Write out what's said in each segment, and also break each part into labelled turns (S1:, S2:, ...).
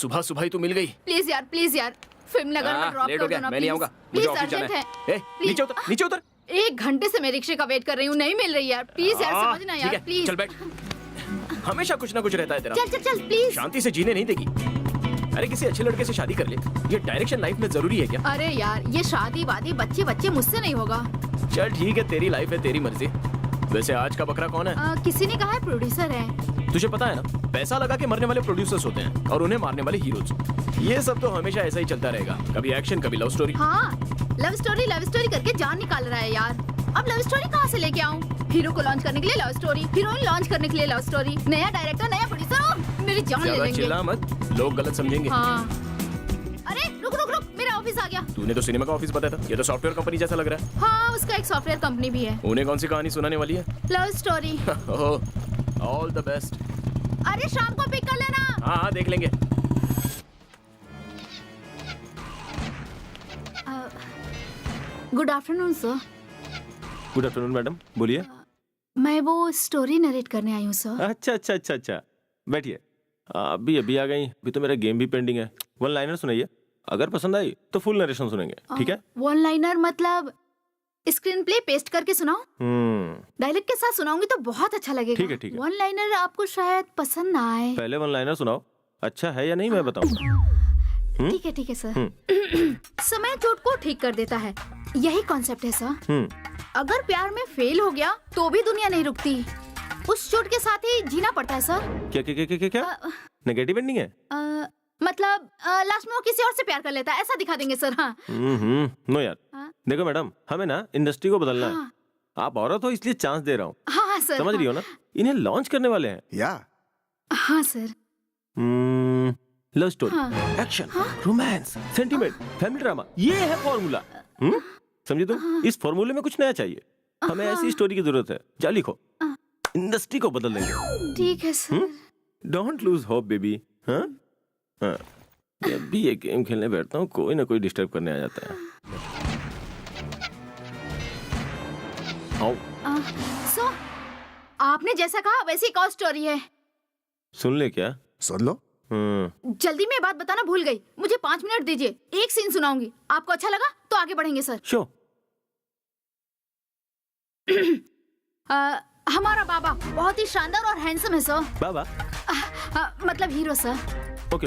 S1: सुबह सुबह ही तो मिल गई।
S2: प्लीज यार फिल्म नगर में ड्रॉप
S1: लेट
S2: कर
S1: हो
S2: दो
S1: गया,
S2: ना
S1: मैं नहीं आऊंगा, मुझे ऑफिस जाना है। ए, नीचे उतर, नीचे उतर।
S2: 1 घंटे से मैं रिक्शे का वेट कर रही हूँ, नहीं मिल रही यार। प्लीज यार समझना
S1: ठीक
S2: यार,
S1: है,
S2: प्लीज।
S1: चल बैठ। हमेशा कुछ ना कुछ रहता है तेरा।
S2: चल प्लीज।
S1: शांति से जीने नहीं देगी। अरे किसी अच्छे लड़के से शादी कर ले, ये डायरेक्शन लाइफ में जरूरी है क्या?
S2: अरे यार ये शादी वादी बच्चे मुझसे नहीं होगा।
S1: चल ठीक है, तेरी लाइफ है, तेरी मर्जी। वैसे आज का बकरा कौन है?
S2: किसी ने कहा है प्रोड्यूसर है।
S1: तुझे पता है ना, पैसा लगा के मरने वाले प्रोड्यूसर्स होते हैं और उन्हें मारने वाले हीरोज। ये सब तो हमेशा ऐसा ही चलता रहेगा, कभी एक्शन कभी लव स्टोरी।
S2: हाँ, लव स्टोरी करके जान निकाल रहा है यार। अब लव स्टोरी कहाँ से लेके आऊँ? हीरो को लॉन्च करने के लिए लव स्टोरी, हीरोइन लॉन्च करने के लिए लव स्टोरी, नया डायरेक्टर नया प्रोड्यूसर, मेरी जान ले लेंगे।
S1: चिल्ला मत, लोग गलत समझेंगे।
S2: हाँ। अरे रुक, मेरा ऑफिस आ गया।
S1: तूने तो सिनेमा का ऑफिस बताया था, ये तो सॉफ्टवेयर कंपनी जैसा लग रहा है।
S2: हाँ, उसका एक सॉफ्टवेयर कंपनी भी है।
S1: उन्हें कौन सी कहानी सुनाने वाली है?
S2: Love story.
S1: All the best.
S2: अरे शाम को पिक कर लेना।
S1: हाँ देख लेंगे।
S2: Good afternoon sir.
S3: Good afternoon madam, बोलिए।
S2: मैं वो स्टोरी नरेट करने आई हूँ सर।
S3: अच्छा, बैठिए। अभी आ गई। अभी तो मेरा गेम भी पेंडिंग है। 1 लाइनर सुनाइए, अगर पसंद आई तो फुल नरेशन सुनेंगे, ठीक है?
S2: 1 लाइनर मतलब स्क्रीन प्ले पेस्ट करके सुनाओ। डायलॉग के साथ सुनाऊंगी तो बहुत अच्छा लगेगा।
S3: ठीक है।
S2: 1 लाइनर आपको शायद पसंद ना आए।
S3: पहले 1 लाइनर सुनाओ, अच्छा है या नहीं मैं बताऊंगा।
S2: ठीक है सर। समय चोट को ठीक कर देता है, यही कॉन्सेप्ट है सर। अगर प्यार में फेल हो गया तो भी दुनिया नहीं रुकती, उस चोट के साथ ही जीना पड़ता है सर।
S3: क्या नेगेटिव एंडिंग है?
S2: मतलब लास्ट में वो किसी और से प्यार कर लेता है, ऐसा दिखा देंगे सर। हाँ।
S3: नो यार। देखो मैडम, हमें ना इंडस्ट्री को बदलना है। आप औरत हो इसलिए चांस दे रहा हूँ।
S2: हाँ सर।
S3: समझ रही हो ना? इन्हें लॉन्च करने वाले हैं।
S4: या
S2: हाँ sir.
S3: Love story, action, romance, sentiment, family drama, ये है फॉर्मूला। समझे तुम? इस फॉर्मूले में कुछ नया चाहिए। हमें ऐसी स्टोरी की जरूरत है। जा लिखो, इंडस्ट्री को बदल देंगे।
S2: ठीक है sir.
S3: Don't lose hope baby. हाँ, जब भी ये गेम खेलने बैठता हूँ कोई ना कोई डिस्टर्ब करने आ जाता है।
S2: सो आपने जैसा कहा वैसी एक और स्टोरी है।
S3: सुन ले क्या?
S4: सुन लो।
S2: जल्दी में बात बताना भूल गई, मुझे 5 मिनट दीजिए, एक सीन सुनाऊंगी, आपको अच्छा लगा तो आगे बढ़ेंगे सर।
S3: शो।
S2: हमारा बाबा बहुत ही शानदार और हैंडसम है सर।
S3: बाबा?
S2: मतलब हीरो सर।
S3: ओके।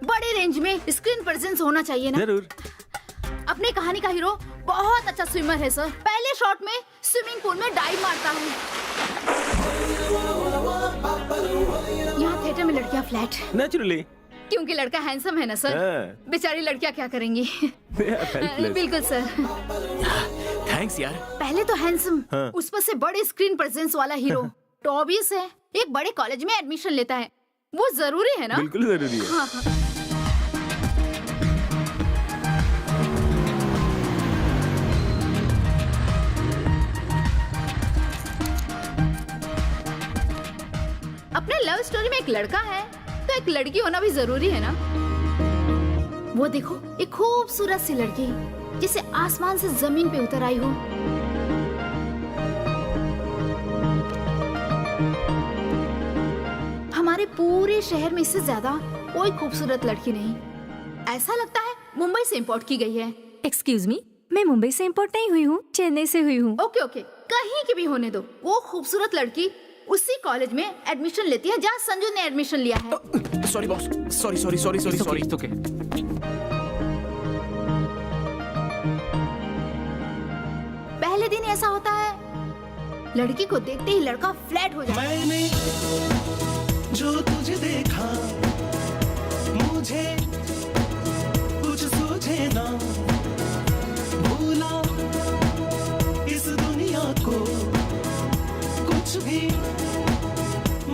S2: बड़े रेंज में स्क्रीन प्रेजेंस होना चाहिए ना।
S3: जरूर।
S2: अपनी कहानी का हीरो बहुत अच्छा स्विमर है सर। पहले शॉट में स्विमिंग पूल में डाइव मारता हूँ। यहाँ थिएटर में लड़कियाँ फ्लैट।
S3: नेचुरली।
S2: क्योंकि लड़का हैंडसम है ना सर। बेचारी लड़कियाँ क्या करेंगी? बिल्कुल सर।
S1: थैंक्स यार।
S2: पहले तो हैंडसम, उस पर से बड़े स्क्रीन प्रेजेंस वाला हीरो तो ऑब्वियस है एक बड़े कॉलेज में एडमिशन लेता है, वो जरूरी है ना?
S3: बिल्कुल जरूरी है।
S2: हाँ। अपने लव स्टोरी में एक लड़का है तो एक लड़की होना भी जरूरी है ना? वो देखो, एक खूबसूरत सी लड़की जिसे आसमान से जमीन पे उतर आई हो। हमारे पूरे शहर में इससे ज्यादा कोई खूबसूरत लड़की नहीं। ऐसा लगता है मुंबई से इंपोर्ट की गई है।
S5: एक्सक्यूज मी, मैं मुंबई से इंपोर्ट नहीं हुई हूँ, चेन्नई से हुई हूँ।
S2: ओके, कहीं की भी होने दो, वो खूबसूरत लड़की उसी कॉलेज में एडमिशन लेती है जहाँ संजू ने एडमिशन लिया है।
S1: Sorry boss, sorry.
S6: ओके।
S2: पहले दिन ऐसा होता है, लड़की को देखते ही लड़का फ्लैट हो जाता है।
S7: मैंने जो तुझे देखा मुझे कुछ सूझे ना, भूला इस दुनिया को कुछ भी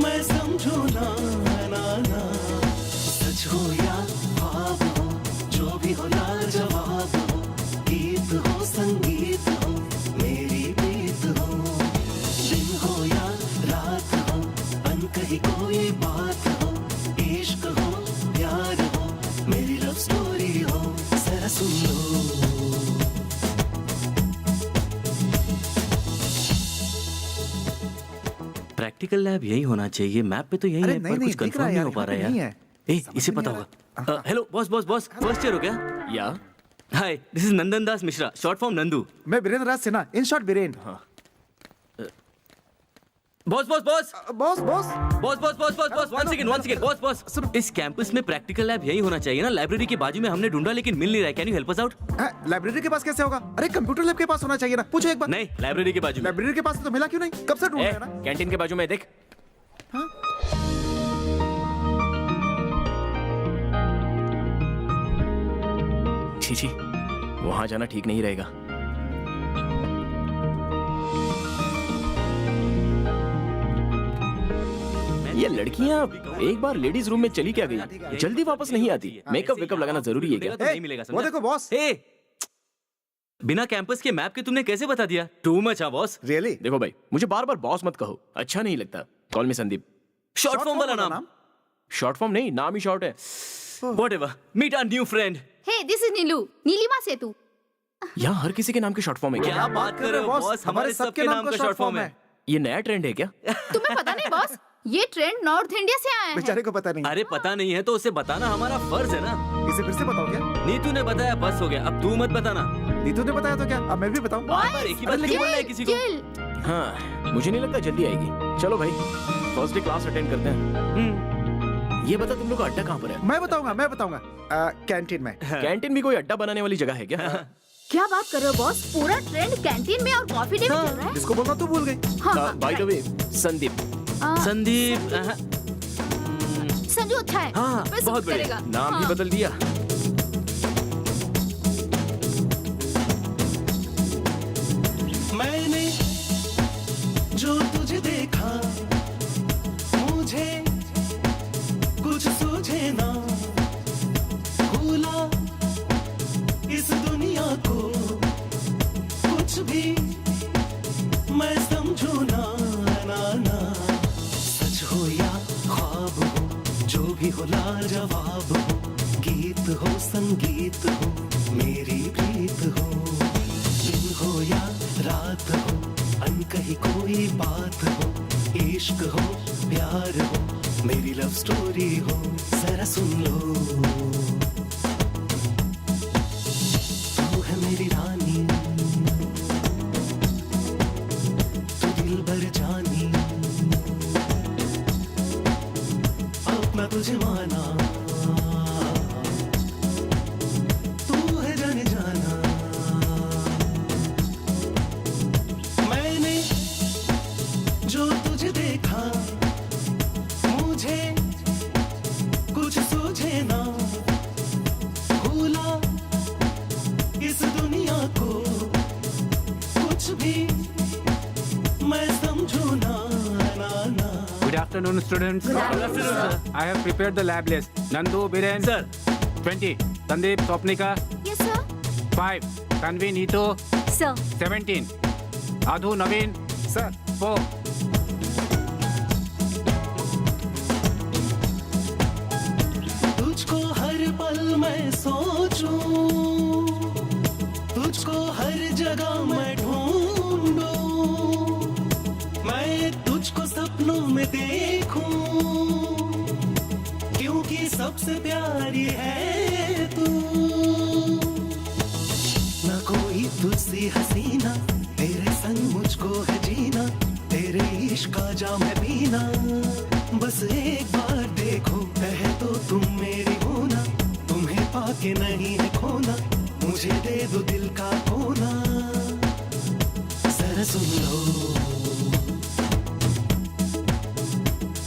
S7: मैं समझू ना। सच हो या ख्वाब हो, जो भी हो लाजवाब हो, गीत हो संगीत हो, मेरी प्रीत हो, दिन हो या रात हो, अनकही कोई बात हो, इश्क हो प्यार हो, मेरी लव स्टोरी हो, जरा सुन लो।
S6: प्रैक्टिकल लैब यही होना चाहिए, मैप पे तो यही है, पर कुछ कंफर्म नहीं हो पा रहा है यार।
S4: ए, इसे पता होगा। Hello boss boss boss, first year हो क्या?
S1: या
S4: hi, this is Nandan Das Mishra, short form Nandu.
S6: मैं Birendra Raj Sinha, in short Biren.
S4: Boss boss boss
S6: boss boss
S4: boss boss boss boss boss, one second boss boss, इस कैंपस में प्रैक्टिकल लैब यही होना चाहिए ना? लाइब्रेरी के बाजू में हमने ढूंढा लेकिन मिल नहीं रहा है। Can you help us out?
S6: Library के पास कैसे होगा? अरे कंप्यूटर लैब के पास होना चाहिए ना, पूछो एक बार।
S4: नहीं, लाइब्रेरी के बाजू में।
S6: लाइब्रेरी के पास तो मिला क्यों नहीं? कब से ढूंढ रहे हैं ना।
S1: कैंटीन के बाजू में देख। छी छी, वहां जाना ठीक नहीं रहेगा। ये लड़कियां एक बार लेडीज रूम में चली क्या गई? जल्दी वापस नहीं आती। मेकअप वेकअप लगाना जरूरी है क्या?
S4: तो नहीं मिलेगा,
S6: वो
S4: समझा?
S6: देखो बॉस।
S4: ए, बिना कैंपस के मैप के तुमने कैसे बता दिया? टू मच है बॉस।
S6: रियली?
S1: देखो भाई, मुझे बार बार बॉस मत कहो, अच्छा नहीं लगता। Call me Sandeep.
S4: Short form वाला नाम?
S1: शॉर्ट फॉर्म नहीं, नाम ही शॉर्ट है।
S4: Whatever, meet our new friend.
S2: Hey, this is Neelu, Neelima Setu.
S1: यहाँ हर किसी के नाम के शॉर्ट फॉर्म है क्या?
S4: क्या बात कर रहे हो बॉस? हमारे सबके नाम का शॉर्ट फॉर्म है।
S1: ये नया ट्रेंड है क्या?
S2: तुम्हें पता नहीं बॉस, ये ट्रेंड नॉर्थ इंडिया से आया है।
S6: बेचारे को पता नहीं।
S4: अरे पता नहीं है तो उसे बताना हमारा फर्ज है ना।
S6: इसे फिर से बताओ क्या?
S4: नीतू ने बताया, बस हो गया, अब तू मत बताना।
S6: नीतू ने बताया तो क्या? अब मैं भी बताऊं?
S4: बार बार एक ही बात क्यों बोल रहा है किसी को?
S2: चिल।
S1: हाँ, मुझे नहीं लगता जल्दी आएगी। चलो भाई, फर्स्ट डे क्लास अटेंड करते हैं। ये बता, तुम लोग का अड्डा कहाँ पर है?
S6: मैं बताऊंगा। कैंटीन में।
S1: कैंटीन भी कोई अड्डा बनाने वाली जगह है क्या?
S2: क्या बात कर रहे हो बॉस? पूरा ट्रेंड कैंटीन में और कॉफी डे में चल रहा है।
S6: जिसको बोलना तू भूल गई।
S2: हाँ,
S1: by the way, Sandeep.
S4: Sandeep.
S2: Sanju अच्छा है।
S4: हाँ,
S2: वह
S4: बहुत
S2: सूट
S4: बढ़िया।
S2: करेगा।
S1: नाम भी बदल दिया।
S7: मैंने जो तुझे देखा, मुझे कुछ सूझे ना, भूला इस दुनिया को, कुछ भी मैं समझू ना। सच हो या ख्वाब हो, जो भी हो लाजवाब हो, गीत हो संगीत हो, मेरी प्रीत हो, दिन हो या रात हो, अनकही कोई बात हो, इश्क हो प्यार हो, मेरी लव स्टोरी हो, जरा सुन लो। तू है मेरी रानी, तू दिल भर जानी, अब मैं तुझे माना, तू है जाने जाना। मैंने जो तुझे देखा, मुझे कुछ सूझे ना, भूला इस दुनिया को, कुछ भी मैं समझू ना।
S8: Good afternoon, students.
S4: Good afternoon, sir.
S8: I have prepared the lab list. Nandu, Biren.
S4: Sir.
S8: 20. Sandeep, Swapnika.
S2: Yes sir.
S8: 5. Tanvi, Neetu.
S5: Sir
S8: 17. Adhu, Naveen.
S6: Sir
S8: 4.
S7: तुझको हर पल मैं सोचूं, तुझको हर जगह मैं ढूंढूं, मैं तुझको सपनों में देखूं, क्योंकि सबसे प्यारी है तू। न कोई तुझसी हसीना, तेरे संग मुझको है जीना, तेरे इश्क का जाम है पीना, बस एक बार देखो, कहे तो तुम मेरी होना, तुम्हें पाके नहीं है खोना, मुझे दे दो दिल का कोना, जरा सुन लो।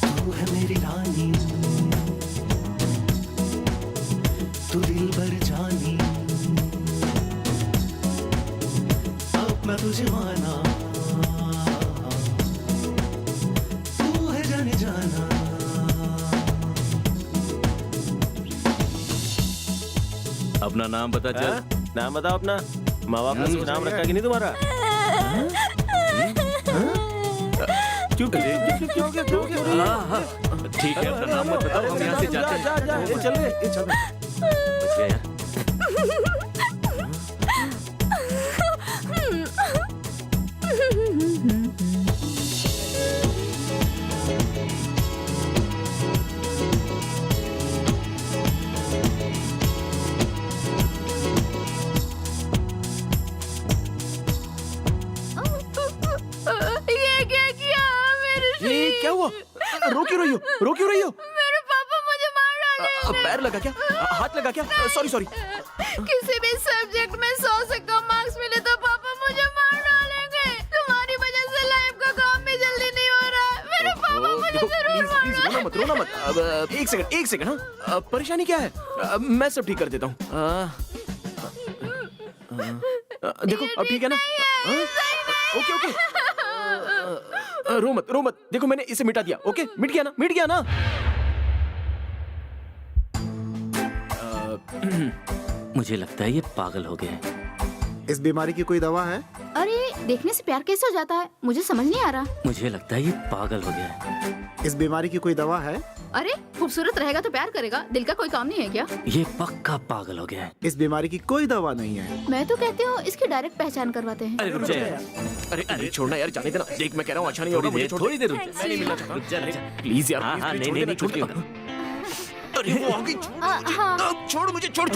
S7: तू है मेरी रानी, तू दिल भर जानी, अब मैं तुझे माना, तू है जाने जाना।
S4: अपना नाम बता चल।
S3: हाँ? नाम बताओ अपना। माँ बाप ने कुछ नाम रखा कि नहीं तुम्हारा? चुप
S4: ठीक है, अपना नाम मत बताओ, हम यहाँ से जाते हैं।
S3: चल रहे
S6: चल
S4: बच गया यार।
S1: रही हो? रो क्यों रही हो?
S2: मेरे पापा मुझे मार डालेंगे।
S1: पैर लगा क्या? हाथ लगा क्या? Sorry sorry.
S2: किसी भी सब्जेक्ट में 100 से कम मार्क्स मिले तो पापा मुझे मार डालेंगे। तुम्हारी वजह से लाइफ का काम भी जल्दी नहीं हो रहा है। मेरे पापा मुझे
S1: देखो
S2: जरूर
S1: प्लीज प्लीज रोना मत, रोना मत। अब एक सेकंड हाँ। परेशानी क्या है? मैं सब ठीक कर देता हूँ। देखो अब ठीक है ना? Okay okay. रो मत। देखो मैंने इसे मिटा दिया। ओके मिट गया ना?
S4: मुझे लगता है ये पागल हो गया है।
S6: इस बीमारी की कोई दवा है?
S2: अरे देखने से प्यार कैसे हो जाता है? मुझे समझ नहीं आ रहा।
S4: मुझे लगता है ये पागल हो गया है।
S6: इस बीमारी की कोई दवा है?
S2: अरे खूबसूरत रहेगा तो प्यार करेगा, दिल का कोई काम नहीं है क्या?
S4: ये पक्का पागल हो गया है।
S6: इस बीमारी की कोई दवा नहीं है।
S2: मैं तो कहती हूँ इसकी डायरेक्ट पहचान करवाते हैं।
S4: अरे रुक जा यार।
S1: अरे छोड़ना यार, जाने देना। देख मैं कह रहा हूँ अच्छा नहीं होगा। मुझे छोड़
S4: थोड़ी देर रुक
S1: मैं नहीं मिलना चाहता। प्लीज यार।
S4: हाँ, हाँ,
S1: please,
S4: नहीं,
S1: छोड़
S4: नहीं,
S1: देना। अरे वो आ गई।
S2: हाँ
S1: छोड़ मुझे, छोड़।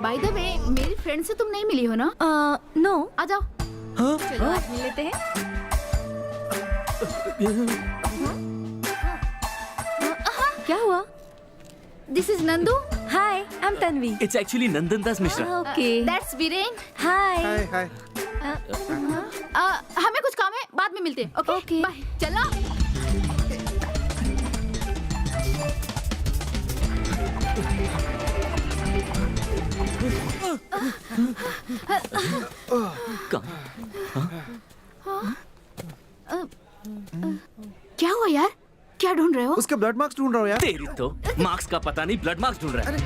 S2: बाय द वे मेरी फ्रेंड से तुम नहीं मिली हो ना?
S5: नो।
S2: आ जाओ।
S5: चलो आज मिल लेते हैं। क्या हुआ?
S2: This is Nandu.
S5: Hi, I am Tanvi.
S4: It's actually Nandan Das Mishra.
S5: Okay.
S2: That's Viren.
S5: Hi.
S6: Hi hi.
S2: हमें कुछ काम है, बाद में मिलते हैं। Okay
S5: Okay.
S2: बाय। चलो। क्या हुआ यार? क्या ढूंढ रहे हो?
S6: उसके ब्लड मार्क्स ढूंढ रहा हूँ यार।
S4: तेरी तो मार्क्स का पता नहीं, ब्लड मार्क्स ढूंढ रहा है।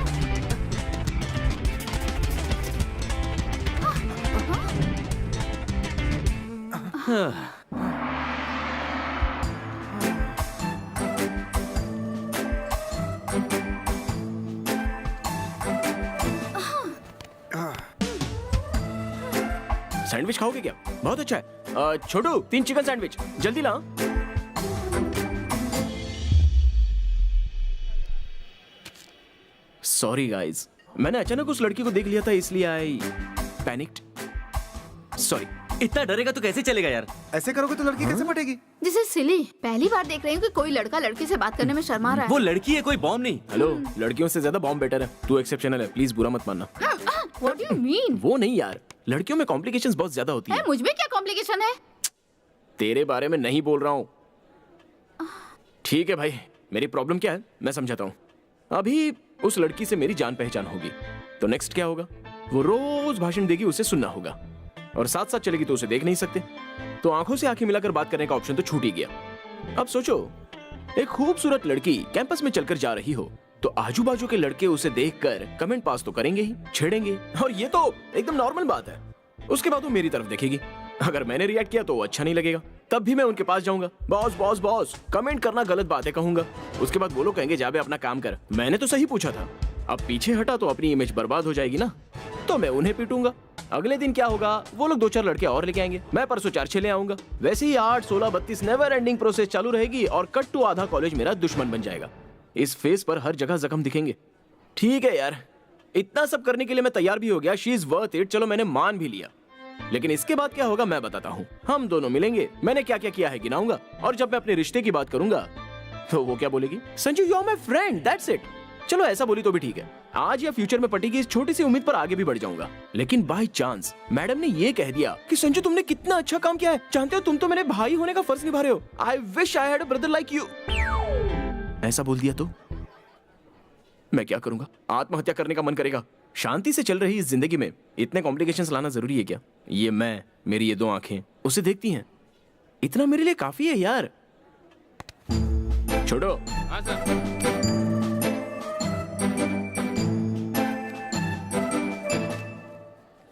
S1: सैंडविच खाओगे क्या? बहुत अच्छा है। छोटू 3 चिकन सैंडविच जल्दी ला। सॉरी गाइस, मैंने अचानक उस लड़की को देख लिया था इसलिए आई पैनिक्ड। सॉरी।
S4: इतना डरेगा तो कैसे चलेगा यार?
S6: ऐसे करोगे तो लड़की कैसे पटेगी?
S2: जिसे सिली पहली बार देख रही हूँ कि कोई लड़का लड़की से बात करने में शर्मा रहा
S4: वो
S2: है।
S4: लड़की है, कोई बॉम्ब नहीं।
S1: हेलो, लड़कियों से ज्यादा बॉम्ब बेटर है। तू एक्सेप्शनल है, प्लीज बुरा मत मानना।
S2: What do you mean?
S1: वो नहीं यार, लड़कियों में कॉम्प्लिकेशंस बहुत ज्यादा होती है।
S2: मुझ में क्या कॉम्प्लिकेशन है?
S1: तेरे बारे में नहीं बोल रहा हूँ। ठीक है भाई, मेरी प्रॉब्लम क्या है मैं समझाता हूँ। अभी उस लड़की से मेरी जान पहचान होगी तो नेक्स्ट क्या होगा? वो रोज भाषण देगी, उसे सुनना होगा, और साथ साथ चलेगी तो उसे देख नहीं सकते, तो आंखों से आंखें मिलाकर बात करने का ऑप्शन तो छूट ही गया। अब सोचो, एक खूबसूरत लड़की कैंपस में चलकर जा रही हो तो आजू बाजू के लड़के उसे देखकर कमेंट पास तो करेंगे ही, छेड़ेंगे, और ये तो एकदम नॉर्मल बात है। उसके बाद वो मेरी तरफ देखेगी, अगर मैंने रिएक्ट किया तो वो अच्छा नहीं लगेगा, तब भी मैं उनके पास जाऊंगा, बॉस बॉस बॉस कमेंट करना गलत बात है कहूंगा। उसके बाद वो लोग कहेंगे जा बे अपना काम कर, मैंने तो सही पूछा था। अब पीछे हटा तो अपनी इमेज बर्बाद हो जाएगी ना, तो मैं उन्हें पीटूंगा। अगले दिन क्या होगा, वो लोग 2-4 लड़के और लेके आएंगे, मैं परसों 4-6 ले आऊंगा। वैसे ही 8, 16, 32 नेवर एंडिंग प्रोसेस चालू रहेगी और कट टू आधा कॉलेज मेरा दुश्मन बन जाएगा। इस फेस पर हर जगह जख्म दिखेंगे। ठीक है यार, इतना सब करने के लिए मैं तैयार भी हो गया, शी इज वर्थ इट, चलो मैंने मान भी लिया। लेकिन इसके बाद क्या होगा मैं बताता हूँ। हम दोनों मिलेंगे, मैंने क्या क्या किया है गिनाऊंगा, और जब मैं अपने रिश्ते की बात करूंगा तो वो क्या बोलेगी, Sanju you are my friend, that's it. चलो ऐसा बोली तो भी ठीक है, आज या फ्यूचर में पटेगी, इस छोटी सी उम्मीद पर आगे भी बढ़ जाऊंगा। लेकिन बाय चांस मैडम ने ये कह दिया कि संजू तुमने कितना अच्छा काम किया है, जानते हो तुम तो मेरे भाई होने का फर्ज निभा रहे हो, I wish I had a brother like you. ऐसा बोल दिया तो मैं क्या करूंगा? आत्महत्या करने का मन करेगा। शांति से चल रही इस जिंदगी में इतने कॉम्प्लिकेशंस लाना जरूरी है क्या? ये मैं, मेरी ये 2 आंखें उसे देखती हैं, इतना मेरे लिए काफी है यार। छोड़ो।
S8: हाँ सर।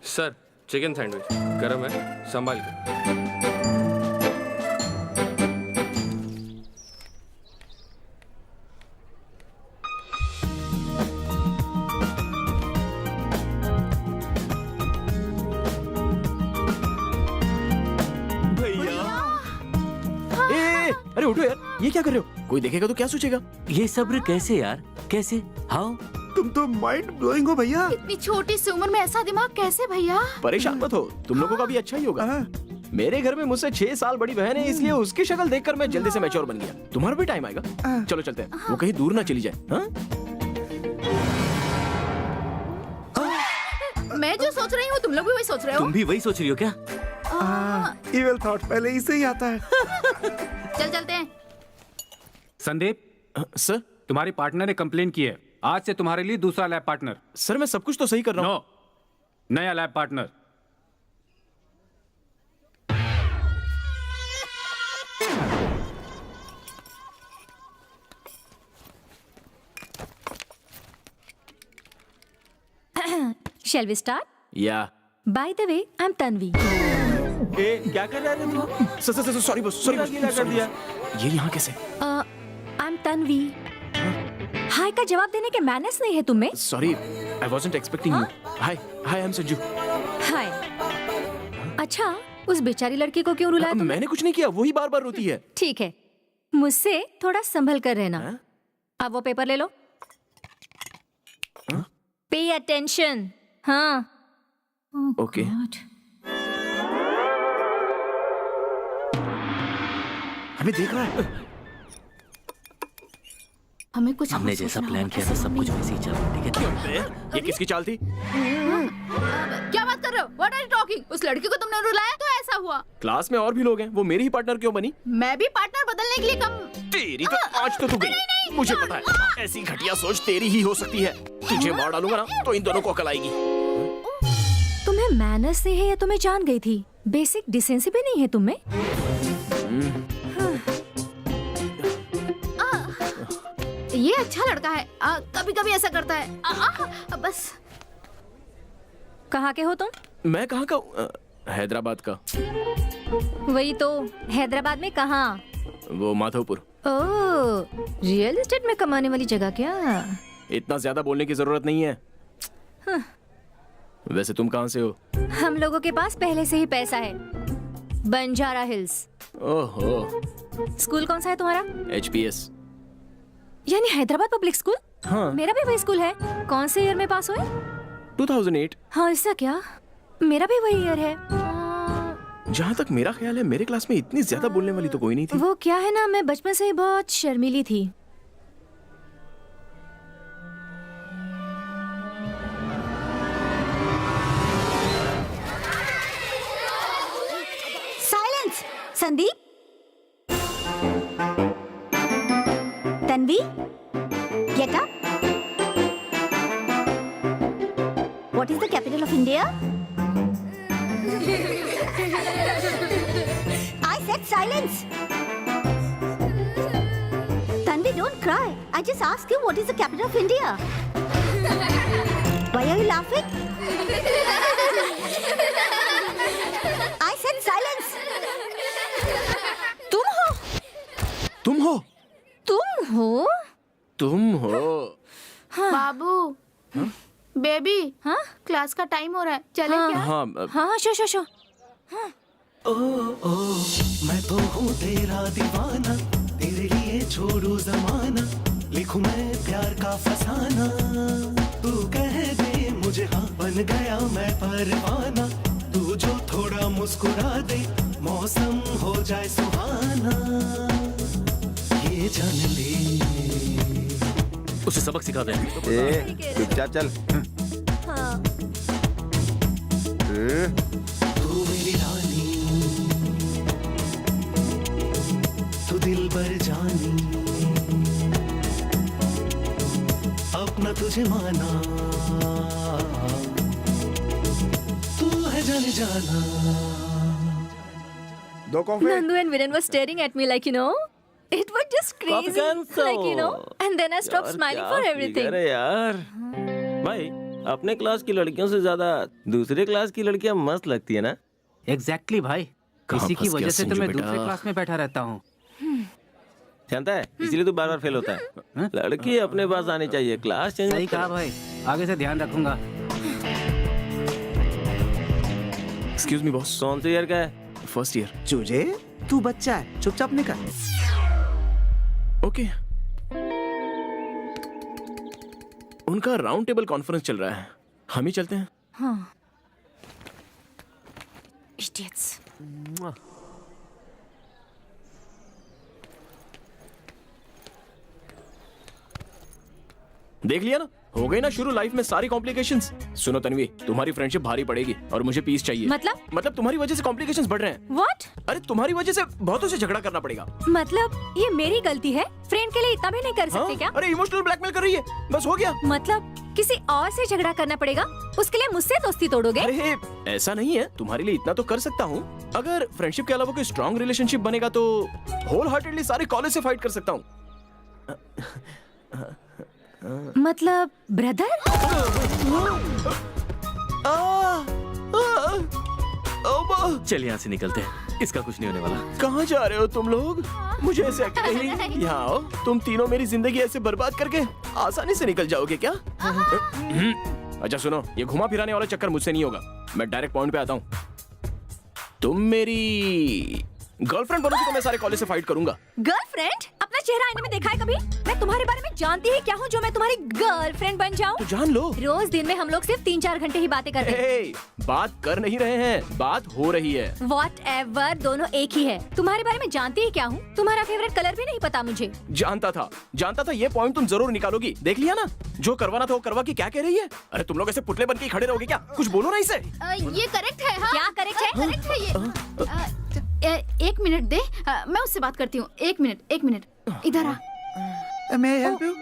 S9: सर चिकन सैंडविच गरम है, संभाल के।
S1: अरे उठो यार, ये क्या कर रहे हो? कोई देखेगा तो क्या सोचेगा?
S4: ये सब्र कैसे यार, कैसे? हाउ?
S6: तुम तो माइंड ब्लोइंग हो भैया।
S2: इतनी छोटी सी उम्र में ऐसा दिमाग कैसे भैया?
S1: परेशान मत हो, तुम लोगों का भी अच्छा ही होगा।
S6: हाँ।
S1: मेरे घर में मुझसे 6 साल बड़ी बहन है, इसलिए उसकी शक्ल देखकर मैं जल्दी से मैच्योर बन गया। तुम्हारा भी टाइम आएगा। चलो चलते हैं, वो कहीं दूर ना चली जाए। हाँ?
S2: मैं जो सोच रही हूँ तुम लोग भी वही सोच रहे हो।
S4: तुम भी वही सोच रही हो क्या?
S6: इविल थॉट पहले ही से ही आता है।
S2: चल चलते हैं।
S8: संदीप,
S1: सर
S8: तुम्हारी पार्टनर ने कंप्लेन की है। आज से तुम्हारे लिए दूसरा लैब पार्टनर।
S1: सर मैं सब कुछ तो सही कर रहा हूँ।
S8: नो, नया lab partner.
S5: Shall we start?
S1: या
S5: By the way, I'm Tanvi.
S3: ए, क्या कर रहा है तू?
S1: सॉरी बॉस, सॉरी बॉस,
S3: क्या कर दिया?
S1: ये यहाँ कैसे?
S5: I'm Tanvi. हाय का जवाब देने के मैनर्स नहीं है तुम्हें?
S1: Sorry, I wasn't expecting you. Hi hi, I am Sanju.
S5: Hi. अच्छा, उस बेचारी लड़की को क्यों रुलाया तुमने?
S1: मैंने कुछ नहीं किया, वही बार बार रोती है।
S5: ठीक है, मुझसे थोड़ा संभल कर रहना।
S1: हाँ?
S5: अब वो पेपर ले लो। Pay attention. हाँ।
S1: ओके। हमें देख रहा है।
S2: हमें कुछ
S4: हमने
S2: और
S4: जैसा
S2: सोचना
S4: प्लान
S2: होगा,
S4: किया था
S2: ऐसा
S4: सब कुछ
S2: नहीं।
S4: वैसे ही चल रहा है, ठीक है?
S1: ये किसकी चाल थी?
S2: क्या बात कर रहे हो? What are you talking? उस लड़की को तुमने रुलाया तो ऐसा हुआ।
S1: क्लास में और भी लोग हैं, वो मेरी ही पार्टनर क्यों बनी?
S2: मैं भी पार्टनर बदलने के लिए कम।
S1: तेरी तो आज तो तू गई। मुझे पता है, ऐसी घटिया सोच तेरी ही हो सकती है। तुझे मार डालूंगा ना तो इन दोनों को अकल आएगी।
S5: तुम्हें मैनर्स नहीं है या तुम्हें जान गई थी? बेसिक डिसेंसी भी नहीं है तुम्हें?
S2: ये अच्छा लड़का है। कभी कभी ऐसा करता है। बस।
S5: कहाँ के हो तुम?
S1: मैं कहाँ का हूँ? हैदराबाद का।
S5: वही तो, हैदराबाद में कहाँ?
S1: वो माधवपुर।
S5: ओह, रियल एस्टेट में कमाने वाली जगह क्या?
S1: इतना ज्यादा बोलने की जरूरत नहीं है। वैसे तुम कहाँ से हो?
S5: हम लोगों के पास पहले से ही पैसा है। बंजारा हिल्स।
S1: ओहो,
S5: स्कूल कौन सा है तुम्हारा?
S1: HPS।
S5: यानी हैदराबाद पब्लिक स्कूल?
S1: हाँ।
S5: मेरा भी वही स्कूल है। कौन से ईयर में पास हुए?
S1: 2008।
S5: हाँ, ऐसा क्या? मेरा भी वही ईयर है।
S1: जहाँ तक मेरा ख्याल है, मेरे क्लास में इतनी ज्यादा बोलने वाली तो कोई नहीं थी।
S5: वो क्या है ना, मैं बचपन से ही बहुत शर्मीली थी।
S10: Silence! Sandeep, Tanvi, get up. What is the capital of India? I said silence. Tanvi, don't cry. I just asked you what is the capital of India. Why are you laughing? I said silence. तुम हो?
S1: तुम हो?
S10: तुम हो?
S1: तुम हो?
S2: बाबू, baby,
S5: हाँ?
S2: Class का टाइम हो रहा है। चले क्या?
S1: हाँ,
S5: हाँ, शो।
S7: मैं तो हूँ तेरा दीवाना, तेरे लिए छोड़ू जमाना, लिखूं मैं प्यार का फसाना, तू कह दे मुझे हाँ, बन गया मैं परवाना, तू जो थोड़ा मुस्कुरा दे मौसम हो जाए सुहाना, ये जान ले।
S4: उसे सबक सिखा दे।
S3: चुपचाप चल।
S7: तू मेरी रानी, तू दिल भर जानी, अपना तुझे माना, तू है जाने जाना।
S6: दो coffee.
S5: Nandu and Viren were staring at me like, it was just crazy. Like, and then I stopped smiling for everything.
S3: अरे यार, भाई अपने क्लास की लड़कियों से ज्यादा दूसरे क्लास की लड़कियां मस्त लगती है ना?
S8: एग्जैक्टली भाई,
S1: कहाँ
S8: इसी की
S1: फंस
S8: वजह
S1: गया
S8: से तो
S1: संजू
S8: मैं
S1: बेटा?
S8: दूसरे क्लास में बैठा रहता हूँ।
S3: जानता है, इसीलिए तू बार बार फेल होता है। लड़की अपने पास आनी चाहिए, क्लास चेंज
S8: सही
S3: मत कर।
S8: कहा भाई, आगे से ध्यान रखूंगा।
S1: Excuse me boss.
S3: कौन से ईयर का है?
S1: First year.
S6: चूजे, तू बच्चा है, चुपचाप निकल।
S1: ओके। उनका राउंड टेबल कॉन्फ्रेंस चल रहा है, हम ही चलते हैं।
S5: हाँ। Idiots.
S1: देख लिया ना, हो गई ना शुरू लाइफ में सारी कॉम्प्लिकेशंस। सुनो तन्वी, तुम्हारी फ्रेंडशिप भारी पड़ेगी और मुझे पीस चाहिए। मतलब तुम्हारी वजह से कॉम्प्लिकेशंस बढ़ रहे हैं।
S5: What?
S1: अरे तुम्हारी वजह से बहुतों से झगड़ा करना पड़ेगा।
S5: मतलब ये मेरी गलती है? फ्रेंड के लिए इतना भी नहीं कर सकते क्या?
S1: अरे इमोशनल ब्लैकमेल कर रही है, बस हो गया।
S5: मतलब किसी और से झगड़ा करना पड़ेगा? उसके लिए मुझसे दोस्ती तोड़ोगे?
S1: अरे ऐसा नहीं है, तुम्हारे लिए इतना तो कर सकता हूँ। अगर फ्रेंडशिप के अलावा कोई स्ट्रॉन्ग रिलेशनशिप बनेगा तो होल हार्टेडली सारे कॉलेज से फाइट कर सकता हूँ।
S5: मतलब ब्रदर?
S4: चल यहाँ से निकलते हैं, इसका कुछ नहीं होने वाला।
S1: कहाँ जा रहे हो तुम लोग? मुझे ऐसे अकेले यहाँ आओ। तुम तीनों मेरी जिंदगी ऐसे बर्बाद करके आसानी से निकल जाओगे क्या? अच्छा सुनो, ये घुमा फिराने वाला चक्कर मुझसे नहीं होगा, मैं डायरेक्ट पॉइंट पे आता हूँ। तुम मेरी गर्लफ्रेंड बनोगी तो मैं सारे कॉलेज से फाइट करूंगा।
S5: गर्लफ्रेंड? अपना चेहरा आईने में देखा है कभी? मैं तुम्हारे बारे में जानती ही क्या हूँ जो मैं तुम्हारी गर्लफ्रेंड बन जाऊँ?
S1: तो जान लो।
S5: रोज दिन में हम लोग सिर्फ 3-4 घंटे ही बातें करते हैं।
S1: हे, बात कर नहीं रहे हैं, बात हो रही है।
S5: Whatever, दोनों एक ही है। तुम्हारे बारे में जानती ही क्या हूँ? तुम्हारा फेवरेट कलर भी नहीं पता मुझे।
S1: जानता था ये पॉइंट तुम जरूर निकालोगी। देख लिया ना, जो करवाना था वो करवा के क्या कह रही है? अरे तुम लोग ऐसे पुतले बन के खड़े रहोगे क्या? कुछ बोलो ना इसे।
S2: ये करेक्ट है। हाँ?
S5: क्या करेक्ट है?
S2: करेक्ट है ये। एक मिनट दे, मैं उससे बात करती हूँ। एक मिनट इधर आ।
S6: मैं हेल्प यू?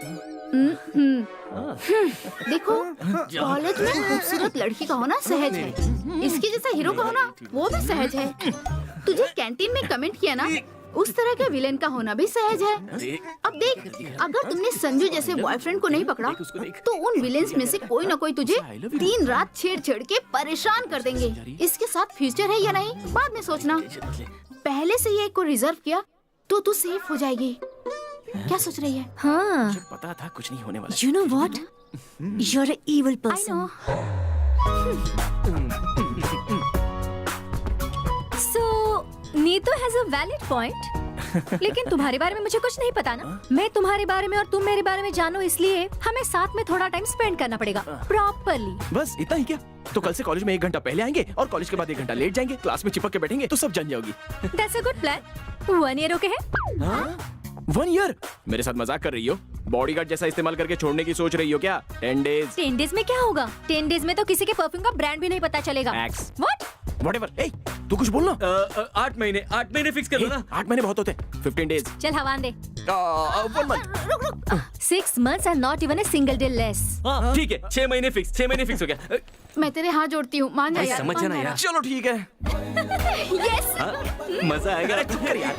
S2: देखो, कॉलेज में खूबसूरत लड़की का होना सहज है, इसके जैसा हीरो का होना वो भी सहज है। तुझे कैंटीन में कमेंट किया ना, उस तरह के विलेन का होना भी सहज है। अब देख, अगर तुमने संजू जैसे बॉयफ्रेंड को नहीं पकड़ा तो उन विलेन्स में से कोई ना कोई तुझे दिन रात छेड़ के परेशान कर देंगे। इसके साथ फ्यूचर है या नहीं बाद में सोचना। पहले से ही एक को रिजर्व किया तो तू सेफ हो जाएगी। क्या सोच रही है?
S5: हाँ।
S1: पता था कुछ नहीं होने वाला।
S5: You know what? You're an evil
S2: I
S5: person.
S2: know.
S5: So, Neetu has a valid point. लेकिन तुम्हारे बारे में मुझे कुछ नहीं पता ना। मैं तुम्हारे बारे में और तुम मेरे बारे में जानो, इसलिए हमें साथ में थोड़ा टाइम स्पेंड करना पड़ेगा प्रॉपरली।
S1: बस इतना ही क्या? तो कल से कॉलेज में 1 घंटा पहले आएंगे और कॉलेज के बाद 1 घंटा लेट जाएंगे। क्लास में चिपक के बैठेंगे तो सब जान जाओगी।
S5: That's a good plan. 1 year okay है?
S1: 1 ईयर? मेरे साथ मजाक कर रही हो? बॉडीगार्ड जैसा इस्तेमाल करके छोड़ने की सोच रही हो क्या? 10 डेज।
S5: 10 डेज में क्या होगा? 10 डेज में तो किसी के परफ्यूम का ब्रांड भी नहीं पता चलेगा।
S1: X.
S5: What?
S1: Whatever. ए, तू कुछ बोलना।
S4: 8 महीने फिक्स कर दो ना।
S1: 8 महीने बहुत होते हैं। 15 डेज।
S5: चल हवान दे।
S1: 1 month.
S5: 6 months and not even a single day less.
S4: हाँ ठीक है, 6 महीने फिक्स हो गया।
S2: मैं तेरे हाथ जोड़ती हूँ, मान जा
S4: भाई,
S2: यार।
S4: समझ
S2: मान
S4: जाना
S2: जा
S4: यार।
S1: चलो ठीक है।
S2: Yes.
S4: हाँ, मजा आएगा।
S1: चुप कर यार।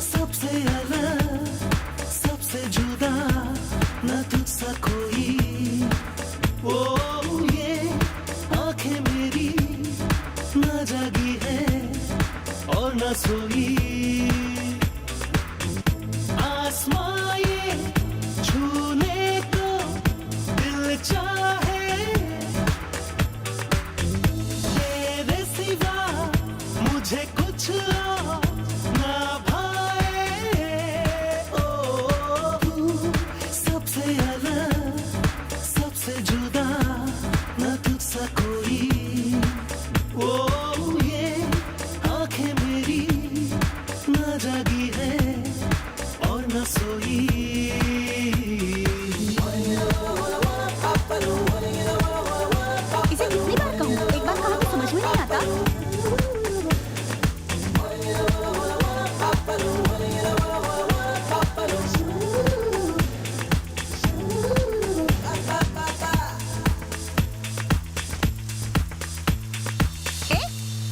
S7: सबसे अलग, सबसे जुदा, न तुझसा कोई। ओ ये आंखें मेरी न जागी है और न सोई। आसमां ये छूने को दिल चाहे, तेरे सिवा मुझे कुछ और ना भाए। ओ तू सबसे अलग, सबसे जुदा, न तुझसा कोई। ओ ये आंखें मेरी न जागी है और न सोई।
S2: इसे कितनी बार कहूँ? एक बार कहा तो समझ में नहीं आता।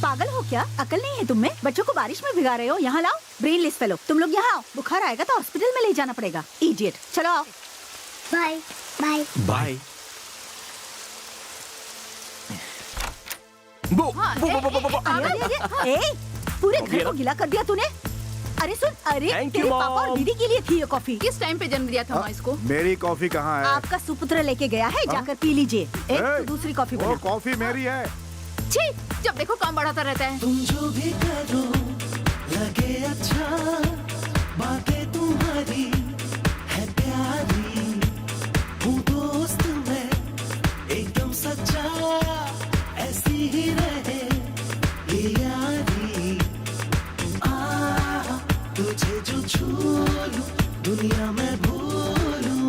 S10: पागल हो क्या? अकल नहीं है तुम में? बच्चों को बारिश में भिगा रहे हो। यहाँ लाओ, ब्रेनलेस फेलो। तुम लोग यहाँ आओ, बुखार आएगा तो हॉस्पिटल में ले जाना पड़ेगा। इडियट। चलो आओ। Bye bye.
S1: बाय।
S10: पूरे घर को गिला कर दिया तूने। अरे सुन, अरे
S1: Thank you,
S10: तेरे पापा और
S1: Mom.
S10: दीदी के लिए थी ये कॉफी।
S2: किस टाइम पे जन्म दिया था माँ इसको?
S6: मेरी कॉफी कहाँ है?
S10: आपका सुपुत्र लेके गया है, जाकर पी लीजिए। एक
S6: ए,
S10: तो दूसरी कॉफी
S6: वो
S10: बना।
S6: कॉफी मेरी है।
S2: छी, जब देखो काम बढ़ाता रहता है।
S7: तुम जो भी करो लगे अच्छा बातें तुम्हारी है प्यारी हूँ दोस्त मैं एकदम सच्चा ऐसी ही रहे ये यारी तुझे जो छू लूं दुनिया में भूलूं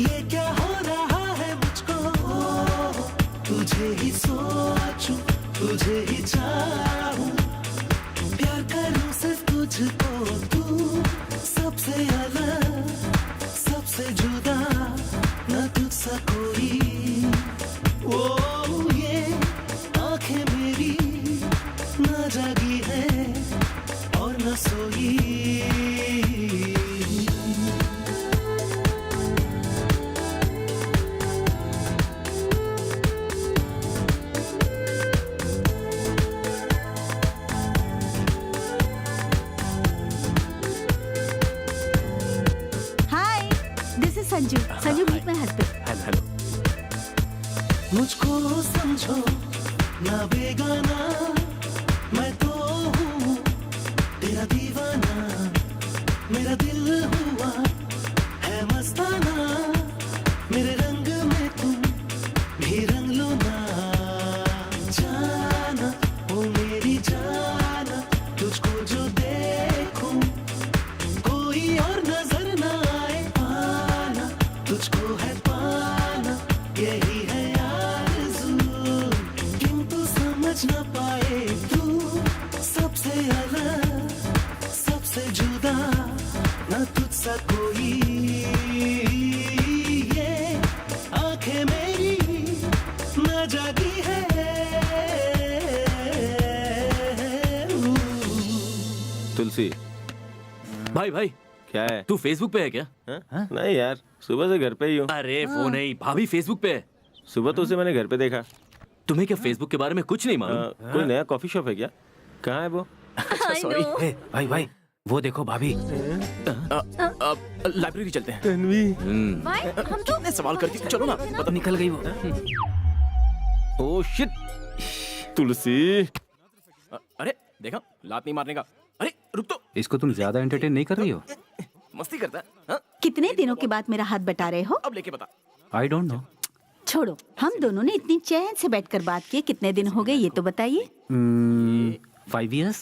S7: ये क्या हो रहा है मुझको तुझे ही सोचूं तुझे ही चाहूं प्यार करूं सिर्फ तुझको तू सबसे अलग सबसे जुदा न तुझसा कोई ओ ये आंखें मेरी न जागी है और न सोई
S10: hi this is Sanju Sanju meet my husband
S1: hello
S7: मुझको समझो ना बेगाना मैं तो हूँ तेरा दीवाना मेरा दिल हुआ है मस्ताना मेरे रंग में तुम भी रंग लो ना जाना ओ मेरी जाना तुझको जो देखूं कोई और नजर ना आए पाना तुझको है पाना यही है आरज़ू किंतु समझ ना पाए तू सबसे अलग सबसे जुदा न तुझसा कोई ये आंखें मेरी न जागी है
S3: तुलसी
S4: भाई भाई
S3: क्या है?
S4: तू फेसबुक पे है क्या?
S3: हाँ? नहीं यार, सुबह से घर पे ही हूँ।
S4: अरे वो नहीं, भाभी फेसबुक पे है।
S3: सुबह तो उसे मैंने घर पे देखा।
S4: तुम्हें क्या फेसबुक के बारे में कुछ नहीं मालूम?
S3: कोई नया कॉफी शॉप है क्या? कहाँ है वो?
S1: सॉरी
S8: भाई भाई वो देखो भाभी।
S1: लाइब्रेरी चलते हैं।
S3: तन्वी।
S5: भाई हम तो
S1: कितने सवाल करती चलो ना।
S8: पता निकल गई वो।
S3: Oh shit. तुलसी।
S1: अरे देखा, लात नहीं मारने का। अरे रुक तो।
S8: इसको तुम ज्यादा एंटरटेन नहीं कर रही हो?
S1: मस्ती करता है हाँ?
S10: कितने दिनों के बाद मेरा हाथ बटा रहे हो?
S1: अब लेके बता।
S8: I don't know.
S10: छोड़ो, हम दोनों ने इतनी चैन से बैठकर बात की कितने दिन हो गए ये तो बताइए।
S8: 5 years?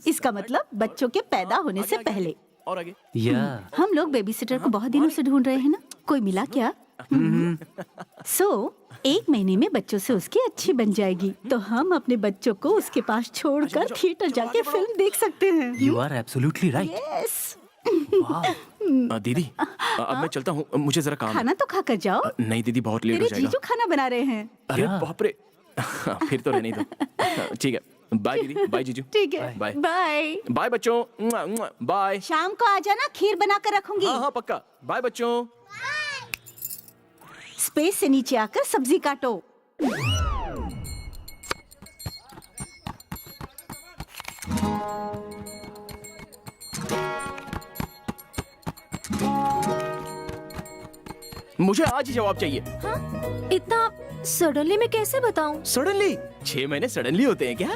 S10: इसका मतलब बच्चों के पैदा होने से पहले।
S1: और आगे?
S8: या
S10: हम लोग बेबी सिटर को बहुत दिनों से ढूंढ रहे हैं ना, कोई मिला क्या? सो 1 महीने में बच्चों से उसकी अच्छी बन जाएगी, तो हम अपने बच्चों को उसके पास छोड़कर थिएटर जाके फिल्म देख सकते हैं।
S8: You are absolutely right.
S10: Yes.
S1: दीदी अब मैं चलता हूँ, मुझे जरा काम है।
S10: खाना तो खाकर जाओ।
S1: नहीं दीदी, बहुत लेट हो
S10: मेरे
S1: जाएगा।
S10: जीजू खाना बना रहे हैं।
S1: अरे बाप रे। फिर तो रहने दो। ठीक है, बाय दीदी, बाय जीजू।
S10: ठीक है,
S1: बाय
S10: बाय।
S1: बाय बच्चों, बाय।
S10: शाम को आ जाना, खीर बनाकर रखूंगी।
S1: हाँ हाँ पक्का। बाय बच्चों।
S10: स्पेस से नीचे आकर सब्जी काटो।
S1: मुझे आज ही जवाब चाहिए।
S5: हाँ? इतना सडनली मैं कैसे बताऊं?
S1: सडनली? 6 महीने सडनली होते हैं क्या?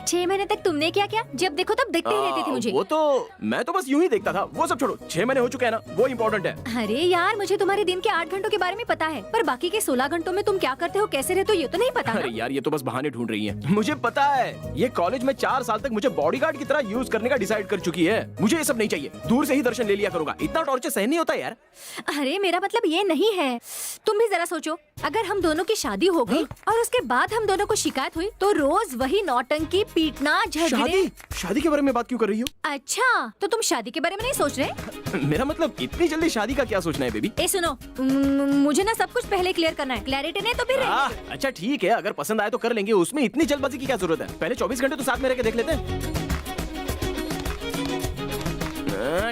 S5: 6 महीने तक तुमने क्या क्या? जब देखो तब देखते ही रहती थी मुझे।
S1: वो तो मैं तो बस यूं ही देखता था। वो सब छोड़ो, 6 महीने हो चुके हैं ना, वो इम्पोर्टेंट है।
S5: अरे यार, मुझे तुम्हारे दिन के 8 घंटों के बारे में पता है, पर बाकी के 16 घंटों में तुम क्या करते हो, कैसे रहते हो, ये तो नहीं पता
S1: अरे
S5: ना?
S1: यार, ये तो बस बहाने ढूंढ रही है। मुझे पता है, ये कॉलेज में 4 साल तक मुझे बॉडीगार्ड की तरह यूज करने का डिसाइड कर चुकी है। मुझे ये सब नहीं चाहिए, दूर से ही दर्शन ले लिया करूंगा। इतना टॉर्चर सहन नहीं होता यार।
S5: अरे मेरा मतलब ये नहीं है। तुम भी जरा सोचो, अगर हम दोनों की शादी हो गई और उसके बाद हम दोनों को शिकायत हुई, तो रोज वही नौटंकी, पीटना, झगड़े।
S1: शादी के बारे में बात क्यों कर रही हो?
S5: अच्छा, तो तुम शादी के बारे में नहीं सोच रहे?
S1: मेरा मतलब इतनी जल्दी शादी का क्या सोचना है बेबी?
S5: ए सुनो, मुझे ना सब कुछ पहले क्लियर करना है। क्लैरिटी नहीं तो फिर
S1: अच्छा ठीक है, अगर पसंद आए तो कर लेंगे। उसमें इतनी जल्दबाजी की क्या जरूरत है? पहले 24 घंटे तो साथ में रह के देख लेते हैं।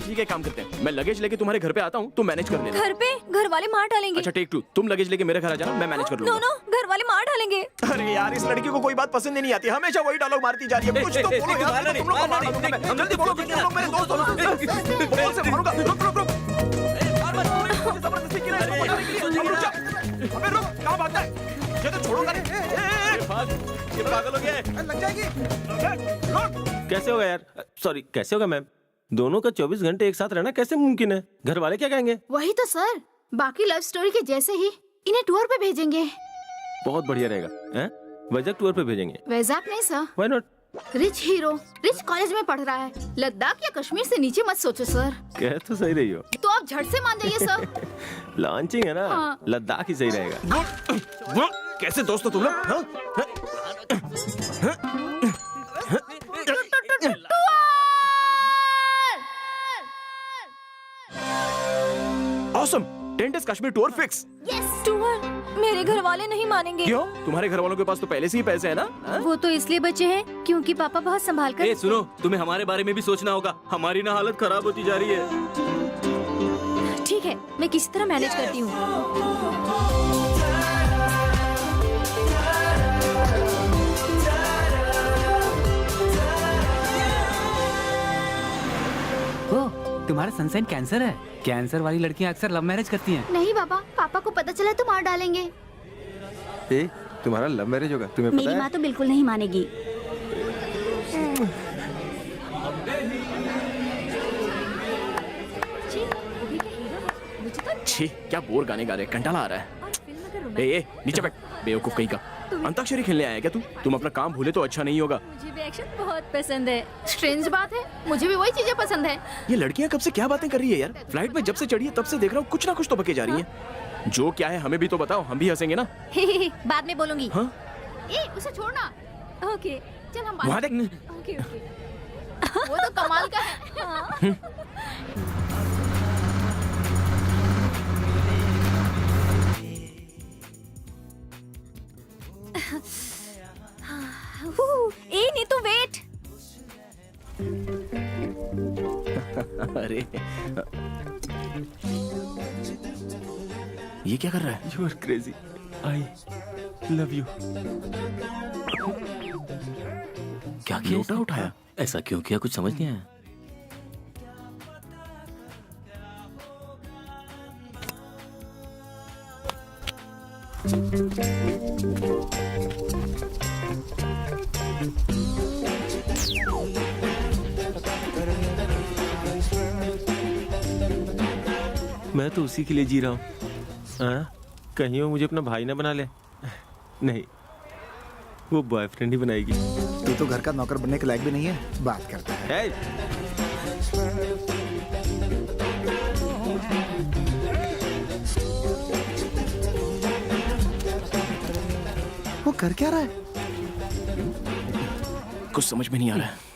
S1: ठीक है, काम करते हैं। मैं लगेज लेके तुम्हारे घर पे आता हूँ, तुम मैनेज कर लेना।
S5: घर पे? घर वाले मार डालेंगे।
S1: अच्छा टेक 2, तुम लगेज लेके मेरे घर आ जाना, मैं मैनेज कर लूंगा।
S5: नो, घर वाले मार डालेंगे।
S1: अरे यार, इस लड़की को कोई बात पसंद नहीं आती, हमेशा वही डायलॉग मारती जा रही है। कुछ तो बोलो यार, तुम लोग को मार डालूंगा मैं। जल्दी बोलो, तुम लोग मेरे दोस्त हो ना। बोल से मारूंगा। रुक। जबरदस्ती की ना इसको मारने के लिए। अबे रुक, कहाँ भागता है? ये तो छोड़ूंगा नहीं।
S3: भाग, ये पागल हो गया है।
S6: लग जाएगी।
S3: कैसे होगा यार? सॉरी, कैसे होगा मैम? दोनों का 24 घंटे एक साथ रहना कैसे मुमकिन है? घर वाले क्या कहेंगे?
S2: वही तो सर, बाकी लव स्टोरी के जैसे ही इन्हें टूर पे भेजेंगे।
S3: बहुत बढ़िया रहेगा। हैं? वैजाक टूर पे भेजेंगे।
S2: वैजाक नहीं sir,
S3: why not?
S2: Rich hero, rich college में पढ़ रहा है। लद्दाख या कश्मीर से नीचे मत सोचो सर।
S3: कह तो सही रही हो।
S2: तो आप झट से मान जाइए सर।
S3: लॉन्चिंग है ना,
S2: हाँ।
S3: लद्दाख ही सही रहेगा।
S1: कैसे दोस्त हो तुम लोग? हाँ? Awesome! 10 days Kashmir tour fix.
S5: Tour मेरे घर वाले नहीं मानेंगे।
S1: क्यों? तुम्हारे घर वालों के पास तो पहले से ही पैसे है ना? हाँ?
S5: वो तो इसलिए बचे हैं क्योंकि पापा बहुत संभाल कर।
S4: ए सुनो, तुम्हें हमारे बारे में भी सोचना होगा। हमारी ना हालत खराब होती जा रही है।
S5: ठीक है, मैं किसी तरह मैनेज करती हूँ।
S8: ओ, तुम्हारा सनसाइन कैंसर है। कैंसर वाली लड़कियां अक्सर लव मैरिज करती हैं।
S2: नहीं बाबा, पापा को पता चला तो मार डालेंगे।
S6: ए, तुम्हारा लव मैरिज होगा, तुम्हें पता
S10: मेरी
S6: है?
S10: माँ तो बिल्कुल नहीं मानेगी।
S1: छी, क्या बोर गाने गा रहे हैं, कंटाला आ रहा है। ए, नीचे बैठ, बेवकूफ कहीं का। अंताक्षरी खेलने आया क्या तू? तुम अपना काम भूले तो अच्छा नहीं होगा।
S5: मुझे भी एक्शन बहुत पसंद है।
S2: स्ट्रेंज बात है, मुझे भी वही चीजें पसंद है।
S1: ये लड़कियां कब से क्या बातें कर रही है यार? फ्लाइट में जब से चढ़ी है तब से देख रहा हूँ कुछ ना कुछ तो बके जा रही हैं। जो क्या है हमें भी तो बताओ, हम भी हंसेंगे ना।
S5: बाद में बोलूंगी।
S1: हाँ?
S2: ए, उसे छोड़ना।
S5: ओके।
S2: चल हम
S1: वहाँ
S2: बात।
S1: देख।
S5: Okay okay.
S2: वो तो कमाल का है।
S5: ए नीतू वेट।
S1: अरे ये क्या कर रहा है?
S3: You are crazy. I love you.
S4: क्या किया?
S1: लोटा उठाया?
S4: ऐसा क्यों किया? कुछ समझ नहीं आया।
S3: मैं तो उसी के लिए जी रहा हूँ। हाँ? कहीं वो मुझे अपना भाई ना बना ले। नहीं, वो बॉयफ्रेंड ही बनाएगी।
S6: तू तो घर का नौकर बनने के लायक भी नहीं है, बात करता है। वो कर क्या रहा है?
S1: कुछ समझ में नहीं आ रहा है।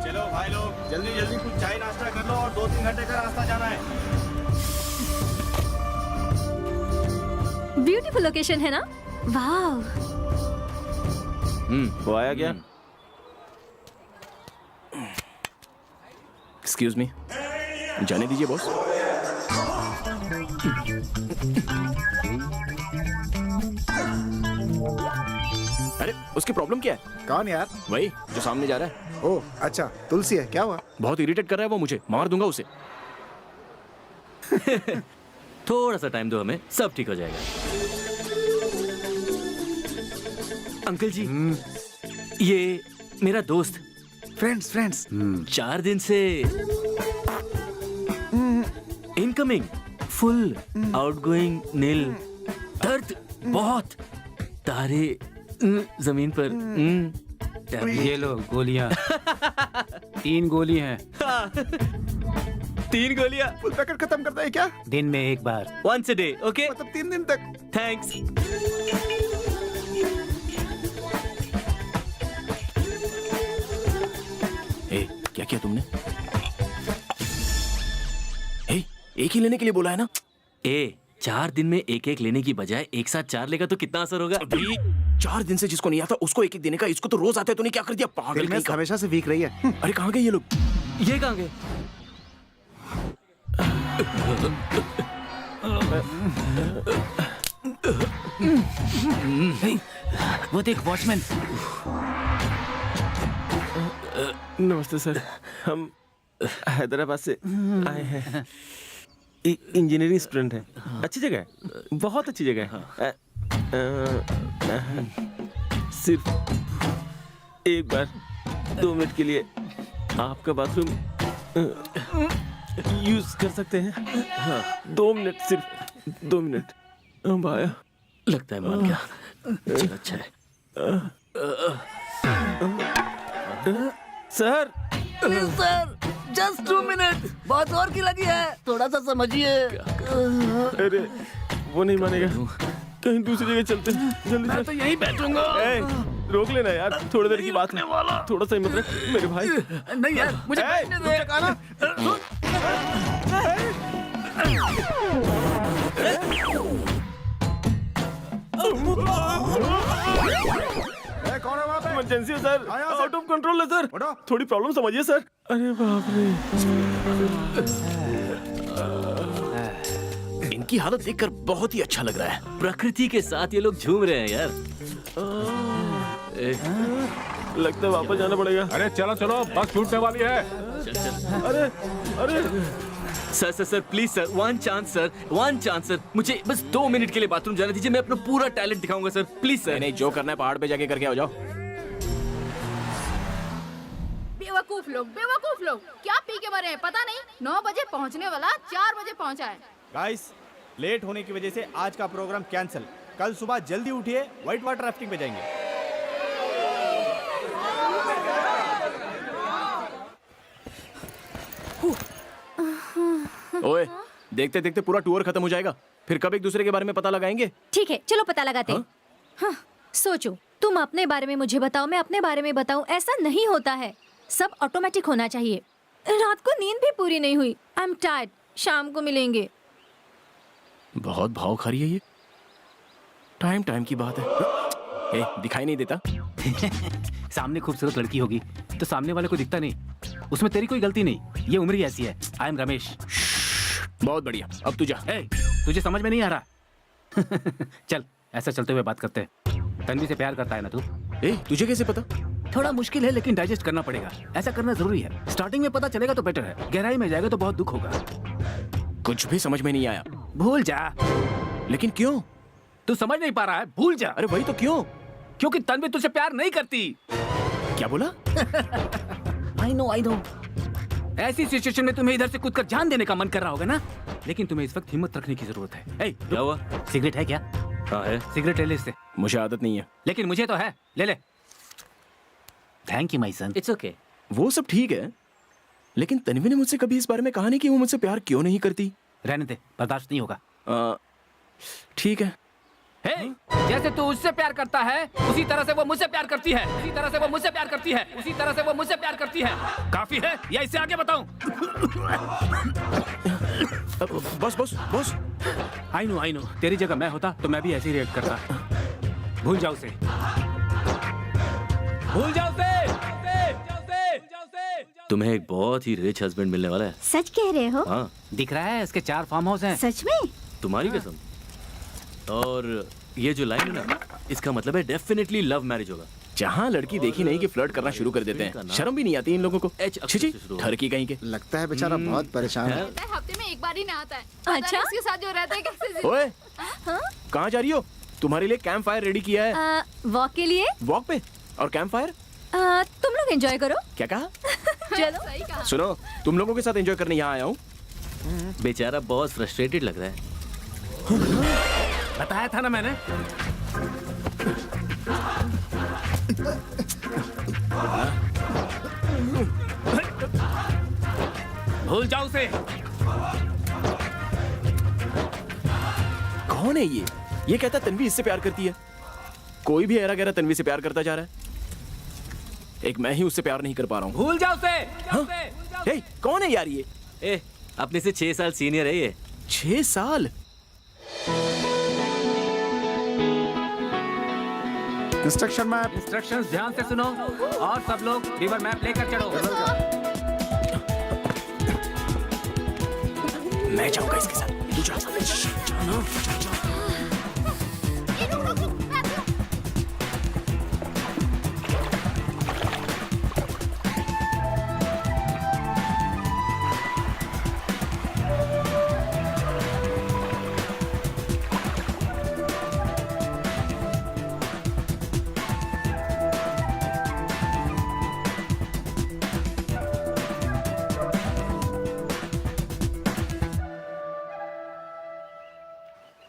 S3: चलो भाई लोग, जल्दी जल्दी कुछ चाय नाश्ता कर लो और 2-3 घंटे का रास्ता जाना है।
S5: ब्यूटीफुल लोकेशन है ना? वाह।
S3: वो आया क्या?
S1: एक्सक्यूज मी, जाने दीजिए बॉस। अरे उसकी प्रॉब्लम क्या है?
S6: कौन यार?
S1: वही जो सामने जा रहा है।
S6: ओह अच्छा, तुलसी है, क्या हुआ?
S1: बहुत इरिटेट कर रहा है वो मुझे, मार दूंगा उसे।
S4: थोड़ा सा टाइम दो हमें, सब ठीक हो जाएगा। अंकल जी, ये मेरा दोस्त
S6: फ्रेंड्स।
S4: 4 दिन से इनकमिंग फुल, आउटगोइंग नील, दर्द बहुत, तारे जमीन पर।
S8: ये लो गोलियां। 3 गोली हैं।
S4: 3 गोलियां
S6: फुल पैकेट खत्म करता है क्या?
S8: दिन में एक बार।
S4: once a day, okay?
S6: मतलब 3 दिन तक?
S4: Thanks.
S1: ए, क्या किया तुमने? ए, एक ही लेने के लिए बोला है ना?
S4: 4 दिन में एक लेने की बजाय एक साथ 4 लेगा तो कितना असर होगा?
S1: अभी 4 दिन से जिसको नहीं आता उसको एक देने का, इसको तो रोज आते, तूने क्या कर दिया पागल कहीं
S6: फिल्में
S1: का?
S6: हमेशा से वीक रही है।
S1: अरे कहाँ गए ये लोग?
S4: ये कहाँ गए?
S8: वो देख वॉचमैन।
S3: नमस्ते सर, हम हैदराबाद से आए हैं। इंजीनियरिंग स्टूडेंट है। अच्छी जगह है, बहुत अच्छी जगह है। सिर्फ एक बार 2 मिनट के लिए आपका बाथरूम यूज कर सकते हैं? हाँ, 2 मिनट, सिर्फ 2 मिनट। अब आया
S4: लगता है मान गया। चल अच्छा है।
S3: सर।
S11: सर जस्ट 2 मिनट, बहुत और की लगी है, थोड़ा सा समझिए।
S3: अरे वो नहीं मानेगा, कहीं दूसरी जगह चलते हैं। जल्दी
S11: मैं तो यहीं बैठूंगा।
S3: रोक लेना यार, थोड़ी देर की बात है। थोड़ा सा हिम्मत रख मेरे भाई।
S11: नहीं यार, मुझे बैठने दे।
S6: कौन है वहाँ पे?
S3: इमरजेंसी है सर,
S6: आया सर।
S3: आउट ऑफ कंट्रोल है सर।
S6: उठो।
S3: थोड़ी प्रॉब्लम समझिए सर। अरे बाप रे।
S1: इनकी हालत देखकर बहुत ही अच्छा लग रहा है।
S4: प्रकृति के साथ ये लोग झूम रहे हैं यार।
S3: लगता है वापस जाना पड़ेगा।
S9: अरे चलो चलो, बस छूटने वाली है।
S4: चल चल।
S3: अरे अरे
S4: sir please sir, one chance sir, मुझे बस 2 मिनट के लिए बाथरूम जाने दीजिए। मैं अपना पूरा टैलेंट दिखाऊंगा सर, प्लीज सर।
S1: नहीं, जो करना है पहाड़ पे जाके करके आ जाओ।
S2: बेवकूफ लोग क्या पी के मरे हैं पता नहीं। 9 बजे पहुंचने वाला 4 बजे पहुंचा है।
S12: गाइस, लेट होने की वजह से आज का प्रोग्राम कैंसिल। कल सुबह जल्दी उठिए, व्हाइट वाटर राफ्टिंग पे जाएंगे।
S1: ओए, देखते देखते पूरा टूर खत्म हो जाएगा, फिर कब एक दूसरे के बारे में पता लगाएंगे?
S5: ठीक है, चलो पता लगाते हैं। हाँ, सोचो, तुम अपने बारे में मुझे बताओ, मैं अपने बारे में बताऊं। ऐसा नहीं होता है, सब ऑटोमेटिक होना चाहिए। रात को नींद भी पूरी नहीं हुई। आई एम टायर्ड, शाम को मिलेंगे।
S1: बहुत भाव खा रही है ये। टाइम की बात है। ए, दिखाई नहीं देता?
S8: सामने खूबसूरत लड़की होगी तो सामने वाले को दिखता नहीं, उसमें तेरी कोई गलती नहीं। ये उम्र ही ऐसी है। I am Ramesh.
S1: बहुत बढ़िया, अब तू जा।
S8: तुझे समझ में नहीं आ रहा? चल, ऐसा चलते हुए बात करते हैं। तन्वी से प्यार करता है ना तू?
S1: तुझे कैसे पता?
S8: थोड़ा मुश्किल है, लेकिन डाइजेस्ट करना पड़ेगा। ऐसा करना जरूरी है। स्टार्टिंग में पता चलेगा तो बेटर है, गहराई में जाएगा तो बहुत दुख होगा।
S1: कुछ भी समझ में नहीं आया।
S8: भूल जा।
S1: लेकिन क्यों?
S8: तू समझ नहीं पा रहा है? भूल जा।
S1: अरे वही तो, क्यों?
S8: क्योंकि तन्वी तुझसे प्यार नहीं करती।
S1: क्या बोला?
S8: I know. ऐसी सिचुएशन में तुम्हें इधर से कूदकर जान देने का मन कर रहा होगा ना, लेकिन तुम्हें इस वक्त हिम्मत रखने की जरूरत है।
S4: क्या हुआ?
S8: सिगरेट है क्या?
S4: हाँ है।
S8: सिगरेट ले ले इससे।
S1: मुझे आदत नहीं है।
S8: लेकिन मुझे तो है, ले ले। Thank you my son.
S4: It's okay.
S1: वो सब ठीक है, लेकिन तन्वी ने मुझसे कभी इस बारे में कहा नहीं कि वो मुझसे प्यार क्यों नहीं करती।
S8: रहने दे, बर्दाश्त नहीं होगा।
S1: ठीक है।
S8: जैसे तू उससे प्यार करता है, उसी तरह से वो मुझसे प्यार करती है। उसी तरह से वो मुझसे प्यार करती है। उसी तरह से वो मुझसे प्यार करती है। काफी है या इससे आगे बताऊं?
S1: बस।
S8: I know. तेरी जगह मैं होता तो मैं भी ऐसे ही रिएक्ट करता। भूल जाओ उसे। भूल जाओ उसे।
S4: तुम्हें एक बहुत ही रिच हस्बैंड मिलने वाला है।
S10: सच कह रहे हो?
S4: हाँ।
S8: दिख रहा है, इसके 4 फार्म हाउस हैं।
S10: सच में?
S4: तुम्हारी कसम। और ये जो लाइन है ना, इसका मतलब है डेफिनेटली लव मैरिज होगा।
S1: जहाँ लड़की देखी नहीं कि फ्लर्ट करना शुरू कर देते हैं, शर्म भी नहीं आती इन लोगों को। ठरकी कहीं के।
S6: लगता है बेचारा बहुत परेशान है।
S2: हफ्ते में एक बार ही नहाता है।
S5: अच्छा?
S2: उसके साथ जो रहता है कैसे?
S1: ओए, कहाँ जा रही हो? तुम्हारे लिए कैंप फायर रेडी किया है।
S5: वॉक के लिए?
S1: वॉक पे? और कैंप फायर?
S5: तुम लोग एंजॉय करो।
S1: क्या कहा?
S5: चलो।
S1: सुनो, तुम लोगों के साथ एंजॉय करने यहाँ आया हूँ।
S4: बेचारा बहुत फ्रस्ट्रेटेड लग रहा है।
S8: बताया था ना मैंने। भूल जाओ उसे।
S1: कौन है ये? ये कहता तन्वी इससे प्यार करती है। कोई भी ऐरा गहरा तन्वी से प्यार करता जा रहा है। एक मैं ही उससे प्यार नहीं कर पा रहा हूँ।
S8: भूल जाओ उसे।
S1: हाँ? कौन है यार ये?
S4: अपने से 6 साल सीनियर है ये।
S1: 6 साल?
S8: इंस्ट्रक्शंस ध्यान से सुनो और सब लोग रिवर मैप लेकर चलो।
S1: मैं जाऊंगा इसके साथ। तू जा।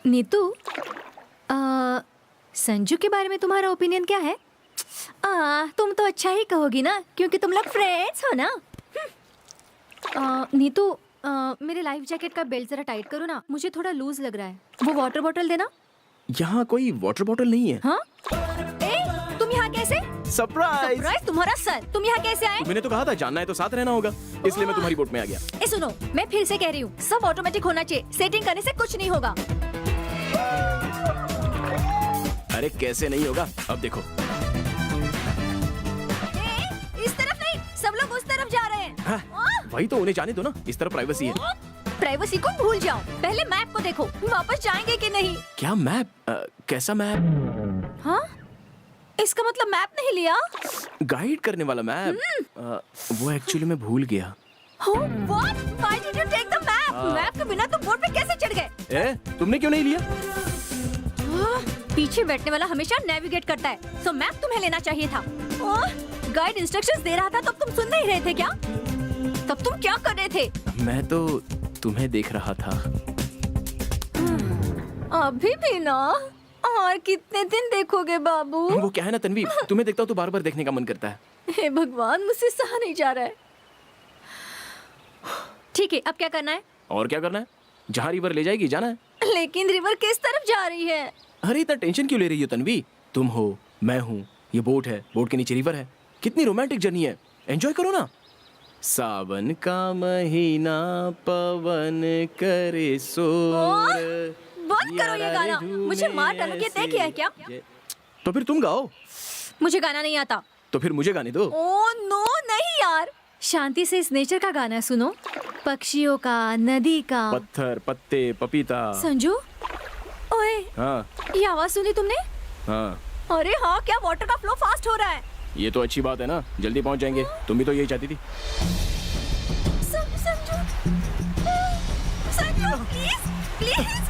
S5: नीतू, संजू के बारे में तुम्हारा ओपिनियन क्या है? तुम तो अच्छा ही कहोगी ना, क्योंकि तुम लोग फ्रेंड्स हो ना। नीतू, मेरे लाइफ जैकेट का बेल्ट जरा टाइट करो ना, मुझे थोड़ा लूज लग रहा है। वो वाटर बॉटल देना।
S1: यहाँ कोई वाटर बॉटल नहीं है।
S5: हाँ? तुम यहाँ कैसे?
S1: सरप्राइज!
S5: सरप्राइज तुम्हारा सर, तुम यहाँ कैसे आए?
S1: मैंने तो कहा था जानना है तो साथ रहना होगा, इसलिए मैं तुम्हारी बोट में आ गया।
S5: सुनो, मैं फिर से कह रही हूँ, सब ऑटोमेटिक होना चाहिए, सेटिंग करने से कुछ नहीं होगा।
S1: अरे कैसे नहीं होगा, अब देखो।
S5: इस तरफ नहीं, सब लोग उस तरफ जा रहे हैं।
S1: हाँ, वही तो, उन्हें जाने दो ना, इस तरफ प्राइवेसी है।
S5: प्राइवेसी को भूल जाओ, पहले मैप को देखो, वापस जाएंगे कि नहीं।
S1: क्या मैप? कैसा मैप?
S5: हाँ? इसका मतलब मैप नहीं लिया?
S1: गाइड करने वाला मैप? वो एक्चुअली मैं भूल गया।
S5: What? Why did you take the map? Map के बिना तुम बोट पे कैसे चढ़ गए?
S1: तुमने क्यों नहीं लिया?
S5: पीछे बैठने वाला हमेशा नेविगेट करता है, तो मैप तुम्हें लेना चाहिए था। गाइड इंस्ट्रक्शंस दे रहा था तब तुम सुन नहीं रहे थे क्या? तब तुम क्या कर रहे थे?
S1: मैं तो तुम्हें देख रहा था।
S5: अभी भी ना? और कितने दिन देखोगे बाबू?
S1: वो क्या है ना तन्वी, तुम्हें देखता हूँ तो बार बार देखने का मन करता है।
S5: हे भगवान, मुझसे सहा नहीं जा रहा है। ठीक है, अब क्या करना है?
S1: और क्या करना है? जहाँ रिवर ले जाएगी जाना है।
S5: लेकिन रिवर किस तरफ जा रही है?
S1: अरे इतना टेंशन क्यों ले रही हो तन्वी? तुम हो, मैं हूँ, ये बोट है, बोट के नीचे रिवर है। कितनी रोमांटिक जर्नी है, एंजॉय करो ना। सावन का महीना पवन करे शोर।
S5: बंद करो ये गाना, मुझे मार डालोगे, तय किया है क्या?
S1: तो फिर तुम गाओ।
S5: मुझे गाना नहीं आता।
S1: तो फिर मुझे गाने दो।
S5: ओह नो, नहीं यार, शांति से इस नेचर का गाना सुनो, पक्षियों का, नदी का,
S1: पत्थर, पत्ते, पपीता।
S5: संजू, ओए,
S1: हाँ
S5: ये आवाज सुनी तुमने?
S1: हाँ।
S5: अरे हाँ, क्या वाटर का फ्लो फास्ट हो रहा है?
S1: ये तो अच्छी बात है ना, जल्दी पहुंच जाएंगे। तुम भी तो यही चाहती थी।
S5: Sanju, Sanju, please, please.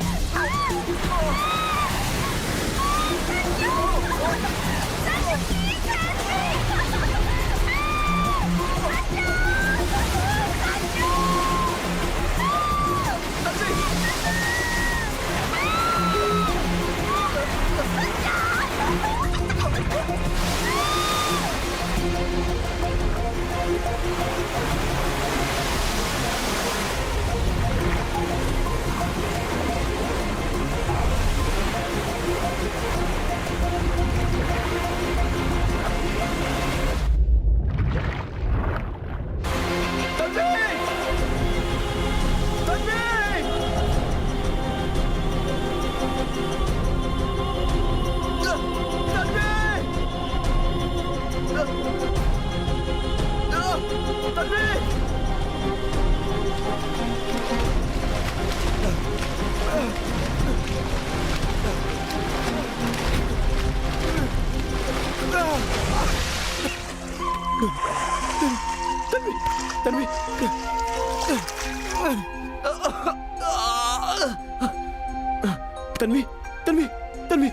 S1: तन्वी, तन्वी, तन्वी,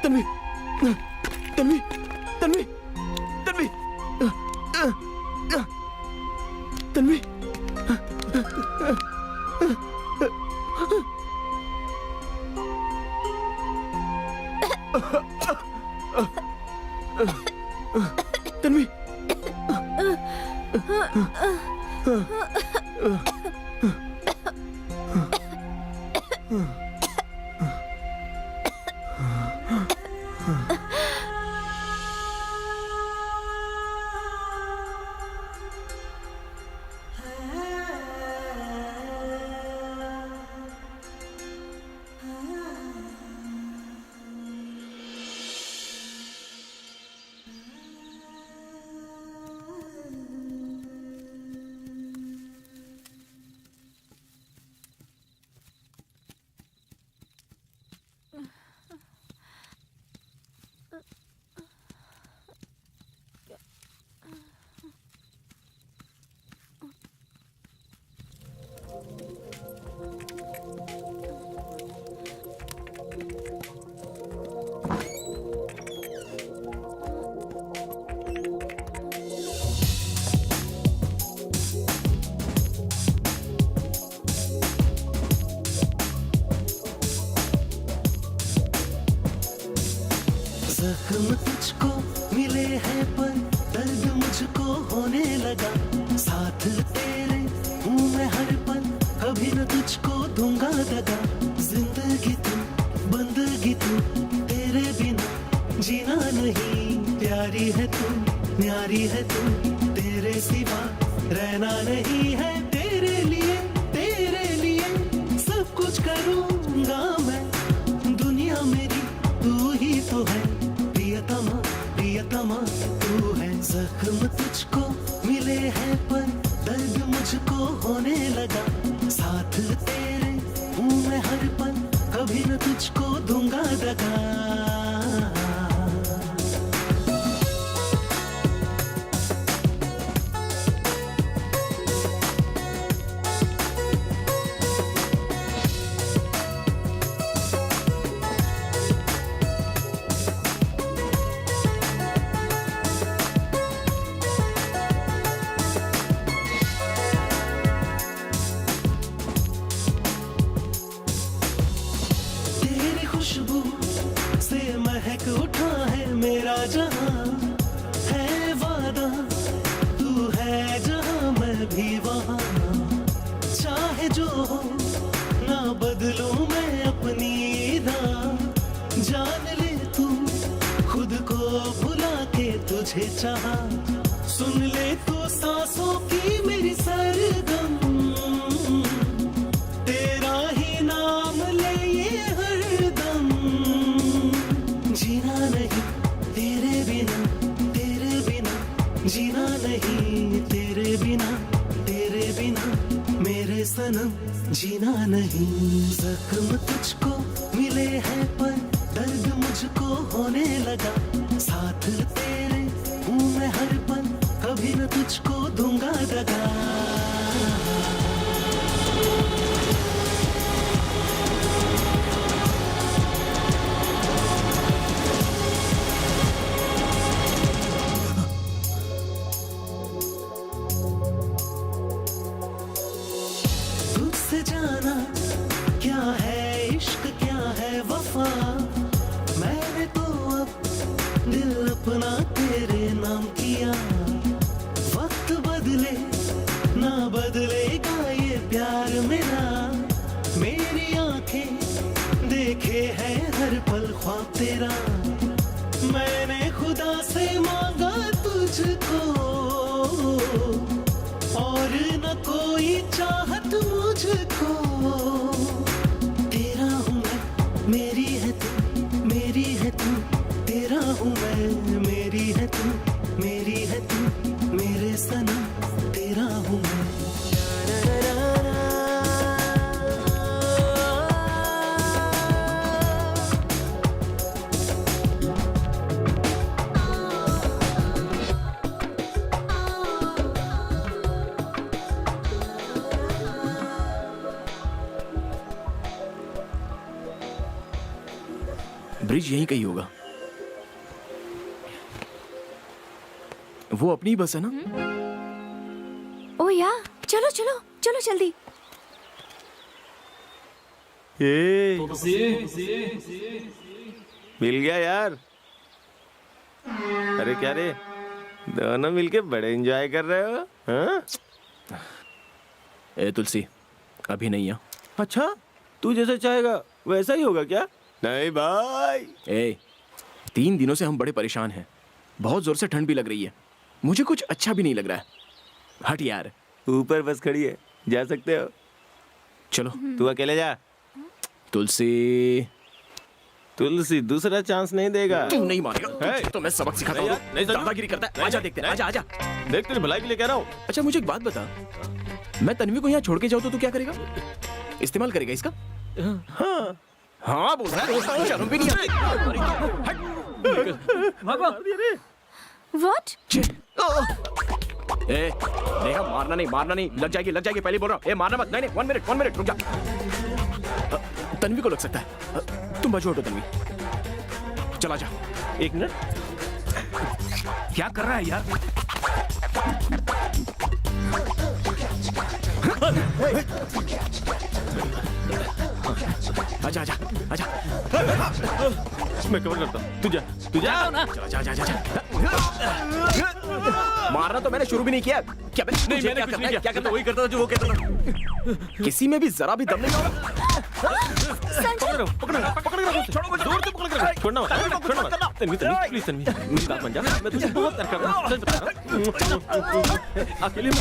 S1: तन्वी, तन्वी, तन्वी, तन्वी, तन्वी, तन्वी। तन्वी,
S7: दगा, साथ तेरे हूँ मैं हर पल, कभी न तुझको दूंगा दगा। जिंदगी तू बंदगी तू, तेरे बिना जीना नहीं। प्यारी है तू न्यारी है तू, तेरे सिवा रहना नहीं है। तेरे लिए सब कुछ करूँगा मैं, दुनिया मेरी तू ही तो है। प्रियतमा प्रियतमा तू है। जख्म तुझको मिले हैं पर दर्द मुझको होने लगा, साथ तेरे हूँ मैं हर पल, कभी न तुझको दूंगा दगा। तेरी खुशबू से महक उठा है मेरा जहां, है वादा तू है जहां मैं भी वहां। चाहे जो हो ना बदलूं मैं अपनी राह, जान ले तू खुद को भुला के तुझे चाहा। सुन ले तू सांसों की मेरी सरगम, तेरा ही नाम ले ये हरदम। जीना नहीं तेरे बिना, जीना नहीं तेरे बिना मेरे सनम, जीना नहीं। जख्म तुझको मिले हैं पर दर्द मुझको होने लगा, साथ तेरे हूँ मैं हर पल, कभी न तुझको दूंगा दगा। तुझसे जाना क्या है इश्क, क्या है वफा, मैंने तो अब दिल अपना तेरे नाम किया। वक्त बदले ना बदलेगा ये प्यार मेरा, मेरी आंखें देखे है हर पल ख्वाब तेरा। मैंने खुदा से मांगा तुझको, और न कोई चाहत मुझको। तेरा हूँ मैं मेरी है तू, तेरा हूँ मैं मेरी है तू, मेरे सनम तेरा हूँ मैं।
S1: ब्रिज यहीं कहीं होगा। वो अपनी बस है ना?
S5: ओ या, चलो चलो चलो जल्दी।
S3: मिल गया यार। अरे क्या रे, दोनों मिलके बड़े एंजॉय कर रहे हो? हाँ?
S1: ए तुलसी, अभी नहीं आ।
S3: अच्छा, तू जैसा चाहेगा वैसा ही होगा क्या? नहीं भाई।
S1: ए, 3 दिनों से हम बड़े परेशान हैं। बहुत जोर से ठंड भी लग रही है। मुझे कुछ अच्छा भी नहीं लग रहा है। हट यार।
S3: ऊपर बस खड़ी है, जा सकते हो।
S1: चलो।
S3: तू अकेले जा।
S1: तुलसी
S3: दूसरा चांस नहीं देगा।
S1: तू नहीं मारेगा तो मैं सबक सिखाता हूँ। दादागिरी करता है। आजा देखते हैं। आजा।
S3: देख तेरी भलाई के लिए कह रहा हूँ।
S1: अच्छा मुझे एक बात बता, मैं तन्वी को यहाँ छोड़ के जाऊँ तो तू क्या करेगा? इस्तेमाल करेगा इसका? हाँ बोल रहा है। शर्म भी नहीं आती।
S5: What?
S1: ए, देखा, मारना नहीं, लग जाएगी, पहले बोल रहा हूँ। ए, मारना मत। नहीं, 1 मिनट, रुक जा। तन्वी को लग सकता है। तुम बचो हटो तन्वी। चला जा।
S3: 1 मिनट।
S8: क्या कर रहा है यार?
S1: आजा।
S3: मैं कवर करता हूँ। तू जा
S8: ना।
S1: जा जा जा जा। मारना तो मैंने शुरू भी नहीं किया। क्या
S4: नहीं, मैंने
S1: क्या
S4: कुछ
S1: करना
S4: नहीं
S1: है?
S4: किया।
S1: क्या
S4: मैं तो वही करता था जो वो कहता था।
S1: किसी में भी जरा भी दम नहीं होगा।
S3: पकड़ रहा हूँ। छोड़ो मुझे, जोर से पकड़ के रखो। छोड़ना मत, छोड़ना मत। तन्वी, प्लीज तन्वी, मेरी बात मान जा। मैं तुझे बहुत प्यार करता हूँ, सच बता रहा हूँ। अकेले मत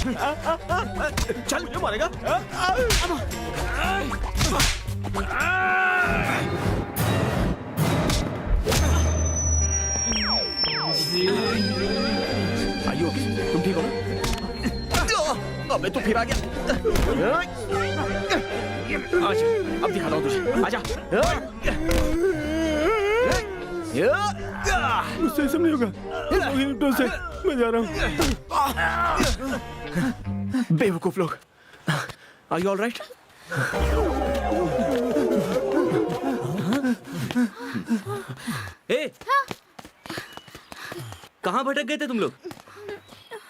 S3: चल, मुझे मारेगा।
S1: आइए ओके, तुम ठीक हो ना? अबे तू फिर आ गया। आजा, अब दिखाता हूँ तुझे। आजा।
S3: मुझसे ऐसा नहीं होगा। मिनटों से मैं जा रहा हूँ।
S1: बेवकूफ लोग। Are you all right?
S4: ए, कहाँ भटक गए थे तुम लोग?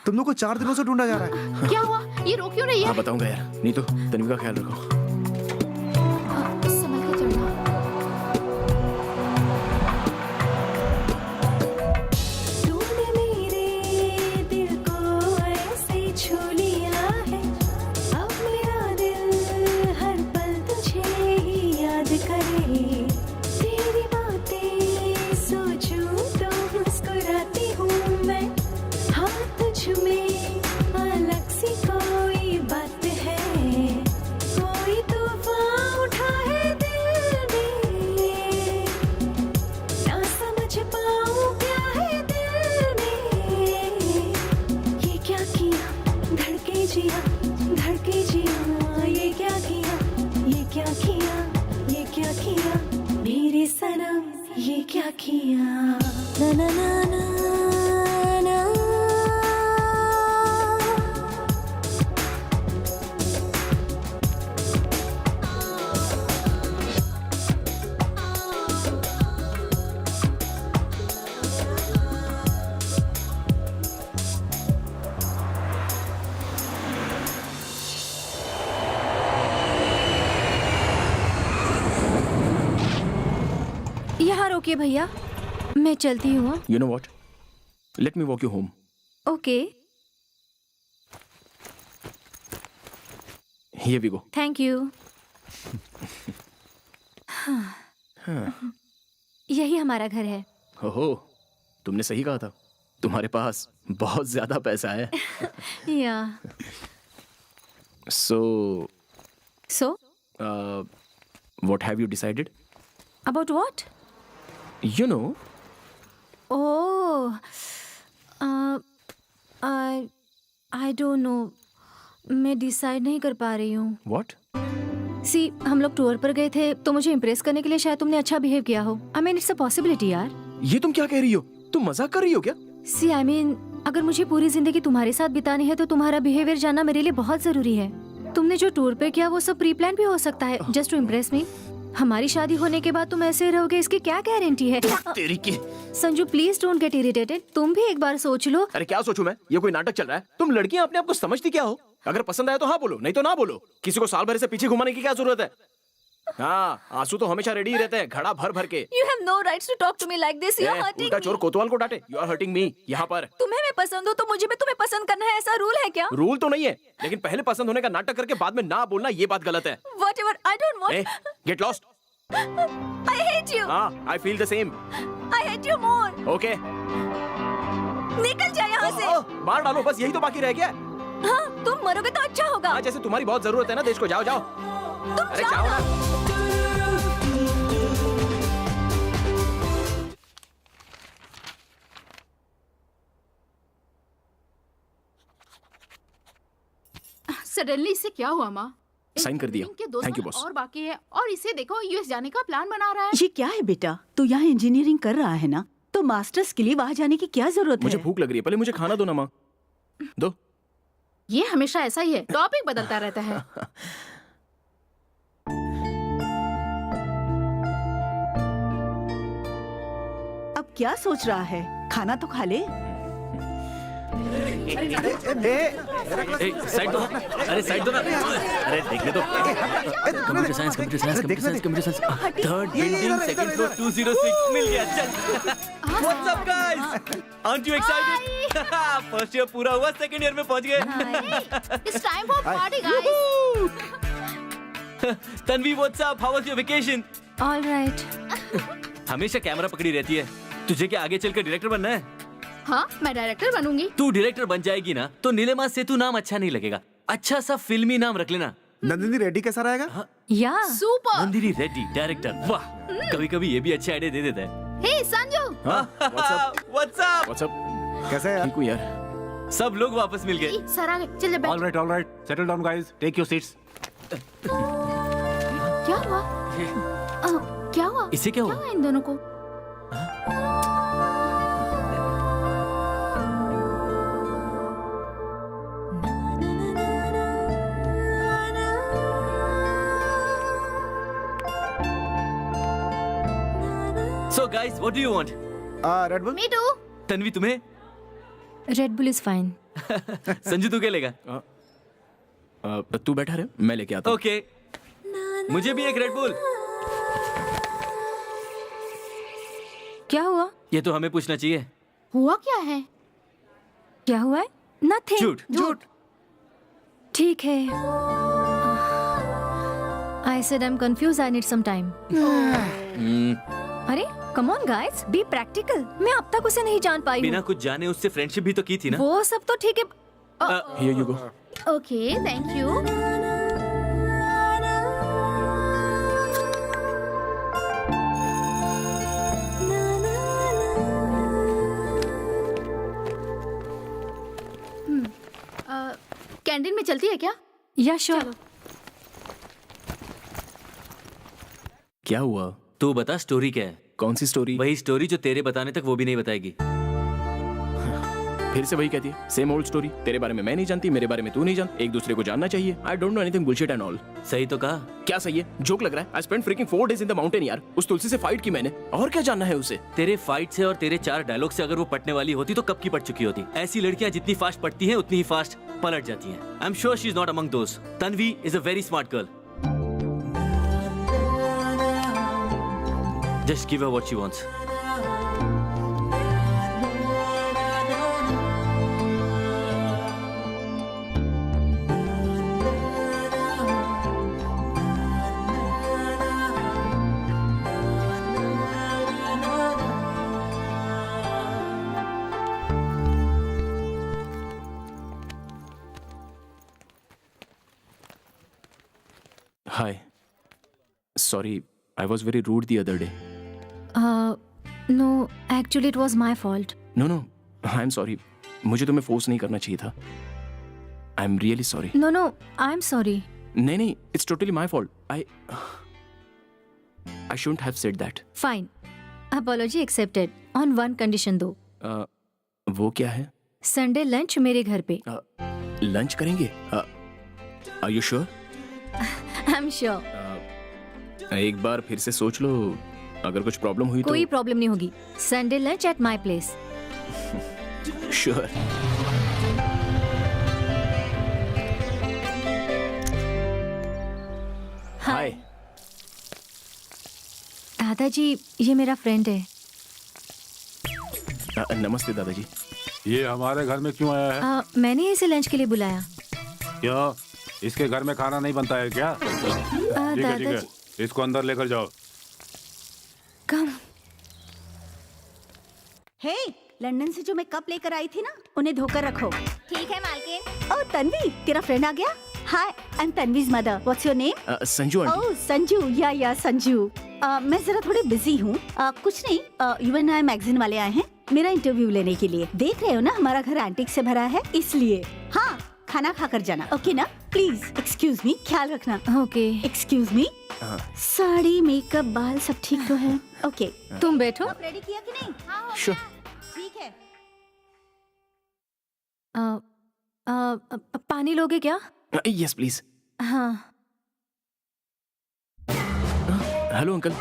S6: तुम लोग को 4 दिनों से ढूंढा जा रहा है।
S2: क्या हुआ? ये रो क्यों रही है?
S1: हाँ बताऊंगा यार। नहीं तो तन्वी का ख्याल रखो।
S2: संभल के चलना।
S7: तूने मेरे दिल को ऐसे छू लिया है, अब मेरा दिल हर पल तुझे ही याद करे। तेरी बातें सोचूं तो मुस्कुराती हूँ मैं। हाँ तुझ में अलग सी कोई बात है, कोई तूफान उठा है दिल में, ना समझ पाऊँ क्या है दिल में। ये क्या किया, धड़के जिया, ये क्या किया, ये क्या किया, ये क्या किया मेरे सनम, ये क्या किया। ना ना ना ना ना।
S5: यहाँ रोकिए भैया, मैं चलती हूँ।
S1: You know what? Let me walk you home.
S5: Okay,
S1: Here we go.
S5: Thank you. यही हमारा घर है।
S1: ओहो, तुमने सही कहा था। तुम्हारे पास बहुत ज्यादा पैसा है।
S5: या
S1: So,
S5: so
S1: what have you decided?
S5: About what?
S1: You know,
S5: oh, I don't know, मैं डिसाइड नहीं कर पा रही हूँ।
S1: what?
S5: सी, हम लोग टूर पर गए थे तो मुझे इम्प्रेस करने के लिए शायद तुमने अच्छा बिहेव किया हो। I mean it's a possibility यार।
S1: ये तुम क्या कह रही हो? तुम मजाक कर रही हो क्या?
S5: सी, आई मीन अगर मुझे पूरी जिंदगी तुम्हारे साथ बितानी है तो तुम्हारा बिहेवियर जानना मेरे लिए बहुत जरूरी है। तुमने जो टूर पे किया वो सब प्री प्लान भी हो सकता है, जस्ट टू इम्प्रेस मी। हमारी शादी होने के बाद तुम ऐसे रहोगे इसकी क्या गारंटी है?
S1: तेरी की।
S5: Sanju please don't get irritated, तुम भी एक बार सोच लो।
S1: अरे क्या सोचूं मैं? ये कोई नाटक चल रहा है? तुम लड़कियां अपने आप को समझती क्या हो? अगर पसंद आया तो हाँ बोलो, नहीं तो ना बोलो। किसी को साल भर से पीछे घुमाने की क्या जरूरत है? हाँ, आंसू तो हमेशा रेडी ही रहते हैं, घड़ा भर भर के।
S5: You have no rights to talk to me like this. You're hurting
S1: उल्टा चोर
S5: me.
S1: कोतवाल को डांटे। You are hurting me यहाँ पर।
S5: तुम्हें मैं पसंद हूँ तो मुझे भी तुम्हें पसंद करना है, ऐसा रूल है क्या?
S1: रूल तो नहीं है, लेकिन पहले पसंद होने का नाटक करके बाद में ना बोलना ये बात गलत है।
S5: Whatever, I don't want.
S1: Get lost.
S5: I hate you.
S1: हाँ, I feel the same.
S5: I hate you more.
S1: Okay.
S5: निकल जाए यहाँ से।
S1: मार डालो बस, यही तो बाकी रह गया।
S5: हाँ, तुम मरोगे तो अच्छा होगा।
S1: हाँ, जैसे तुम्हारी बहुत जरूरत है ना देश को। जाओ जाओ।
S5: तुम
S1: अरे
S5: जाओ
S1: जाओ
S5: ना।
S1: ना।
S2: सडनली इससे क्या हुआ माँ?
S1: साइन कर दिया।
S2: इनके 2
S1: Thank you,
S2: साल
S1: boss.
S2: और बाकी है और इसे देखो यूएस जाने का प्लान बना रहा है।
S10: ये क्या है बेटा? तू यहाँ इंजीनियरिंग कर रहा है ना, तो मास्टर्स के लिए वहाँ जाने की क्या जरूरत
S1: मुझे
S10: है?
S1: भूख लग रही है, पहले मुझे खाना दो ना माँ। दो।
S2: ये हमेशा ऐसा ही है, टॉपिक बदलता रहता है।
S10: अब क्या सोच रहा है? खाना तो खा ले।
S4: साइड दो, अरे साइड दो ना, अरे देखने दो। Computer science, computer science, computer science, computer science, third building, second floor, 206 मिल गया। चल, what's up guys, aren't you excited? First year पूरा हुआ, सेकंड ईयर में पहुंच गए।
S2: It's time for party, guys.
S4: Tanvi, what's up, how was your vacation?
S5: All right.
S4: हमेशा camera पकड़ी रहती है, तुझे क्या आगे चलकर डायरेक्टर बनना है?
S2: हाँ, मैं डायरेक्टर बनूंगी।
S4: तू डायरेक्टर बन जाएगी ना तो नीलिमा सेतु नाम अच्छा नहीं लगेगा, अच्छा सा फिल्मी नाम रख लेना।
S6: नंदिनी रेड्डी कैसा रहेगा?
S5: या
S2: सुपर।
S4: नंदिनी रेड्डी डायरेक्टर, वाह। कभी कभी ये भी अच्छे आइडिया दे देता है।
S2: हे संजू।
S4: What's up?
S6: कैसा है यार?
S1: ठीक हूँ यार।
S4: सब लोग वापस मिल गए।
S2: सर आ गए, चल बैठ।
S12: All right, settle down guys, take your seats.
S2: क्या हुआ? क्या हुआ?
S4: इससे क्या हुआ?
S2: क्या हुआ इन दोनों को?
S4: So guys, what do you want?
S6: Red Bull.
S2: Me too.
S4: Tanvi तुम्हें?
S5: Red Bull is fine.
S4: Sanju तू क्या लेगा?
S1: तू बैठा रहे, मैं लेके आता हूँ।
S4: ओके, मुझे भी एक रेड बुल।
S5: क्या हुआ?
S4: ये तो हमें पूछना चाहिए।
S2: हुआ क्या है?
S5: क्या हुआ है? नथिंग।
S4: झूठ।
S6: झूठ।
S5: ठीक है। I said I am confused, I need some time. अरे come on guys, be practical. मैं अब तक उसे नहीं जान पाई
S4: बिना
S5: हूँ।
S4: कुछ जाने उससे फ्रेंडशिप भी तो की थी ना।
S5: वो सब तो ठीक है।
S1: Here you go.
S2: Okay, thank you. Canteen में चलती है क्या?
S5: या श्योर।
S1: क्या हुआ?
S4: तू बता, स्टोरी क्या है?
S1: कौन सी स्टोरी?
S4: वही स्टोरी जो तेरे बताने तक वो भी नहीं बताएगी।
S1: फिर से वही कहती है, सेम ओल्ड स्टोरी। तेरे बारे में मैं नहीं जानती, मेरे बारे में तू नहीं जान, एक दूसरे को जानना चाहिए। I don't know anything, bullshit and all.
S4: सही तो कहा।
S1: क्या सही है? जोक लग रहा है। I spent freaking 4 days in the mountain यार। उस तुलसी से फाइट की मैंने, और क्या जानना है उसे?
S4: तेरे फाइट से और तेरे 4 डायलॉग से अगर वो पटने वाली होती तो कब की पट चुकी होती। ऐसी लड़कियां जितनी फास्ट पटती हैं उतनी ही फास्ट पलट जाती हैं। I am sure she is not among those. Tanvi is a very smart girl. Just give her what she wants.
S1: Hi. Sorry, I was very rude the other day.
S5: No, actually it was my fault.
S1: No, I'm sorry. मुझे तुम्हें force नहीं करना चाहिए था. I'm really sorry.
S5: No, I'm sorry.
S1: नहीं, it's totally my fault. I shouldn't have said that.
S5: Fine. Apology accepted. On one condition though.
S1: वो क्या है?
S5: Sunday lunch मेरे घर पे.
S1: लंच करेंगे? Are you sure?
S5: I'm sure.
S1: एक बार फिर से सोच लो, अगर कुछ प्रॉब्लम हुई
S5: कोई प्रॉब्लम नहीं होगी. Sunday lunch at my place.
S1: तो sure. Hi.
S5: दादाजी, ये मेरा फ्रेंड है.
S1: नमस्ते दादाजी.
S12: ये हमारे घर में क्यों आया है?
S5: मैंने इसे लंच के लिए बुलाया.
S12: क्यों? इसके घर में खाना नहीं बनता है क्या? ठीक है, इसको अंदर लेकर जाओ.
S5: कम.
S10: हे, लंदन से जो मैं कप लेकर आई थी ना, उन्हें धोकर रखो.
S2: ठीक है मालकिन.
S10: ओह तन्वी, तेरा फ्रेंड आ गया? Hi, I am Tanvi's mother. What's your name?
S1: Sanju aunty.
S10: Oh Sanju, yeah Sanju. मैं जरा थोड़ी बिजी हूँ. कुछ नहीं, UNI मैगजीन वाले आए हैं मेरा इंटरव्यू लेने के लिए. देख रहे हो ना, हमारा घर एंटीक से भरा है, इसलिए. हाँ, खाना खा कर जाना. ओके ना? प्लीज एक्सक्यूज मी, ख्याल रखना.
S5: Okay.
S10: Excuse me. Sari, makeup, बाल सब ठीक तो है? ओके.
S5: तुम बैठो.
S10: रेडी किया कि नहीं?
S1: Sure.
S10: ठीक है.
S5: पानी लोगे क्या?
S1: Yes, please.
S5: हाँ.
S1: Hello uncle.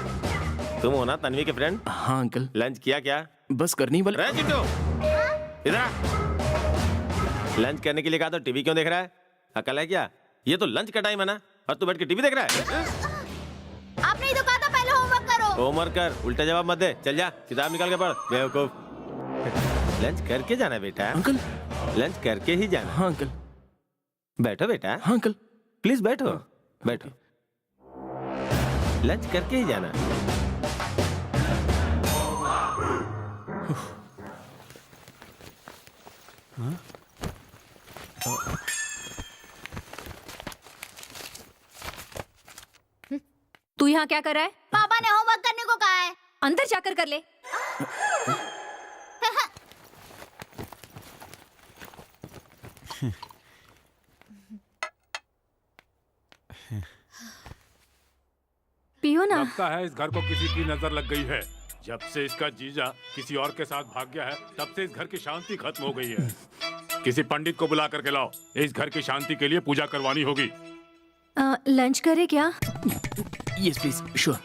S3: तुम हो ना तन्वी के फ्रेंड?
S1: हाँ अंकल.
S3: लंच किया क्या?
S1: बस करनी वाले.
S3: चिंटू, इधर आ. लंच करने के लिए कहा तो टीवी क्यों देख रहा है? अकल है क्या? ये तो लंच का टाइम है ना, और तू बैठ के टीवी देख रहा है?
S2: आपने ही तो कहा था पहले होमवर्क करो।
S3: होमवर्क कर, उल्टा जवाब मत दे। चल जा, किताब निकाल के पढ़, बेवकूफ। लंच करके जाना बेटा।
S1: अंकल।
S3: लंच करके ही जाना।
S1: हाँ अंकल।
S3: बैठो बेटा।
S1: हाँ अंकल।
S3: प्लीज बैठो। बैठो। लंच करके ही जाना।
S5: तू यहाँ क्या कर रहा है?
S2: पापा ने होमवर्क करने को कहा है।
S5: अंदर जाकर कर ले। पियो ना।
S13: लगता है इस घर को किसी की नजर लग गई है। जब से इसका जीजा किसी और के साथ भाग गया है, तब से इस घर की शांति खत्म हो गई है। किसी पंडित को बुला करके लाओ, इस घर की शांति के लिए पूजा करवानी होगी।
S5: लंच करे क्या?
S1: Yes please, sure.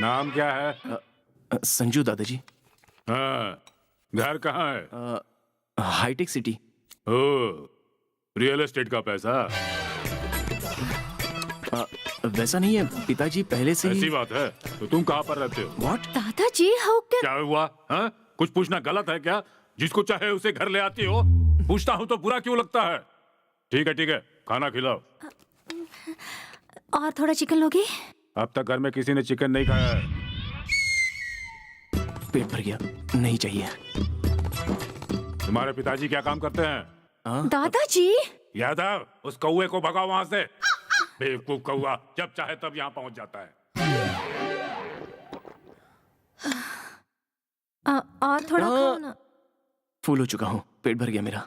S13: नाम क्या है?
S1: संजू दादाजी।
S13: हाँ, घर कहाँ है?
S1: Hi tech city.
S13: Oh, real estate का पैसा?
S1: वैसा नहीं है, पिताजी पहले से
S13: ऐसी बात है तो तुम कहाँ पर रहते हो?
S1: व्हाट?
S5: दादाजी, हाउ कैन?
S13: क्या हुआ? हाँ? कुछ पूछना गलत है क्या? जिसको चाहे उसे घर ले आती हो। पूछता हूँ तो बुरा क्यों लगता है? ठीक है, खाना खिलाओ।
S5: और थोड़ा चिकन लोगे?
S13: अब तक घर में किसी ने चिकन नहीं खाया है।
S1: पेट भर गया, नहीं चाहिए।
S13: तुम्हारे पिताजी क्या काम करते हैं?
S5: दादाजी।
S13: यादव, उस कौवे को भगाओ वहाँ से। बेवकूफ कौवा, जब चाहे तब यहाँ पहुँच जाता है।
S5: और थोड़ा खाओ ना।
S1: फूल हो चुका हूँ, पेट भर गया मेरा।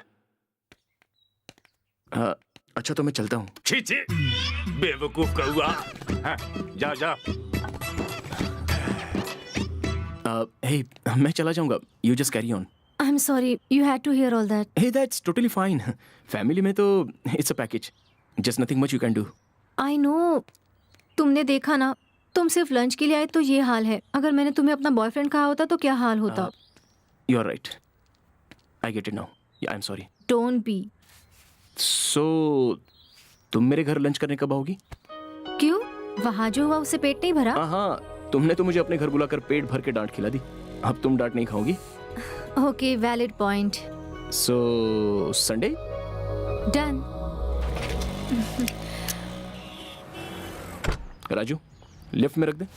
S1: अच्छा तो मैं चलता हूँ।
S13: छी, बेवकूफ कौवा। हाँ, जा।
S1: हे, मैं चला जाऊंगा। You just carry on.
S5: I'm sorry, you had to hear all that.
S1: Hey, that's totally fine. Family में तो it's a package. Just nothing much you can do.
S5: I know. तुमने देखा ना, तुम सिर्फ लंच के लिए आए तो ये हाल है। अगर मैंने तुम्हें अपना बॉयफ्रेंड कहा होता तो क्या हाल होता?
S1: You're right. I get it now. Yeah, I'm sorry.
S5: Don't be.
S1: So, तुम मेरे घर लंच करने कब आओगी?
S5: क्यों? वहाँ जो हुआ उससे पेट नहीं भरा?
S1: हाँ, तुमने तो मुझे अपने घर बुलाकर पेट भर के डांट खिला दी। अब तुम डांट नहीं खाओगी?
S5: Okay, valid point.
S1: So, Sunday?
S5: Done.
S1: Raju, lift में रख दे।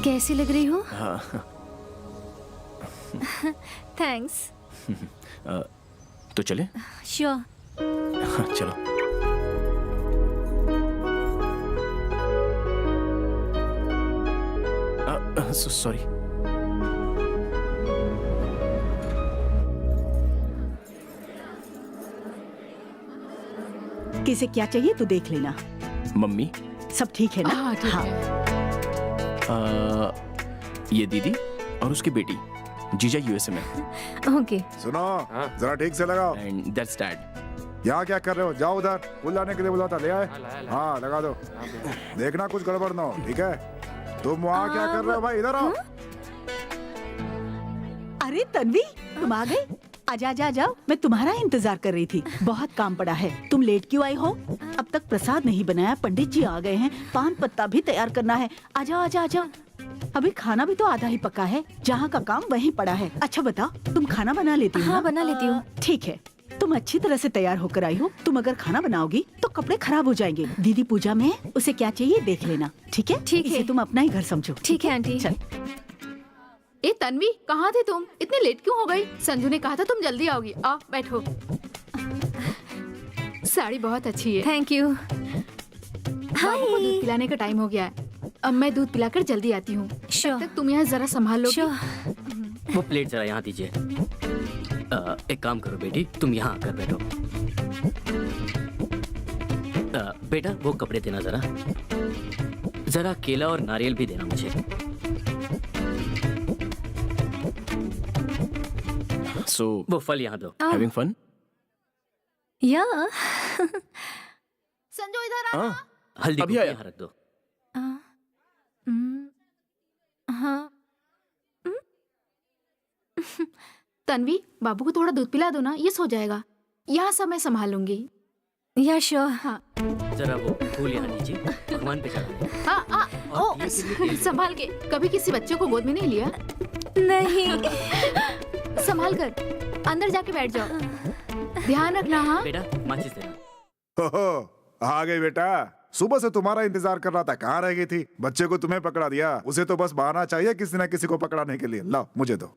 S5: कैसी लग रही हो?
S1: हाँ।
S5: थैंक्स।
S1: तो चले?
S5: श्योर।
S1: चलो। सॉरी।
S10: किसे क्या चाहिए तो देख लेना।
S1: मम्मी।
S10: सब ठीक है ना?
S2: हाँ, ठीक है।
S1: ये दीदी और उसकी बेटी, जीजा यूएसए में।
S5: ओके।
S6: सुनो, जरा ठीक से लगाओ।
S1: And that's dad.
S6: यहाँ क्या कर रहे हो? जाओ उधर, फूल लाने के लिए बुलाता, ले आए। हाँ, लगा दो। देखना कुछ गड़बड़ ना हो, ठीक है? तुम वहाँ क्या कर रहे हो भाई? इधर आओ।
S10: अरे तन्वी, तुम आ गई? आजा आजा जाओ, मैं तुम्हारा इंतजार कर रही थी। बहुत काम पड़ा है। तुम लेट क्यों आई हो? अब तक प्रसाद नहीं बनाया, पंडित जी आ गए हैं, पान पत्ता भी तैयार करना है। आजा आजा आजा। अभी खाना भी तो आधा ही पका है, जहाँ का काम वहीं पड़ा है। अच्छा बताओ, तुम खाना बना लेती हो?
S5: हाँ, बना लेती हूँ।
S10: ठीक है, तुम अच्छी तरह से तैयार होकर आई हो। तुम अगर खाना बनाओगी तो कपड़े खराब हो जाएंगे। दीदी पूजा में उसे क्या चाहिए देख लेना, ठीक है?
S5: ठीक है।
S10: इसे तुम अपना ही घर समझो।
S5: ठीक है आंटी।
S10: चल।
S2: ए तन्वी, कहाँ थे तुम? इतनी लेट क्यों हो गई? संजू ने कहा था तुम जल्दी आओगी। आओ बैठो। साड़ी बहुत अच्छी है।
S5: Thank you.
S2: बाबू को दूध पिलाने का टाइम हो गया है। अब मैं दूध पिलाकर जल्दी आती हूँ।
S5: Sure.
S2: तब तक तुम यहाँ जरा संभाल लो।
S4: वो प्लेट जरा यहाँ दीजिए। एक काम करो बेटी, तुम यहाँ आकर बैठो। बेटा वो कपड़े देना जरा, जरा केला और नारियल भी देना मुझे।
S1: So,
S4: वो फल यहाँ दो।
S1: having fun?
S5: या
S2: संजो इधर आ।
S1: हाँ,
S4: हल्दी
S1: अभी
S4: को
S1: आया।
S4: यहाँ रख दो।
S5: हाँ
S2: तन्वी, बाबू को थोड़ा दूध पिला दो ना, ये सो जाएगा। यहाँ सब मैं संभालूंगी।
S5: या श्योर।
S2: हाँ
S4: जरा वो फूल यहाँ दीजिए, भगवान पे चढ़ा।
S2: ओ संभाल के। कभी किसी बच्चे को गोद में नहीं लिया?
S5: नहीं।
S2: संभाल कर अंदर जाके बैठ जाओ। ध्यान रखना। हाँ
S4: बेटा माचिस देना।
S6: हो, आ गई बेटा। सुबह से तुम्हारा इंतजार कर रहा था, कहाँ रह गई थी? बच्चे को तुम्हें पकड़ा दिया, उसे तो बस बहाना चाहिए किसी न किसी को पकड़ाने के लिए। लाओ मुझे दो।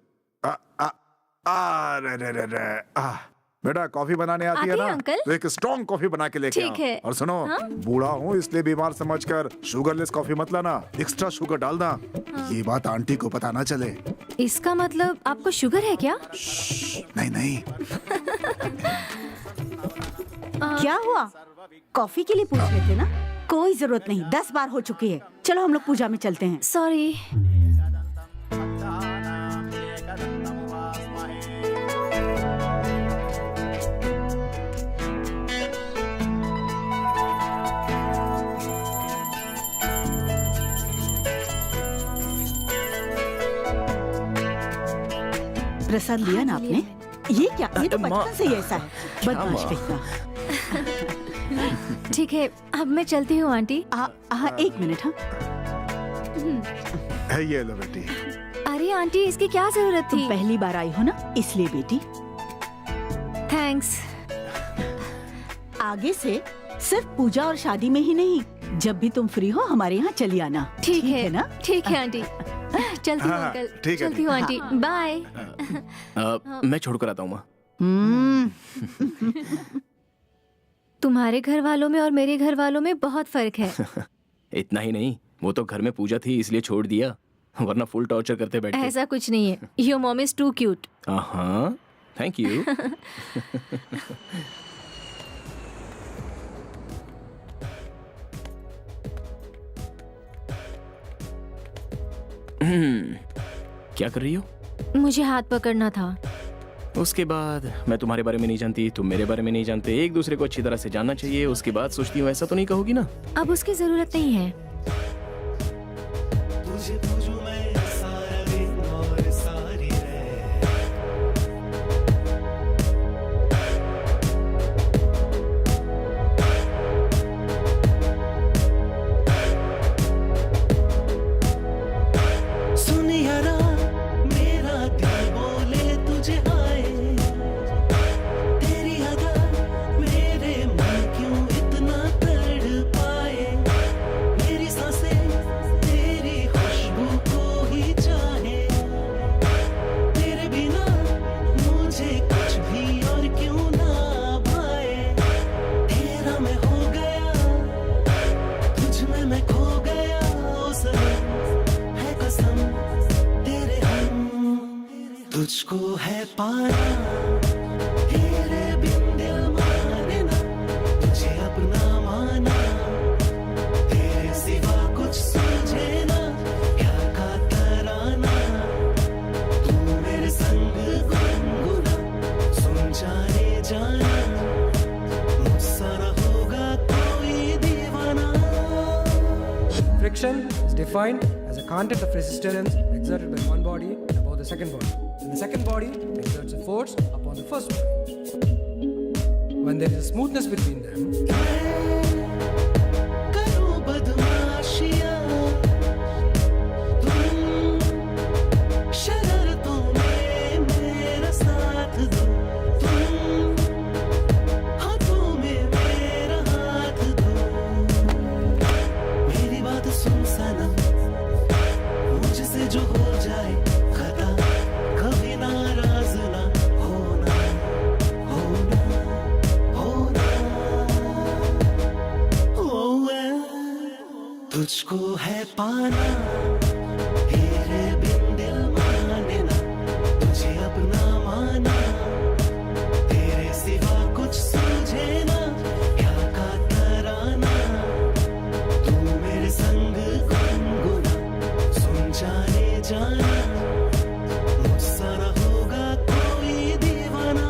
S6: बेटा कॉफी बनाने आती है ना?
S5: अंकल?
S6: तो एक स्ट्रॉन्ग कॉफी बना के लेके
S5: ठीक है।
S6: और सुनो, बूढ़ा हूँ इसलिए बीमार समझकर शुगरलेस कॉफी मत लाना, एक्स्ट्रा शुगर डालना। ये बात आंटी को पता ना चले।
S5: इसका मतलब आपको शुगर है क्या?
S6: नहीं नहीं।
S10: क्या हुआ? कॉफी के लिए पूछ रहे थे ना? कोई जरूरत नहीं, 10 बार हो चुकी है। चलो हम लोग पूजा में चलते हैं।
S5: सॉरी।
S10: प्रसाद लिया ना आपने? ये क्या? ये तो बचपन से ही ऐसा है। बदमाश कहीं।
S5: ठीक है, अब मैं चलती हूँ आंटी।
S10: एक मिनट। हाँ
S6: है ये लो बेटी।
S5: अरे आंटी, इसकी क्या जरूरत थी?
S10: तुम पहली बार आई हो ना, इसलिए बेटी।
S5: थैंक्स।
S10: आगे से सिर्फ पूजा और शादी में ही नहीं, जब भी तुम फ्री हो हमारे यहाँ चली आना।
S5: ठीक है
S10: ना?
S5: ठीक है आंटी। चलती हूँ
S6: हाँ,
S5: अंकल।
S6: ठीक है,
S5: चलती हूँ आंटी। बाय।
S1: मैं छोड़कर आता हूँ माँ।
S5: तुम्हारे घर वालों में और मेरे घर वालों में बहुत फर्क है।
S1: इतना ही नहीं, वो तो घर में पूजा थी इसलिए छोड़ दिया, वरना फुल टॉर्चर करते बैठे।
S5: ऐसा कुछ नहीं है। Your mom is too cute.
S1: हाँ, थैंक यू। क्या कर रही हो?
S5: मुझे हाथ पकड़ना था।
S1: उसके बाद मैं तुम्हारे बारे में नहीं जानती, तुम मेरे बारे में नहीं जानते, एक दूसरे को अच्छी तरह से जानना चाहिए। उसके बाद सोचती हूँ, ऐसा तो नहीं कहोगी ना?
S5: अब उसकी जरूरत नहीं है।
S7: तुझे पूछूं मैं सारा दिन और सारी सुन यारा, मेरा दिल बोले तुझे आए, तेरी अदा मेरे मन क्यों इतना तड़ पाए, मेरी सांसें तेरी खुशबू को ही चाहे, तेरे बिना मुझे कुछ भी और क्यों ना भाए, तेरा मैं हो गया, तुझ में मैं खो गया, ओ सनम है कसम तेरे हम, तुझको है पाना, तेरे बिन दिल माने ना, तुझे अपना माना, तेरे सिवा कुछ सूझे ना, क्या का तराना, तू मेरे संग गुनगुना, सुन जाने जाना, मुझसा न होगा कोई दीवाना।
S14: Friction is defined as a content of resistance exerted by one body above the second body. And the second body exerts a force upon the first body. When there is a smoothness between them,
S7: करो बदमाशियाँ, तुम शरारतों में मेरा साथ दो, तुम हाथों में मेरा हाथ दो, मेरी बात सुन सनम, मुझसे जो हो जाए खता, कभी नाराज ना होना, होना, होना। पाना, तेरे बिन दिल माने ना, तुझे अपना माना, तेरे सिवा कुछ सूझे ना, क्या का तराना, तू मेरे संग गुनगुना, सुन जाने जाना, मुझसा न होगा कोई दीवाना।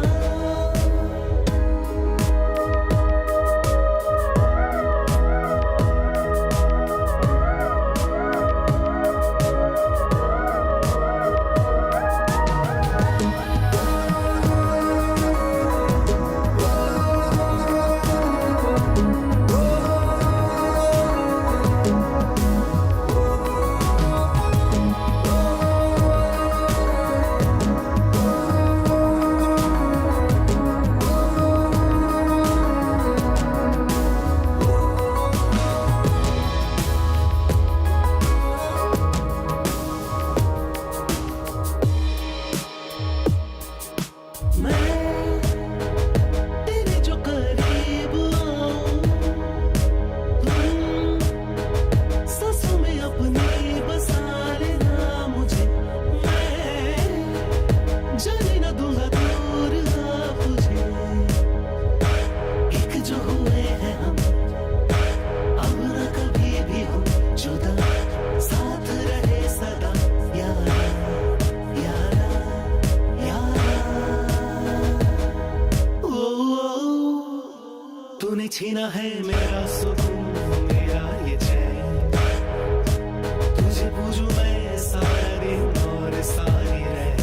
S7: तेरे जो करीब आऊं, सांसों में अपनी बसा लेना मुझे, मैं जाने न दूंगा दूर आप तुझे, एक जो हुए हैं हम, अब न कभी भी हो जुदा, साथ रहे सदा यारा यारा यारा। तूने छीना है मेरा सुकून, मेरा ये चैन, तुझे पूजूं मैं सारा दिन और सारी रात,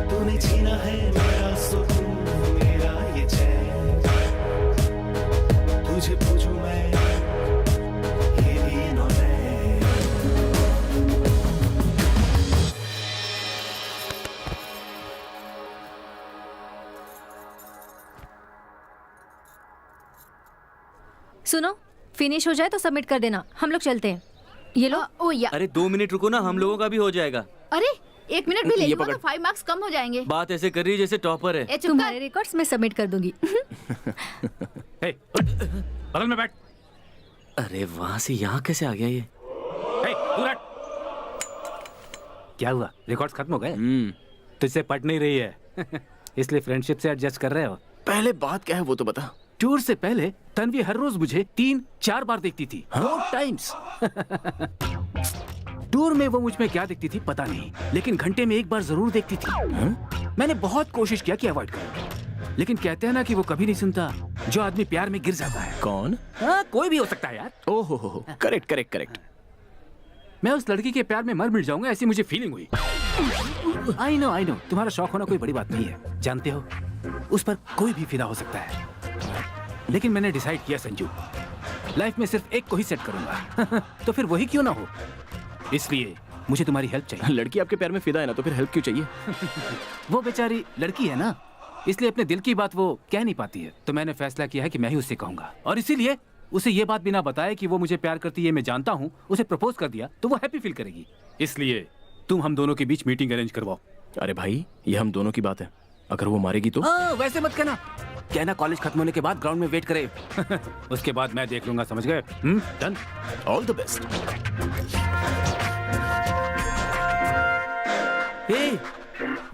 S7: तूने छीना है मेरा सुकून, मेरा ये चैन, तुझे पूजूं मैं ये दिन और रात।
S5: सुनो, फिनिश हो जाए तो सबमिट कर देना, हम लोग चलते हैं। ये लो।
S2: ओ या
S4: अरे 2 मिनट रुको ना, हम लोगों का भी हो जाएगा।
S2: अरे 1 मिनट भी ले
S1: ये
S2: लूंगा
S1: पकड़।
S2: तो 5 मार्क्स कम हो जाएंगे।
S4: बात ऐसे कर रही है जैसे टॉपर है।
S2: ए चुप
S5: तुम्हारे
S2: कर।
S5: रिकॉर्ड्स मैं सबमिट कर दूंगी।
S13: हे, बगल में बैठ।
S4: अरे वहाँ से यहाँ कैसे आ गया ये?
S8: हे, दूर हट। क्या हुआ, रिकॉर्ड्स खत्म हो गए? तुझसे पट नहीं रही है इसलिए फ्रेंडशिप से एडजस्ट कर रहे हो।
S1: पहले बात क्या है वो तो बता।
S8: टूर से पहले तन्वी हर रोज मुझे 3-4 बार देखती थी। 4 टाइम्स टूर में वो मुझ में क्या देखती थी पता नहीं, लेकिन घंटे में 1 बार जरूर देखती थी। मैंने बहुत कोशिश किया कि अवॉइड करूं, लेकिन कहते हैं ना कि वो कभी नहीं सुनता जो आदमी प्यार में गिर जाता है।
S1: कौन?
S8: हाँ, कोई भी हो सकता है यार।
S1: ओहो हो, करेक्ट करेक्ट करेक्ट।
S8: मैं उस लड़की के प्यार में मर मिट जाऊंगा ऐसी मुझे फीलिंग हुई। आई नो, तुम्हारा शौक होना कोई बड़ी बात नहीं है, जानते हो उस पर कोई भी फिदा हो सकता है, लेकिन मैंने डिसाइड किया संजू, लाइफ में सिर्फ एक को ही सेट करूंगा तो फिर वही क्यों ना हो, इसलिए मुझे तुम्हारी हेल्प चाहिए।
S1: लड़की आपके प्यार में फिदा है ना, तो फिर हेल्प क्यों चाहिए?
S8: वो बेचारी लड़की है ना, इसलिए अपने दिल की बात वो कह नहीं पाती है, तो मैंने फैसला किया है कि मैं ही उससे कहूंगा, और इसीलिए उसे ये बात बिना बताए कि वो मुझे प्यार करती है मैं जानता हूँ, उसे प्रपोज कर दिया तो वो हैप्पी फील करेगी। इसलिए तुम हम दोनों के बीच मीटिंग अरेंज करवाओ।
S1: अरे भाई, ये हम दोनों की बात है, अगर वो मारेगी तो?
S8: वैसे मत कहना कॉलेज खत्म होने के बाद ग्राउंड में वेट करे उसके बाद मैं देख लूंगा, समझ गए? डन।
S1: All the best.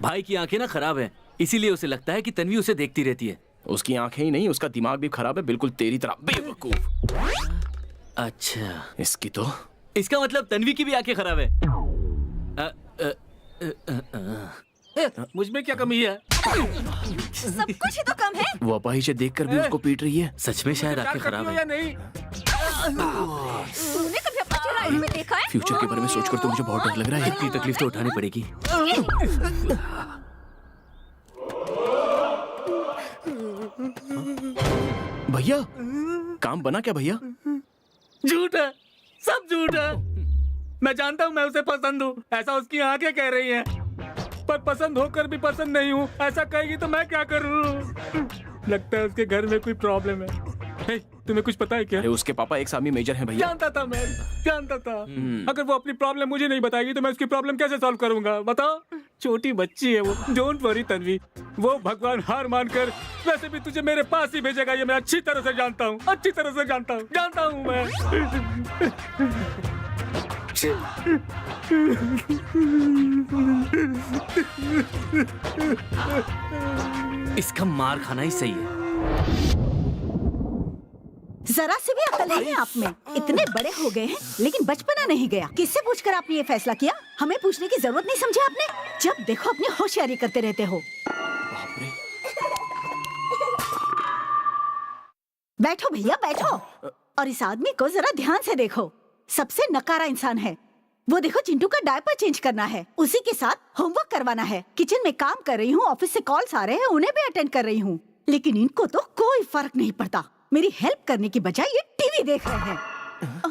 S4: भाई की आंखें ना खराब हैं, इसीलिए उसे लगता है कि तन्वी उसे देखती रहती है।
S1: उसकी आंखें ही नहीं, उसका दिमाग भी खराब है, बिल्कुल तेरी तरह बेवकूफ।
S4: अच्छा,
S1: इसकी तो
S4: इसका मतलब तन्वी की भी आंखें खराब है।
S8: मुझ में क्या कमी है?
S5: सब कुछ ही तो कम है।
S1: वो अपाहिज देखकर भी उसको पीट रही है।
S4: सच में शायद आंखें खराब है।
S8: या नहीं?
S5: तूने कभी अपना चेहरा आईने में देखा है?
S1: फ्यूचर के बारे में सोचकर तो मुझे बहुत डर लग रहा है।
S4: इतनी तकलीफ तो उठानी पड़ेगी।
S1: भैया, काम बना क्या भैया?
S8: झूठ है, सब झूठ है। मैं जानता हूँ मैं उसे पसंद हूँ, ऐसा उसकी आंखें कह रही हैं, पर पसंद होकर भी पसंद नहीं हूँ ऐसा कहेगी तो मैं क्या करूँ? लगता है उसके घर में कोई प्रॉब्लम है। तुम्हें कुछ पता है क्या?
S1: अरे उसके पापा एक आर्मी मेजर हैं भैया।
S8: जानता था मैं, जानता था। अगर वो अपनी प्रॉब्लम मुझे नहीं बताएगी तो मैं उसकी प्रॉब्लम कैसे सॉल्व करूंगा बताओ? छोटी बच्ची है वो। डोंट वरी तन्वी, वो भगवान हार मानकर वैसे भी तुझे मेरे पास ही भेजेगा, ये मैं अच्छी तरह से जानता हूँ, अच्छी तरह से जानता हूँ मैं।
S4: इसका मार खाना ही सही है।
S10: जरा से भी अकल नहीं है आप में। इतने बड़े हो गए हैं लेकिन बचपना नहीं गया। किससे पूछकर आपने ये फैसला किया? हमें पूछने की जरूरत नहीं समझा आपने? जब देखो अपनी होशियारी करते रहते हो। बैठो भैया बैठो, और इस आदमी को जरा ध्यान से देखो। सबसे नकारा इंसान है वो। देखो चिंटू का डायपर चेंज करना है, उसी के साथ होमवर्क करवाना है, किचन में काम कर रही हूँ, ऑफिस से कॉल्स आ रहे हैं उन्हें भी अटेंड कर रही हूँ, लेकिन इनको तो कोई फर्क नहीं पड़ता। मेरी हेल्प करने की बजाय ये टीवी देख रहे हैं।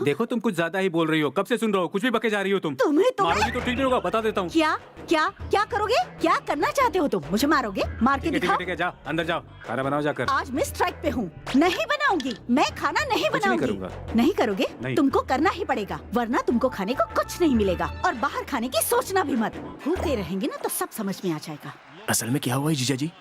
S8: देखो तुम कुछ ज्यादा ही बोल रही हो, कब से सुन रहा हो, कुछ भी बके जा रही हो तुम।
S10: तुम्हें तो
S8: मारोगी तो ठीक नहीं होगा, बता देता हूँ।
S10: क्या क्या क्या करोगे? क्या करना चाहते हो तुम? मुझे मारोगे? मार के दिखाओ।
S8: ठीक है, जाओ अंदर जाओ, खाना बनाओ जाकर।
S10: आज मैं स्ट्राइक पे हूँ, नहीं बनाऊंगी मैं खाना, नहीं बनाऊंगी।
S8: करूंगा।
S10: नहीं करोगे?
S8: नहीं।
S10: तुमको करना ही पड़ेगा, वरना तुमको खाने को कुछ नहीं मिलेगा। और बाहर खाने की सोचना भी मत। भूखे रहेंगे ना तो सब समझ में आ जाएगा।
S1: असल में क्या हुआ है जीजा जी?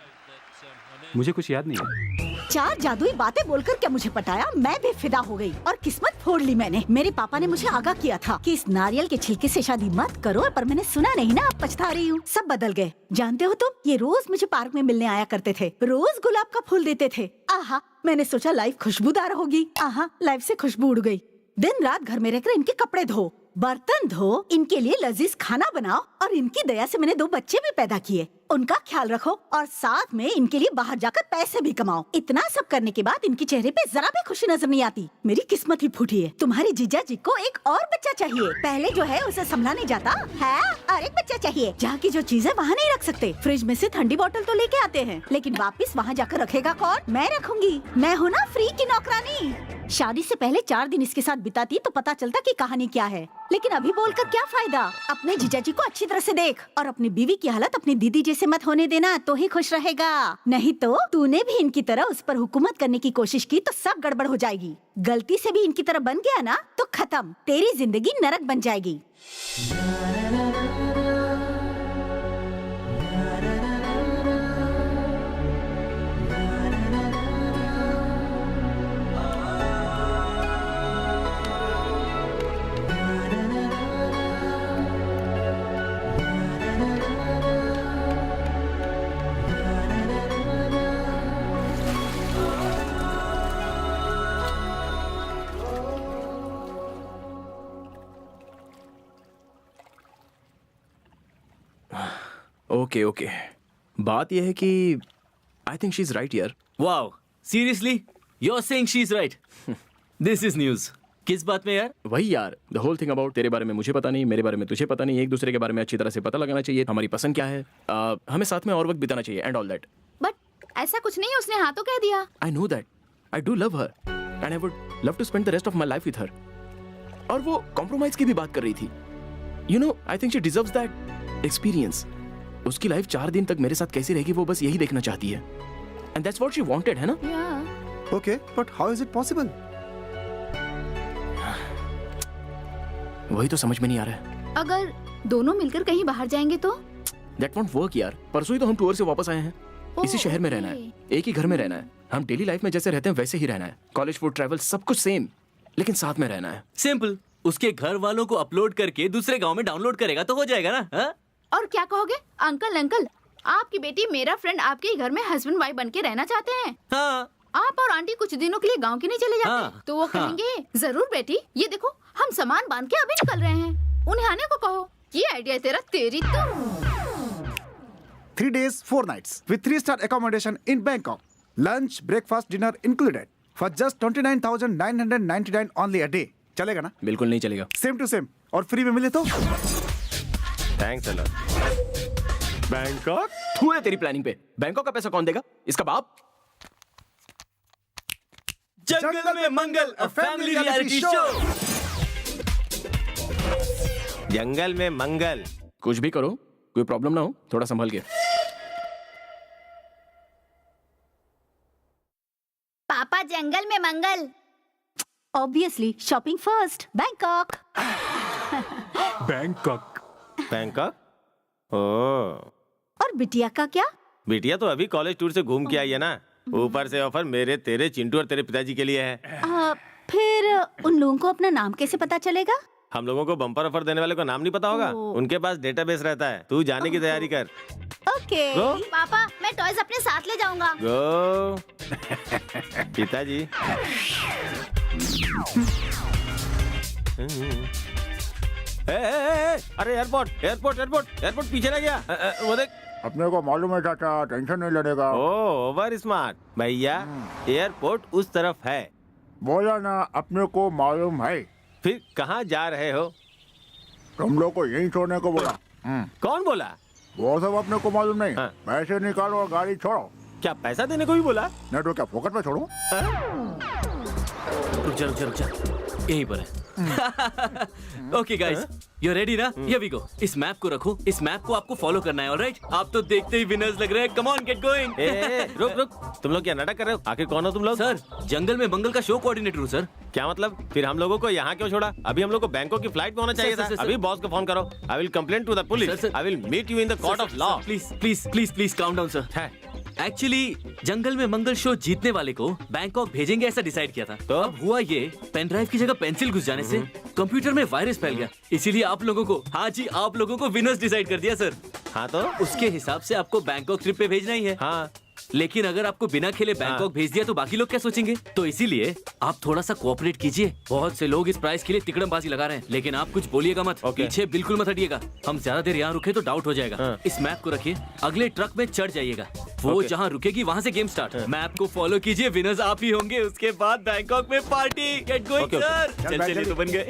S8: मुझे कुछ याद नहीं है।
S10: 4 जादुई बातें बोलकर क्या मुझे पटाया? मैं भी फिदा हो गई और किस्मत फोड़ ली मैंने। मेरे पापा ने मुझे आगाह किया था कि इस नारियल के छिलके से शादी मत करो, पर मैंने सुना नहीं ना, अब पछता रही हूँ। सब बदल गए। जानते हो तुम, ये रोज मुझे पार्क में मिलने आया करते थे, रोज गुलाब का फूल देते थे। आहा, मैंने सोचा लाइफ खुशबूदार होगी। आहा, लाइफ से खुशबू उड़ गई। दिन रात घर में रहकर इनके कपड़े धो, बर्तन धो, इनके लिए लजीज खाना बनाओ, और इनकी दया से मैंने 2 बच्चे भी पैदा किए। उनका ख्याल रखो और साथ में इनके लिए बाहर जाकर पैसे भी कमाओ। इतना सब करने के बाद इनके चेहरे पे जरा भी खुशी नजर नहीं आती। मेरी किस्मत ही फूटी है। तुम्हारी जीजा जी को एक और बच्चा चाहिए। पहले जो है उसे संभला नहीं जाता है, और एक बच्चा चाहिए। जहाँ की जो चीजें वहाँ नहीं रख सकते। फ्रिज में से ठंडी बोतल तो लेके आते हैं, लेकिन वापस वहाँ जाकर रखेगा कौन? मैं रखूंगी। मैं हूँ ना फ्री की नौकरानी। शादी से पहले 4 दिन इसके साथ बिताती तो पता चलता कि कहानी क्या है, लेकिन अभी बोलकर क्या फायदा? अपने जीजा जी को अच्छी तरह से देख, और अपनी बीवी की हालत अपनी दीदी जैसे मत होने देना, तो ही खुश रहेगा। नहीं तो तूने भी इनकी तरह उस पर हुकूमत करने की कोशिश की तो सब गड़बड़ हो जाएगी। गलती से भी इनकी तरह बन गया ना तो खत्म, तेरी जिंदगी नरक बन जाएगी।
S1: ओके ओके, बात यह है कि I think she is right यार।
S4: Wow, seriously you are saying she is right? This is news. किस बात में यार?
S1: वही यार, द होल थिंग अबाउट तेरे बारे में मुझे पता नहीं, मेरे बारे में तुझे पता नहीं, एक दूसरे के बारे में अच्छी तरह से पता लगाना चाहिए, हमारी पसंद क्या है, हमें साथ में और वक्त बिताना चाहिए एंड ऑल दैट।
S2: बट ऐसा कुछ नहीं है, उसने हाँ तो कह दिया।
S1: I know that, I do love her and I would love to spend the rest of my life with her. और वो कॉम्प्रोमाइज की भी बात कर रही थी। You know, I think she deserves that experience. उसकी लाइफ 4 दिन तक मेरे साथ कैसी रहेगी वो बस यही देखना चाहती है, and that's what she wanted, है ना?
S6: Okay, but how is it possible?
S1: वही तो समझ में नहीं आ रहा है।
S2: अगर दोनों मिलकर कहीं बाहर जाएंगे तो?
S1: दैट वोंट वर्क यार। परसों ही तो हम टूर से वापस आए हैं। इसी शहर में रहना है, एक ही घर में रहना है, हम डेली लाइफ में जैसे रहते हैं वैसे ही रहना है, कॉलेज फूड ट्रैवल सब कुछ सेम, लेकिन साथ में रहना है।
S4: सिंपल, उसके घर वालों को अपलोड करके दूसरे गांव में डाउनलोड करेगा तो हो जाएगा ना? हा?
S2: और क्या कहोगे? अंकल अंकल, आपकी बेटी मेरा फ्रेंड आपके ही घर में हस्बैंड वाइफ बन के रहना चाहते हैं।
S4: हाँ।
S2: आप और आंटी कुछ दिनों के लिए गांव के नहीं चले जाते?
S4: हाँ,
S2: तो वो कहेंगे जरूर बेटी, ये देखो हम सामान बांध के अभी निकल रहे हैं, उन्हें आने को कहो। ये आइडिया तेरा, तेरी तो।
S6: 3 days 4 nights with 3-star accommodation in Bangkok, lunch, breakfast, dinner included for just 29,999 only a day. चलेगा ना?
S1: बिल्कुल नहीं चलेगा।
S6: सेम टू सेम, और फ्री में मिले तो?
S3: Thanks a lot. बैंकॉक?
S1: तू है तेरी प्लानिंग पे। बैंकॉक का पैसा कौन देगा? इसका बाप।
S4: जंगल में मंगल, अ फैमिली रियलिटी शो।
S3: जंगल में मंगल।
S1: कुछ भी करो, कोई प्रॉब्लम ना हो, थोड़ा संभल के।
S2: पापा जंगल में मंगल।
S10: Obviously shopping first, Bangkok.
S3: Bangkok?
S10: और बिटिया का क्या?
S3: बिटिया तो अभी कॉलेज टूर से घूम के आई है ना। ऊपर से ऑफर मेरे, तेरे, चिंटू और तेरे पिताजी के लिए है।
S10: फिर उन लोगों को अपना नाम कैसे पता चलेगा?
S3: हम लोगों को बम्पर ऑफर देने वाले को नाम नहीं पता होगा? उनके पास डेटाबेस रहता है। तू जाने की तैयारी कर।
S10: ओके।
S3: गो
S2: पापा, मैं टॉयज अपने साथ ले जाऊंगा।
S3: गो पिताजी। अरे एयरपोर्ट एयरपोर्ट एयरपोर्ट एयरपोर्ट पीछे रह गया। वो देख।
S6: अपने को मालूम है चाचा, टेंशन नहीं लेने का।
S3: ओवर स्मार्ट भैया। एयरपोर्ट उस तरफ है।
S6: बोला ना, अपने को मालूम है।
S3: फिर कहाँ जा रहे हो?
S6: तुम लोग को यहीं छोड़ने को बोला।
S3: कौन बोला?
S6: वो सब अपने को मालूम नहीं। पैसे निकालो और गाड़ी छोड़ो।
S3: क्या पैसा देने को भी बोला?
S6: नहीं तो क्या फोकट में छोड़ो?
S4: रुक जा यहीं पर है। ओके गाइस, यू रेडी ना? Here we go. इस मैप को रखो, इस मैप को आपको फॉलो करना है। ऑलराइट? आप तो देखते ही विनर्स लग रहे हैं। Come on, get going.
S3: रुक तुम लोग क्या नाटक कर रहे हो? आखिर कौन हो तुम लोग?
S4: सर, जंगल में मंगल का शो कोऑर्डिनेटर हूँ सर।
S3: क्या मतलब? फिर हम लोगों को यहाँ क्यों छोड़ा? अभी हम लोग को बैंकॉक की फ्लाइट में होना चाहिए था। अभी बॉस को फोन करो। I will complain to the police. I will meet you in the court of law.
S4: Please calm down sir. Actually जंगल में मंगल शो जीतने वाले को बैंकॉक भेजेंगे ऐसा डिसाइड किया था। तो अब हुआ ये, पेन ड्राइव की जगह पेंसिल घुस जाने से कंप्यूटर में वायरस फैल गया। इसीलिए आप लोगों को, हाँ जी, आप लोगों को विनर्स डिसाइड कर दिया सर।
S3: हाँ तो
S4: उसके हिसाब से आपको बैंकॉक ट्रिप पे भेजना ही है।
S3: हाँ,
S4: लेकिन अगर आपको बिना खेले बैंकॉक भेज दिया तो बाकी लोग क्या सोचेंगे? तो इसीलिए आप थोड़ा सा कोऑपरेट कीजिए। बहुत से लोग इस प्राइस के लिए तिकड़मबाजी लगा रहे हैं, लेकिन आप कुछ बोलिएगा मत। पीछे बिल्कुल मत हटिएगा। हम ज्यादा देर यहाँ रुके तो डाउट हो जाएगा। इस मैप को रखिए, अगले ट्रक में चढ़ जाइएगा। वो जहाँ रुकेगी वहाँ से गेम स्टार्ट। मैप को फॉलो कीजिए, विनर्स आप ही होंगे। उसके बाद बैंकॉक में पार्टी। Get going sir. चलिए तो बन गए।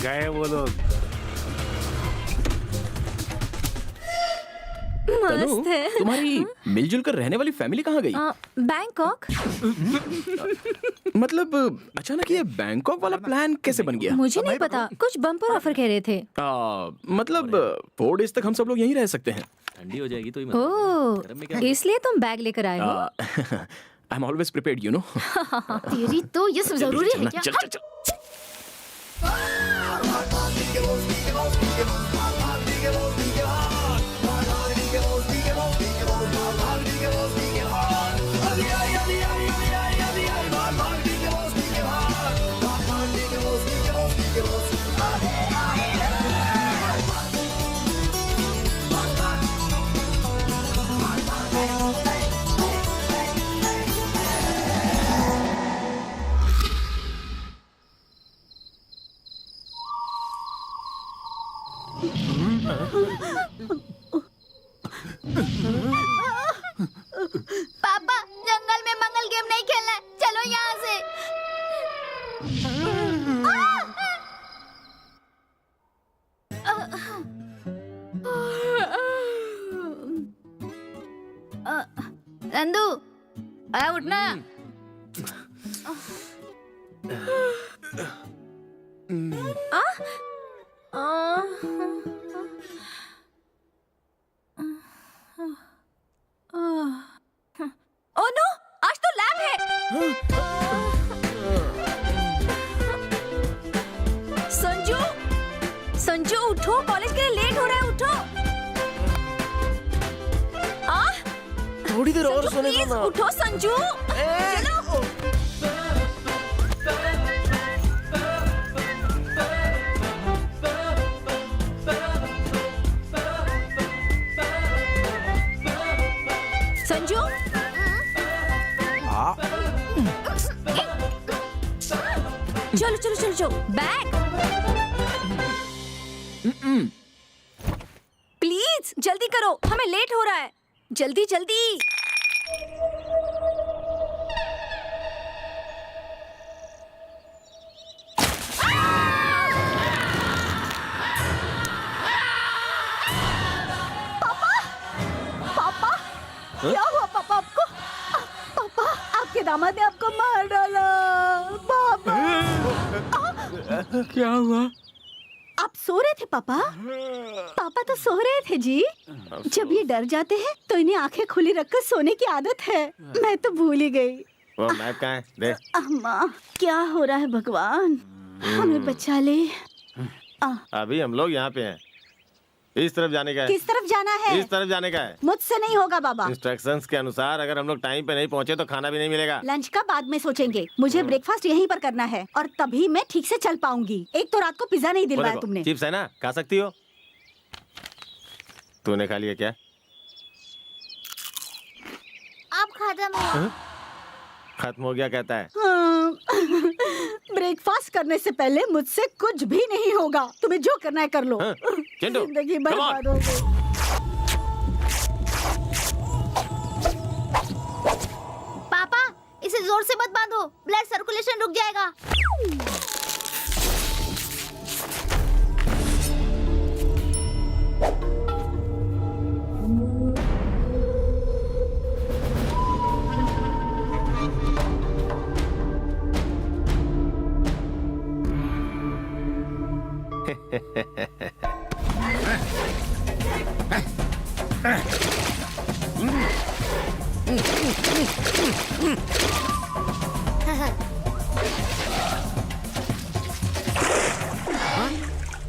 S3: गए वो लोग।
S5: मस्त है।
S1: तुम्हारी मिलजुल कर रहने वाली फैमिली कहाँ गई?
S5: बैंकॉक।
S1: मतलब अचानक ये बैंकॉक वाला प्लान कैसे बन गया?
S5: मुझे नहीं पता, कुछ बम्पर ऑफर कह रहे थे।
S1: मतलब 4 डेज तक हम सब लोग यहीं रह सकते हैं।
S4: ठंडी हो जाएगी तो ही
S5: ओह, इसलिए तुम बैग लेकर आए हो।
S1: I am always prepared, you know.
S2: तेरी तो ये सब जरूरी है क्या?
S1: चल चल चल।
S2: पापा, जंगल में मंगल गेम नहीं खेलना है। चलो यहाँ से। नंदू, आया उठना।
S5: ओह नो, आज तो लैब है। संजू उठो, कॉलेज के लिए लेट हो रहा है। उठो।
S3: थोड़ी देर और सोने दो ना।
S5: उठो संजू, चलो। संजू, चलो चलो चलो चलो, बैग। प्लीज जल्दी करो, हमें लेट हो रहा है। जल्दी जल्दी।
S10: पापा, क्या हुआ पापा आपको? पापा, आपके दामाद ने आपको मार डाला। पापा,
S3: क्या हुआ?
S10: आप सो रहे थे पापा? पापा तो सो रहे थे जी। जब ये डर जाते हैं तो इन्हें आंखें खुली रखकर सोने की आदत है। मैं तो भूल ही गई।
S3: वो मैप कहाँ है? दे।
S10: अम्मा क्या हो रहा है भगवान, हमें बचा ले।
S3: अभी हम लोग यहाँ पे हैं। इस तरफ जाने का है।
S10: किस तरफ जाना है?
S3: इस तरफ जाने का है।
S10: मुझसे नहीं होगा बाबा।
S3: इंस्ट्रक्शंस के अनुसार अगर हम लोग टाइम पे नहीं पहुँचे तो खाना भी नहीं मिलेगा।
S10: लंच का बाद में सोचेंगे, मुझे ब्रेकफास्ट यहीं पर करना है और तभी मैं ठीक से चल पाऊंगी। एक तो रात को पिज्जा नहीं दिलवाया तुमने।
S3: चिप्स है ना, खा सकती हो। तूने खा लिया क्या?
S2: आप खत्म है।
S3: खत्म हो गया कहता है।
S10: ब्रेकफास्ट करने से पहले मुझसे कुछ भी नहीं होगा। तुम्हें जो करना है कर लो।
S3: चिंटू,
S10: जिंदगी बर्बाद हो गई।
S2: पापा इसे जोर से मत बांधो, ब्लड सर्कुलेशन रुक जाएगा।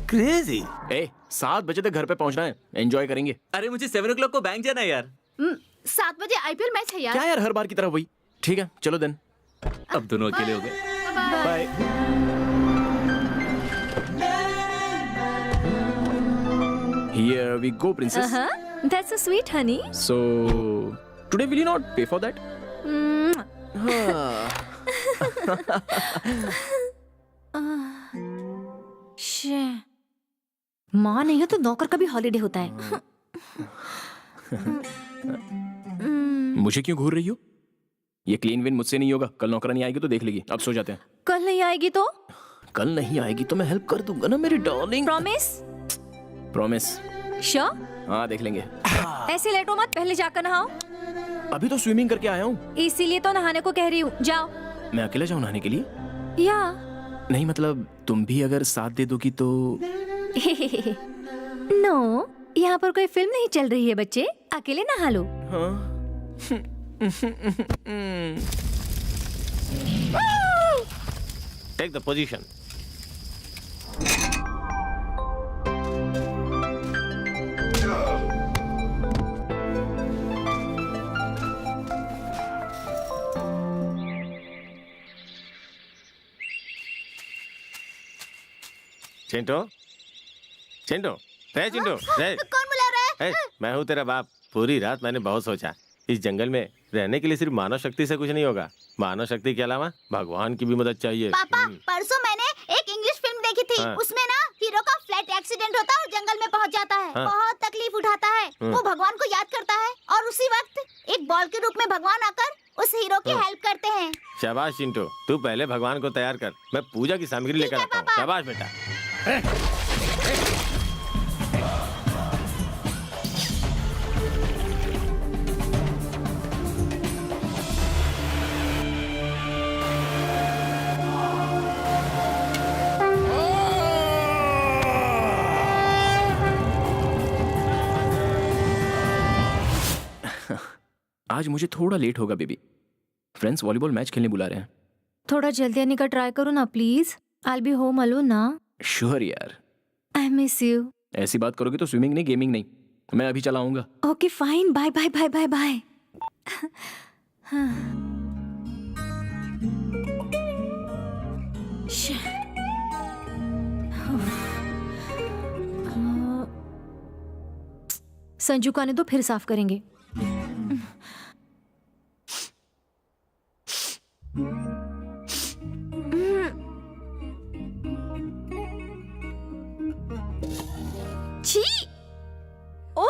S3: क्रेजी।
S1: 7 बजे तक घर पे पहुंचना है, एंजॉय करेंगे।
S4: अरे मुझे 7 o'clock को बैंक जाना है यार।
S2: 7 बजे IPL मैच है यार।
S1: क्या यार, हर बार की तरह वही। ठीक है चलो देन।
S4: अब दोनों अकेले हो गए।
S1: Bye. Here we go, princess.
S5: That's so sweet, honey.
S1: So today will you not pay for that?
S5: माँ नहीं हो तो नौकर का भी हॉलीडे होता है।
S1: मुझे क्यों घूर रही हो? ये क्लीन विन मुझसे नहीं होगा। कल नौकरानी आएगी तो देख लेगी। अब सो जाते हैं।
S5: कल नहीं आएगी तो?
S1: कल नहीं आएगी तो मैं हेल्प कर दूंगा ना मेरी डार्लिंग।
S5: प्रॉमिस?
S1: प्रॉमिस।
S5: श्योर?
S1: हाँ देख लेंगे।
S5: ऐसे लेटो मत, पहले जाकर नहाओ।
S1: अभी तो स्विमिंग करके आया हूँ।
S5: इसीलिए तो नहाने को कह रही हूँ, जाओ।
S1: मैं अकेले जाऊँ नहाने के लिए?
S5: या
S1: नहीं मतलब तुम भी अगर साथ दे दोगी तो।
S5: नो, यहाँ पर कोई फिल्म नहीं चल रही है बच्चे, अकेले नहा लो।
S3: Take the position. Chintu, Chintu, रे चिंटू, रे।
S2: कौन बुला रहा है?
S3: मैं हूँ तेरा बाप। पूरी रात मैंने बहुत सोचा, इस जंगल में रहने के लिए सिर्फ मानव शक्ति से कुछ नहीं होगा। मानव शक्ति के अलावा भगवान की भी मदद चाहिए।
S2: पापा परसों मैंने एक इंग्लिश फिल्म देखी थी। उसमें ना हीरो का फ्लाइट एक्सीडेंट होता है और जंगल में पहुंच जाता है। बहुत तकलीफ उठाता है। वो भगवान को याद करता है और उसी वक्त एक बॉल के रूप में भगवान आकर उस हीरो की हेल्प करते हैं।
S3: शाबाश चिंटू, तू पहले भगवान को तैयार कर, मैं पूजा की सामग्री लेकर आता हूँ। शाबाश बेटा।
S1: आज मुझे थोड़ा लेट होगा बेबी। फ्रेंड्स वॉलीबॉल मैच खेलने बुला रहे हैं।
S5: थोड़ा जल्दी आने का ट्राई करो ना please. I be home alone ना।
S1: श्योर यार।
S5: I miss you.
S1: ऐसी बात करोगे तो स्विमिंग नहीं गेमिंग नहीं। मैं अभी चला आऊंगा।
S5: Okay fine, bye bye bye bye bye. Sanju को आने दो, फिर साफ करेंगे। छी! ओ!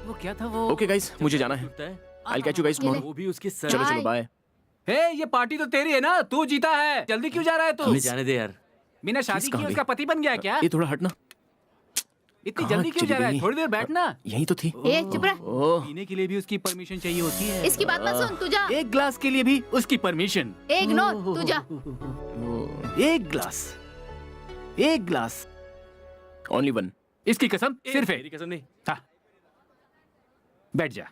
S8: वो क्या था वो?
S1: ओके गाइस, मुझे जाना है। I'll catch you guys tomorrow.
S4: वो भी उसके सर।
S1: चलो चलो बाय।
S8: हे, ये पार्टी तो तेरी है ना, तू जीता है। जल्दी क्यों जा रहा है तू?
S4: हमें जाने दे यार।
S8: बिना शादी
S1: Please
S8: की
S1: कहाँ
S8: उसका पति बन गया क्या?
S1: ये थोड़ा हटना।
S8: इतनी
S1: कहाँ
S8: जल्दी क्यों
S1: चली
S8: जा रहा है?
S1: गई?
S8: थोड़ी देर बैठना।
S1: यहीं तो थी।
S2: ए चुप रह।
S1: ओह,
S8: पीने के लिए भी उसकी परमिशन चाहिए होती है।
S2: इसकी बात मत सुन, तू जा।
S8: एक ग्लास के लिए भी उसकी परमिशन।
S2: इग्नोर, तू जा।
S8: एक ग्लास, एक ग्लास।
S1: only one.
S8: इसकी कसम सिर्फ
S4: मेरी
S8: एक।
S4: कसम नहीं।
S8: हाँ, बैठ जा।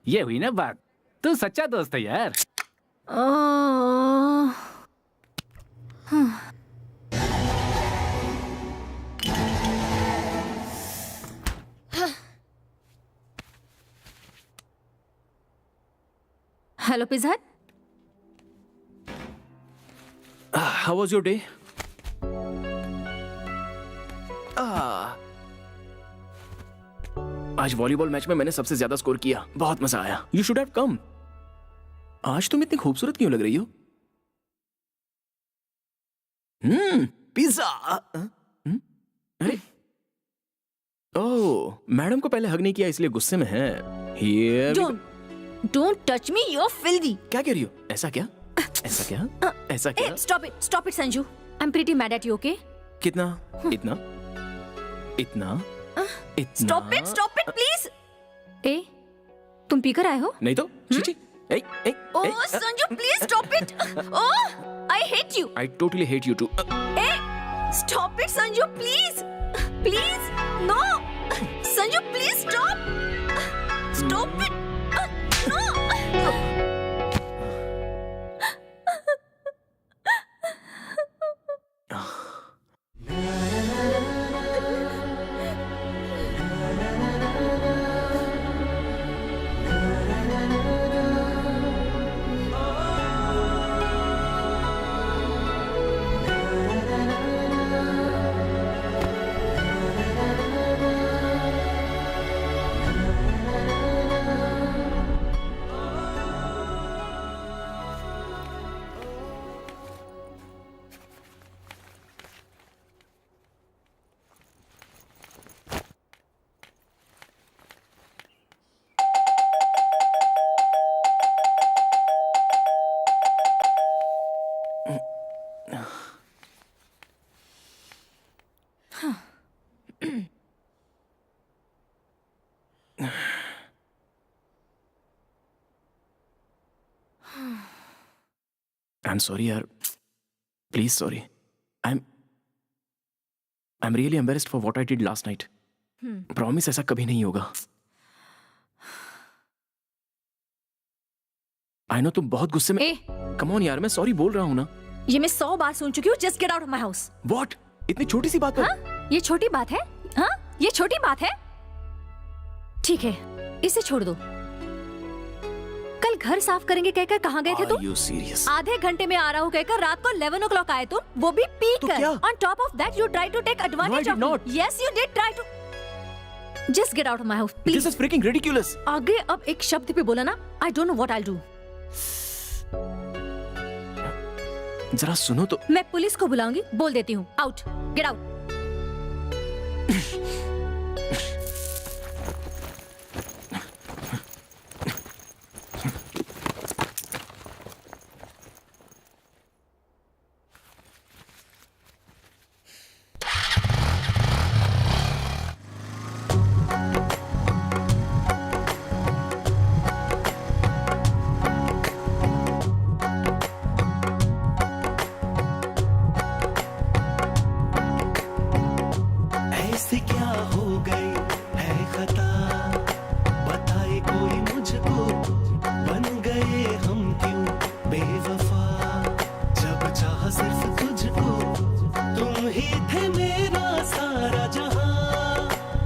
S8: ये हुई ना बात। तू सच्चा दोस्त है यार।
S5: हेलो पिज़्ज़ा हट।
S1: How was your day? आज वॉलीबॉल मैच में मैंने सबसे ज्यादा स्कोर किया। बहुत मजा आया। You should have come. आज तुम इतनी खूबसूरत क्यों लग रही हो? पिज्जा। अरे ओह, मैडम को पहले हग नहीं किया इसलिए गुस्से में है। Here we go.
S5: Don't touch me, you're filthy.
S1: क्या कह रही हो? ऐसा क्या? ऐसा क्या? ऐसा क्या?
S5: Stop it, Sanju. I'm pretty mad at you, okay?
S1: कितना? इतना? इतना? इतना?
S5: Stop it, please. ए, तुम पीकर आए हो?
S1: नहीं तो? चीची। ए, ए,
S5: Oh,
S1: A,
S5: Sanju, please stop it. Oh, I hate you.
S1: I totally hate you too.
S5: A, stop it, Sanju, please. Please, no. Sanju, please stop. Stop it. No.
S1: I'm sorry यार. Please sorry. I'm really embarrassed for what I did last night. Promise ऐसा कभी नहीं होगा. I know तुम बहुत गुस्से में.
S5: ए,
S1: Come on यार, मैं sorry बोल रहा हूँ ना.
S5: ये मैं 100 बार सुन चुकी हूँ. Just get out of my house.
S1: What? इतनी छोटी सी बात पर?
S5: हाँ? ये छोटी बात है? हाँ? ये छोटी बात है? ठीक है, इसे छोड़ दो. कल घर साफ करेंगे कहकर कहाँ गए थे तुम?
S1: Are you serious?
S5: आधे घंटे में आ रहा हूँ कहकर रात को 11 o'clock आए तुम, वो भी पी
S1: तो
S5: कर.
S1: क्या?
S5: On top of that, you try to take advantage
S1: did
S5: of me.
S1: not.
S5: Yes, you did try to. Just get out of my house,
S1: This
S5: please.
S1: is freaking ridiculous.
S5: आगे अब एक शब्द भी बोला ना, I don't know what I'll do.
S1: जरा सुनो तो.
S5: मैं पुलिस को बुलाऊंगी, बोल देती हूँ. Out, get out.
S7: ऐसे क्या हो गई है खता, बताए कोई मुझको, बन गए हम क्यों बेवफा। जब चाहा सिर्फ तुझको, तुम ही थे मेरा सारा जहां,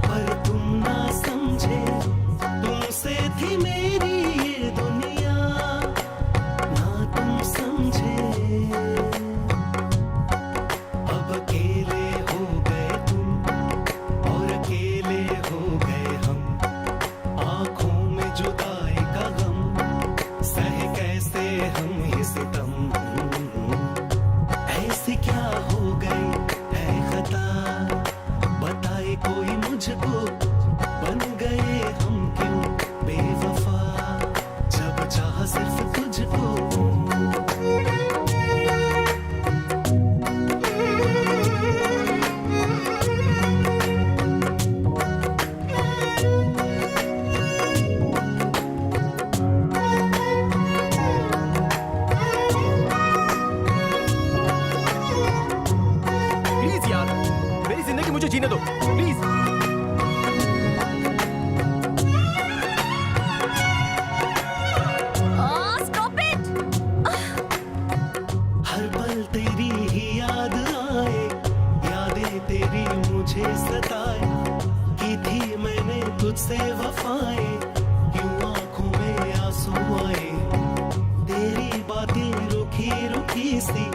S7: पर तुम ना समझे, तुमसे थी मेरी ये दुनिया, ना तुम समझे। अब अकेले हो गए तुम और अकेले हो गए हम, आंखों में जुदाई का गम, सह कैसे हम ये सितम। ऐसे क्या हो गई है खता, बताए कोई मुझको, बन गए हम क्यों बेवफा। जब चाहा सिर्फ तुझको।
S1: प्लीज यार, मेरी जिंदगी मुझे जीने दो प्लीज।
S5: Stop it.
S7: हर पल तेरी ही याद आए, यादें तेरी मुझे सताए, की थी मैंने तुझसे वफाएं, क्यों आंखों में आंसू आए। तेरी बातें रुखी रुखी सी,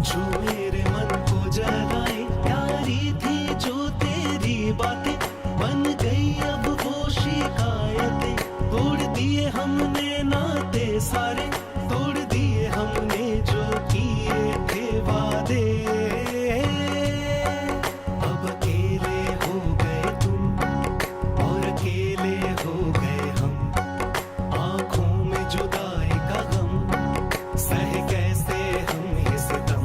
S7: जो मेरे मन को जलाए, प्यारी थी जो तेरी बातें, बन गई अब वो शिकायतें। तोड़ दिए हमने नाते सारे, तोड़ दिए हमने जो किए थे वादे। अब अकेले हो गए तुम और अकेले हो गए हम, आंखों में जुदाई का गम, सह कैसे हम ये सितम।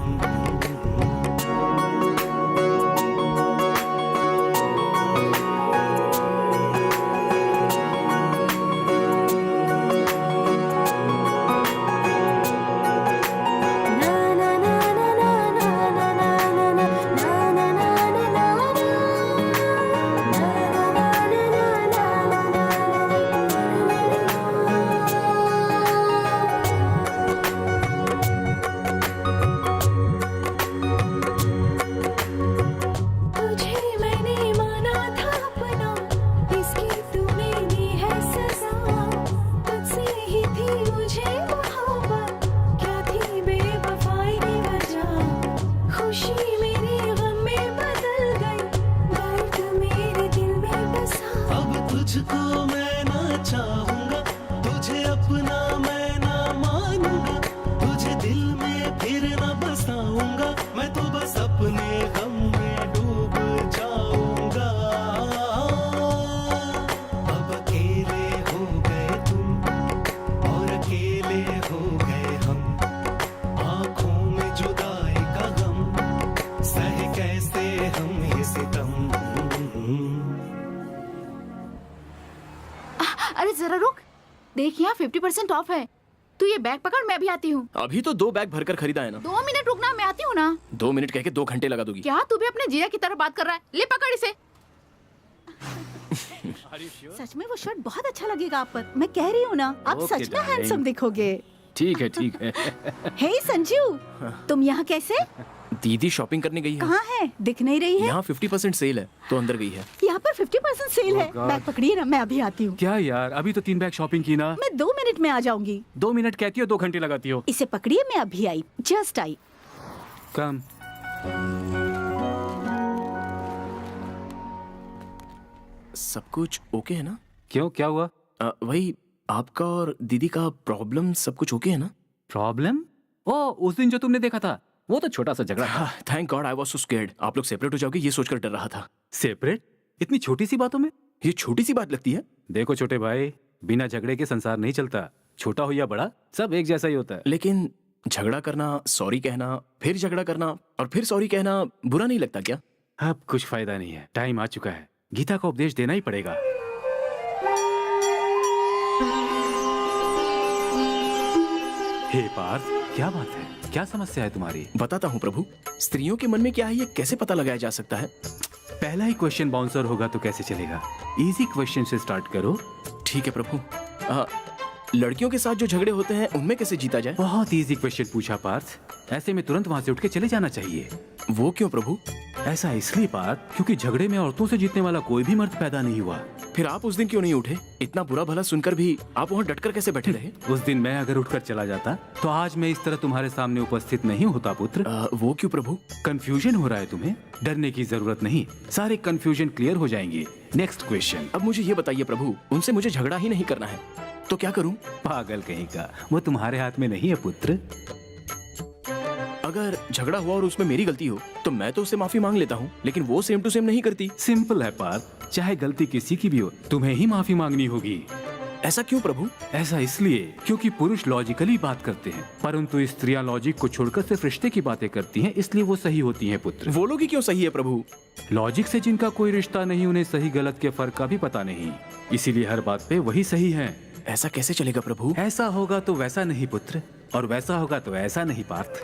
S5: तुझे मैंने माना था अपना, इसकी तूने दी है सजा। तुझसे ही थी मुझे मोहब्बत, क्या थी बेवफाई की वजह। खुशी मेरी गम में बदल गई, दर्द मेरे दिल में बसा।
S7: अब तुझको मैं ना चाहूंगा, तुझे अपना मैं ना मानूंगा, तुझे दिल में फिर ना बसाऊंगा, मैं तो बस अपने गम में डूब जाऊंगा। अब अकेले हो गए तुम और अकेले हो गए हम, आंखों में जुदाई का गम, सह कैसे हम ये सितम।
S2: अरे जरा रुक, देख यहाँ 50% ऑफ है। तू ये बैग पकड़, मैं भी आती हूँ।
S1: अभी तो 2 बैग भरकर खरीदा है ना।
S2: 2 मिनट रुकना, मैं आती हूँ ना।
S1: 2 मिनट कह के 2 घंटे लगा दूंगी।
S2: क्या तू भी अपने जीजा की तरह बात कर रहा है? ले पकड़ इसे।
S10: सच में वो शर्ट बहुत अच्छा लगेगा आप पर, मैं कह रही हूँ ना, आप
S8: Okay,
S10: सच में
S8: darling.
S10: हैंडसम दिखोगे।
S8: ठीक है ठीक है।
S10: हे संजू, तुम यहाँ कैसे?
S1: दीदी शॉपिंग करने गई है।
S10: कहाँ है? दिख नहीं रही है।
S1: यहाँ 50% सेल है तो अंदर गई है।
S10: यहाँ पर 50% सेल है।
S8: God.
S10: बैग पकड़िए ना, मैं अभी आती हूँ।
S8: क्या यार, अभी तो 3 बैग शॉपिंग की ना।
S10: मैं 2 मिनट में आ जाऊंगी।
S8: 2 मिनट कहती हो, 2 घंटे लगाती हो।
S10: इसे पकड़िए, मैं अभी आई, जस्ट आई।
S8: कम।
S1: सब कुछ ओके है ना?
S8: क्यों, क्या हुआ?
S1: वही आपका और दीदी का प्रॉब्लम, सब कुछ ओके है ना?
S8: प्रॉब्लम? ओ, उस दिन जो तुमने देखा था, वो तो छोटा सा झगड़ा था।
S1: Thank God I was so scared. आप लोग सेपरेट हो जाओगे ये सोचकर डर रहा था।
S8: सेपरेट? इतनी छोटी सी बातों में?
S1: ये छोटी सी बात लगती है?
S8: देखो छोटे भाई, बिना झगड़े के संसार नहीं चलता। छोटा हो या बड़ा, सब एक जैसा ही होता है।
S1: लेकिन झगड़ा करना, सॉरी कहना, फिर झगड़ा करना और फिर सॉरी कहना बुरा नहीं लगता क्या?
S8: अब कुछ फायदा नहीं है, टाइम आ चुका है। गीता को उपदेश देना ही पड़ेगा। हे पार्थ, क्या बात है? क्या समस्या है तुम्हारी?
S1: बताता हूँ प्रभु। स्त्रियों के मन में क्या है ये कैसे पता लगाया जा सकता है?
S8: पहला ही क्वेश्चन बाउंसर होगा तो कैसे चलेगा? इजी क्वेश्चन से स्टार्ट करो।
S1: ठीक है प्रभु। लड़कियों के साथ जो झगड़े होते हैं उनमें कैसे जीता जाए?
S8: बहुत इजी क्वेश्चन पूछा पार्थ, ऐसे में तुरंत वहां से उठ के चले जाना चाहिए।
S1: वो क्यों प्रभु?
S8: ऐसा इसलिए पार्थ, क्योंकि झगड़े में औरतों से जीतने वाला कोई भी मर्द पैदा नहीं हुआ।
S1: फिर आप उस दिन क्यों नहीं उठे? इतना बुरा भला सुनकर भी आप वहाँ डटकर कैसे बैठे रहे?
S8: उस दिन मैं अगर उठकर चला जाता तो आज मैं इस तरह तुम्हारे सामने उपस्थित नहीं होता पुत्र।
S1: वो क्यों प्रभु?
S8: कंफ्यूजन हो रहा है तुम्हें? डरने की जरूरत नहीं, सारे कंफ्यूजन क्लियर हो जाएंगे। Next question.
S1: अब मुझे ये बताइए प्रभु, उनसे मुझे झगड़ा ही नहीं करना है तो क्या करूं?
S8: पागल कहीं का, वो तुम्हारे हाथ में नहीं है पुत्र।
S1: अगर झगड़ा हुआ और उसमें मेरी गलती हो तो मैं तो उससे माफी मांग लेता हूँ, लेकिन वो सेम टू सेम नहीं करती।
S8: सिंपल है पार्थ, चाहे गलती किसी की भी हो तुम्हें ही माफी मांगनी होगी।
S1: ऐसा क्यों प्रभु?
S8: ऐसा इसलिए क्योंकि पुरुष लॉजिकली बात करते हैं, परंतु स्त्रियां लॉजिक को छोड़कर सिर्फ रिश्ते की बातें करती हैं, इसलिए वो सही होती हैं पुत्र।
S1: वो लोग ही क्यों सही है प्रभु?
S8: लॉजिक से जिनका कोई रिश्ता नहीं, उन्हें सही गलत के फर्क का भी पता नहीं, इसीलिए हर बात पे वही सही है।
S1: ऐसा कैसे चलेगा प्रभु?
S8: ऐसा होगा तो वैसा नहीं पुत्र, और वैसा होगा तो ऐसा नहीं पार्थ।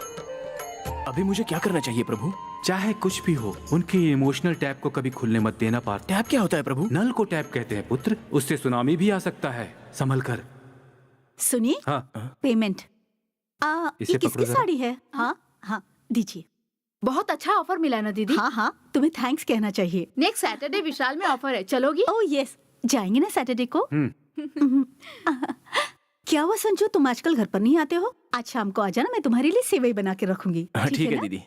S1: अभी मुझे क्या करना चाहिए प्रभु?
S8: चाहे कुछ भी हो, उनके इमोशनल टैप को कभी खुलने मत देना पार्थ।
S1: टैप क्या होता है प्रभु?
S8: नल को टैप कहते हैं पुत्र, उससे सुनामी भी आ सकता है, संभल कर।
S10: सुनिए,
S8: हाँ
S10: पेमेंट।
S8: इसे
S10: ये
S8: पकड़ो
S10: किसकी
S8: जरा।
S10: साड़ी है? हाँ हाँ दीजिए।
S2: बहुत अच्छा ऑफर मिला ना दीदी।
S10: हाँ हाँ, तुम्हें थैंक्स कहना चाहिए।
S2: नेक्स्ट सैटरडे विशाल में ऑफर है, चलोगी?
S10: ओह यस, जाएंगे ना सैटरडे को। क्या हुआ संजू, तुम आजकल घर पर नहीं आते हो? आज शाम को आ जाना, मैं तुम्हारे लिए सेवई बना के रखूंगी।
S1: ठीक है
S10: ना?
S1: दीदी।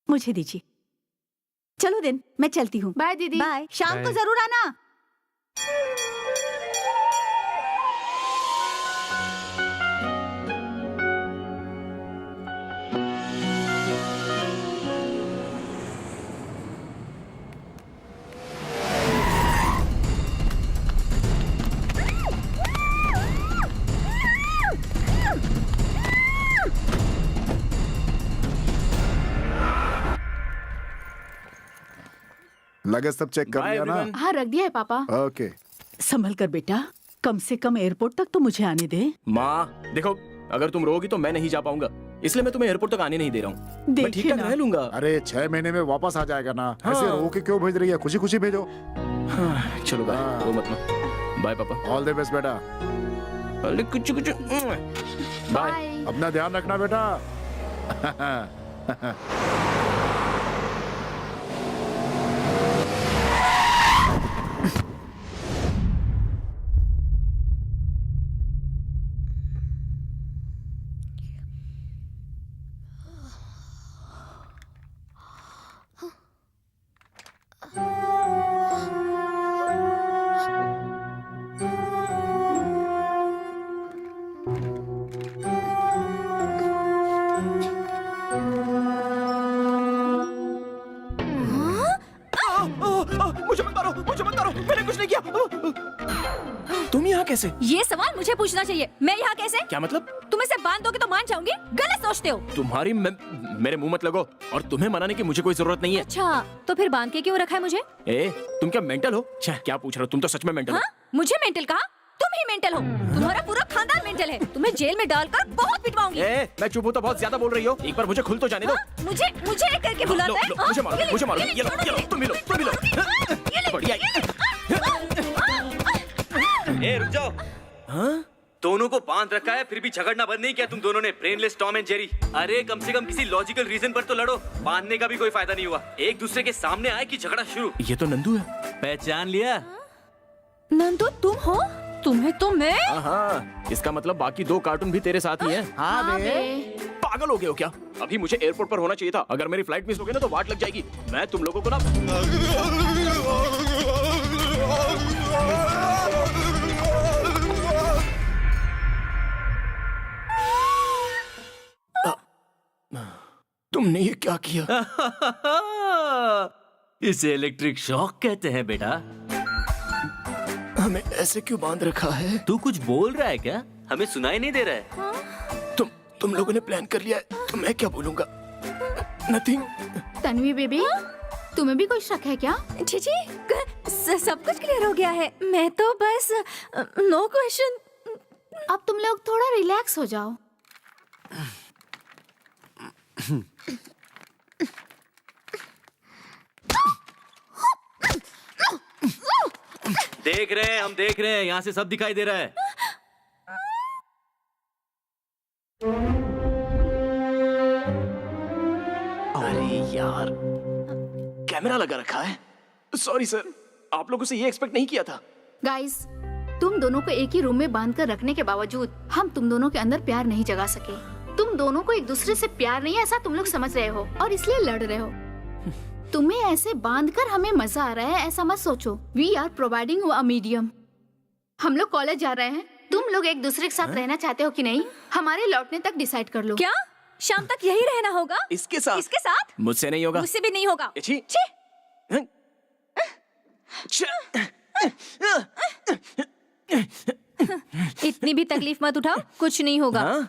S10: मुझे दीजिए। चलो दिन, मैं चलती हूँ।
S2: बाय दीदी।
S10: बाय, शाम को
S8: बाय।
S10: जरूर आना।
S6: लगेज सब चेक कर
S1: Bye,
S6: लिया ना?
S1: everyone.
S2: हाँ रख दिया है पापा।
S6: ओके।
S10: संभल कर बेटा, कम से कम एयरपोर्ट तक तो मुझे आने दे।
S1: माँ देखो, अगर तुम रोगी तो मैं नहीं जा पाऊंगा, इसलिए मैं तुम्हें एयरपोर्ट तक आने नहीं दे रहा हूँ। मैं ठीक
S10: देखिए
S1: ठाक
S10: ना।
S1: रह लूंगा।
S6: अरे 6 महीने में वापस आ जाएगा ना।
S1: हाँ।
S6: ऐसे रो के क्यों भेज रही है? खुशी खुशी भेजो।
S1: हाँ, चलो बाय।
S6: हाँ।
S1: रो मत ना। बाय पापा।
S6: ऑल द बेस्ट बेटा।
S1: अरे कुछ कुछ बाय।
S2: बाय।
S6: अपना ध्यान रखना बेटा।
S1: मुझे मत मारो, मैंने कुछ नहीं किया। तुम यहाँ कैसे?
S5: ये सवाल मुझे पूछना चाहिए, मैं यहाँ कैसे?
S1: क्या मतलब?
S5: तुम इसे बांध दोगे तो मान जाऊंगी, गलत सोचते हो।
S1: तुम्हारी मेरे मुंह मत लगो, और तुम्हें मनाने की मुझे कोई जरूरत नहीं है।
S5: अच्छा, तो फिर बांध के क्यों रखा है मुझे?
S1: ए, तुम क्या मेंटल हो? छह, क्या पूछ रहे हो? तुम तो सच में मेंटल हो।
S5: हाँ? मुझे मेंटल कहा? तुम ही मेंटल हो। तुम्हारा पूरा खानदान मेंटल है। तुम्हें जेल में डालकर बहुत पिटवाऊंगी।
S1: ए, मैं चुप हूँ तो बहुत ज्यादा बोल रही हो। एक बार मुझे खुल तो जाने दो।
S5: हाँ? मुझे एक करके बुलाता है।
S1: लो, मुझे मारो, मुझे मारो। ये लो, तुम भी लो। बढ़िया।
S4: ए रुक जाओ।
S1: हाँ?
S4: दोनों को बांध रखा है, फिर भी झगड़ना बंद नहीं किया तुम दोनों ने। Brainless Tom and Jerry. अरे कम से कम किसी लॉजिकल रीजन पर तो लड़ो। बांधने का भी कोई फायदा नहीं हुआ, एक दूसरे के सामने आए कि झगड़ा शुरू।
S1: ये तो नंदू है।
S4: पहचान लिया?
S5: नंदू तुम हो? तुम्हें तो मैं।
S1: हाँ, इसका मतलब बाकी 2 कार्टून भी तेरे साथ ही हैं।
S2: हाँ बे।
S1: पागल हो गए हो क्या? अभी मुझे एयरपोर्ट पर होना चाहिए था। अगर मेरी फ्लाइट मिस हो गई ना तो वाट लग जाएगी। मैं तुम लोगों को ना तुमने ये क्या किया?
S4: इसे इलेक्ट्रिक शॉक कहते हैं बेटा।
S1: हमें ऐसे क्यों बांध रखा है?
S4: तू कुछ बोल रहा है क्या? हमें सुनाई नहीं दे रहा है।
S1: तुम लोगों ने प्लान कर लिया है तो मैं क्या बोलूंगा? नथिंग।
S2: तन्वी बेबी, तुम्हें भी कोई शक है क्या?
S5: चीची, सब कुछ क्लियर हो गया है। मैं तो बस नो क्वेश्चन।
S2: अब तुम लोग थोड़ा रिलैक्स हो जाओ।
S4: देख रहे हैं, हम देख रहे हैं, यहाँ से सब दिखाई दे रहा है।
S1: अरे यार, कैमरा लगा रखा है। सॉरी सर, आप लोगों से ये एक्सपेक्ट नहीं किया था।
S2: गाइस, तुम दोनों को एक ही रूम में बांध कर रखने के बावजूद हम तुम दोनों के अंदर प्यार नहीं जगा सके। तुम दोनों को एक दूसरे से प्यार नहीं है ऐसा तुम लोग समझ रहे हो और इसलिए लड़ रहे हो। तुम्हें ऐसे बांध कर हमें मजा आ रहा है ऐसा मत सोचो। We are providing a medium. हम लोग कॉलेज जा रहे हैं, तुम लोग एक दूसरे के साथ रहना चाहते हो कि नहीं, हमारे लौटने तक डिसाइड कर लो।
S5: क्या शाम तक यही रहना होगा?
S1: इसके साथ?
S5: इसके साथ?
S1: मुझसे नहीं होगा।
S5: मुझसे भी नहीं होगा।
S1: छी।
S5: इतनी भी तकलीफ मत उठाओ, कुछ नहीं होगा।
S1: हाँ?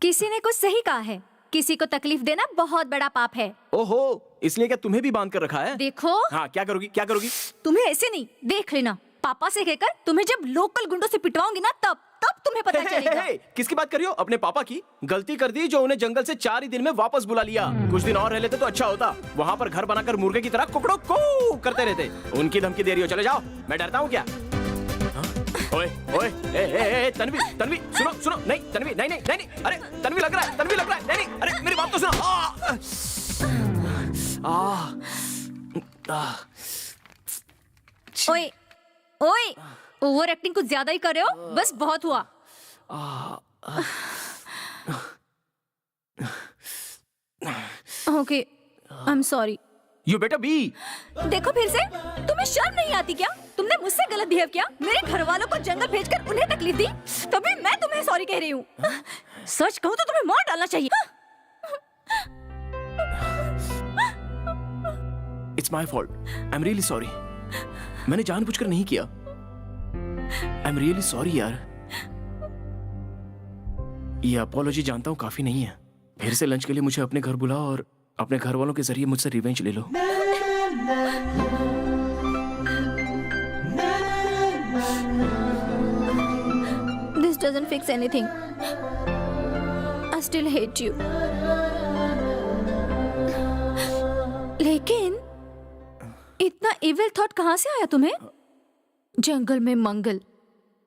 S5: किसी ने कुछ सही कहा है, किसी को तकलीफ देना बहुत बड़ा पाप है।
S1: ओहो, इसलिए क्या तुम्हें भी बांध कर रखा है?
S5: देखो।
S1: हाँ, क्या करोगी, क्या करोगी?
S5: तुम्हें ऐसे नहीं, देख लेना। पापा से कहकर तुम्हें जब लोकल गुंडों से पिटवाऊंगी ना, तब तुम्हें पता चलेगा।
S1: किसकी बात कर रही हो? अपने पापा की? गलती कर दी जो उन्हें जंगल से 4 ही दिन में वापस बुला लिया। कुछ दिन और रह लेते तो अच्छा होता। वहाँ पर घर बनाकर मुर्गे की तरह कुकड़ों को करते रहते। उनकी धमकी दे रही हो, चले जाओ। मैं डरता हूँ क्या? ओए ओए, ए तन्वी, तन्वी, सुनो सुनो। नहीं तन्वी, नहीं नहीं नहीं, अरे तन्वी लग रहा है, तन्वी लग रहा है। नहीं नहीं, अरे मेरी बात तो सुनो।
S5: ओए ओए, ओवर एक्टिंग कुछ ज्यादा ही कर रहे हो, बस बहुत हुआ। Okay, I am sorry.
S1: You better be।
S5: देखो फिर से, तुम्हें शर्म नहीं आती क्या? तुमने मुझसे गलत बिहेव किया, मेरे घर वालों को जंगल भेजकर उन्हें तकलीफ दी, तभी मैं तुम्हें सॉरी कह रही हूँ। सच कहूँ तो तुम्हें मार डालना चाहिए।
S1: It's my fault। I'm really sorry। मैंने जानबूझकर नहीं किया। I'm really sorry यार। ये अपॉलॉजी जानता हूँ काफी नहीं है। फिर से लंच के लिए मुझे अपने घर बुलाओ और अपने घर वालों के जरिए मुझसे रिवेंज ले लो।
S5: This doesn't fix anything। I still hate you। लेकिन इतना evil thought कहाँ से आया तुम्हें? जंगल में मंगल।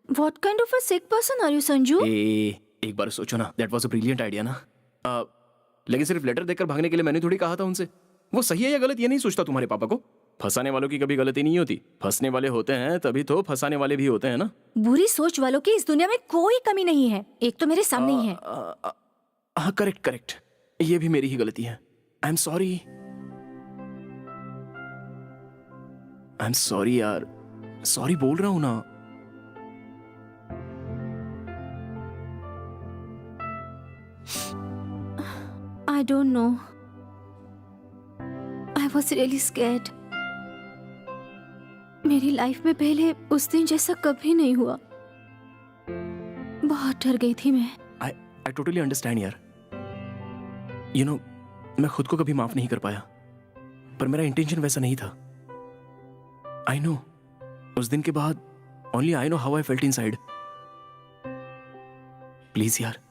S5: What kind of a sick person are you, Sanju?
S1: एक बार सोचो ना, that was a brilliant idea ना। लेकिन सिर्फ लेटर देकर भागने के लिए मैंने थोड़ी कहा था उनसे। वो सही है या गलत ये नहीं सोचता तुम्हारे पापा को। फंसाने वालों की कभी गलती नहीं होती, फंसने वाले होते हैं तभी तो फंसाने वाले भी होते हैं ना।
S5: बुरी सोच वालों की इस दुनिया में कोई कमी नहीं है, एक तो मेरे सामने ही है।
S1: हाँ, करेक्ट करेक्ट, ये भी मेरी ही गलती है। I am sorry, I am sorry यार, सॉरी बोल रहा हूं ना।
S5: I don't know। I was really scared। मेरी लाइफ में पहले उस दिन जैसा कभी नहीं हुआ। बहुत डर गई थी मैं।
S1: I totally understand यार। You know, मैं खुद को कभी माफ नहीं कर पाया, पर मेरा इंटेंशन वैसा नहीं था। I know, उस दिन के बाद only I know how I felt inside। Please यार।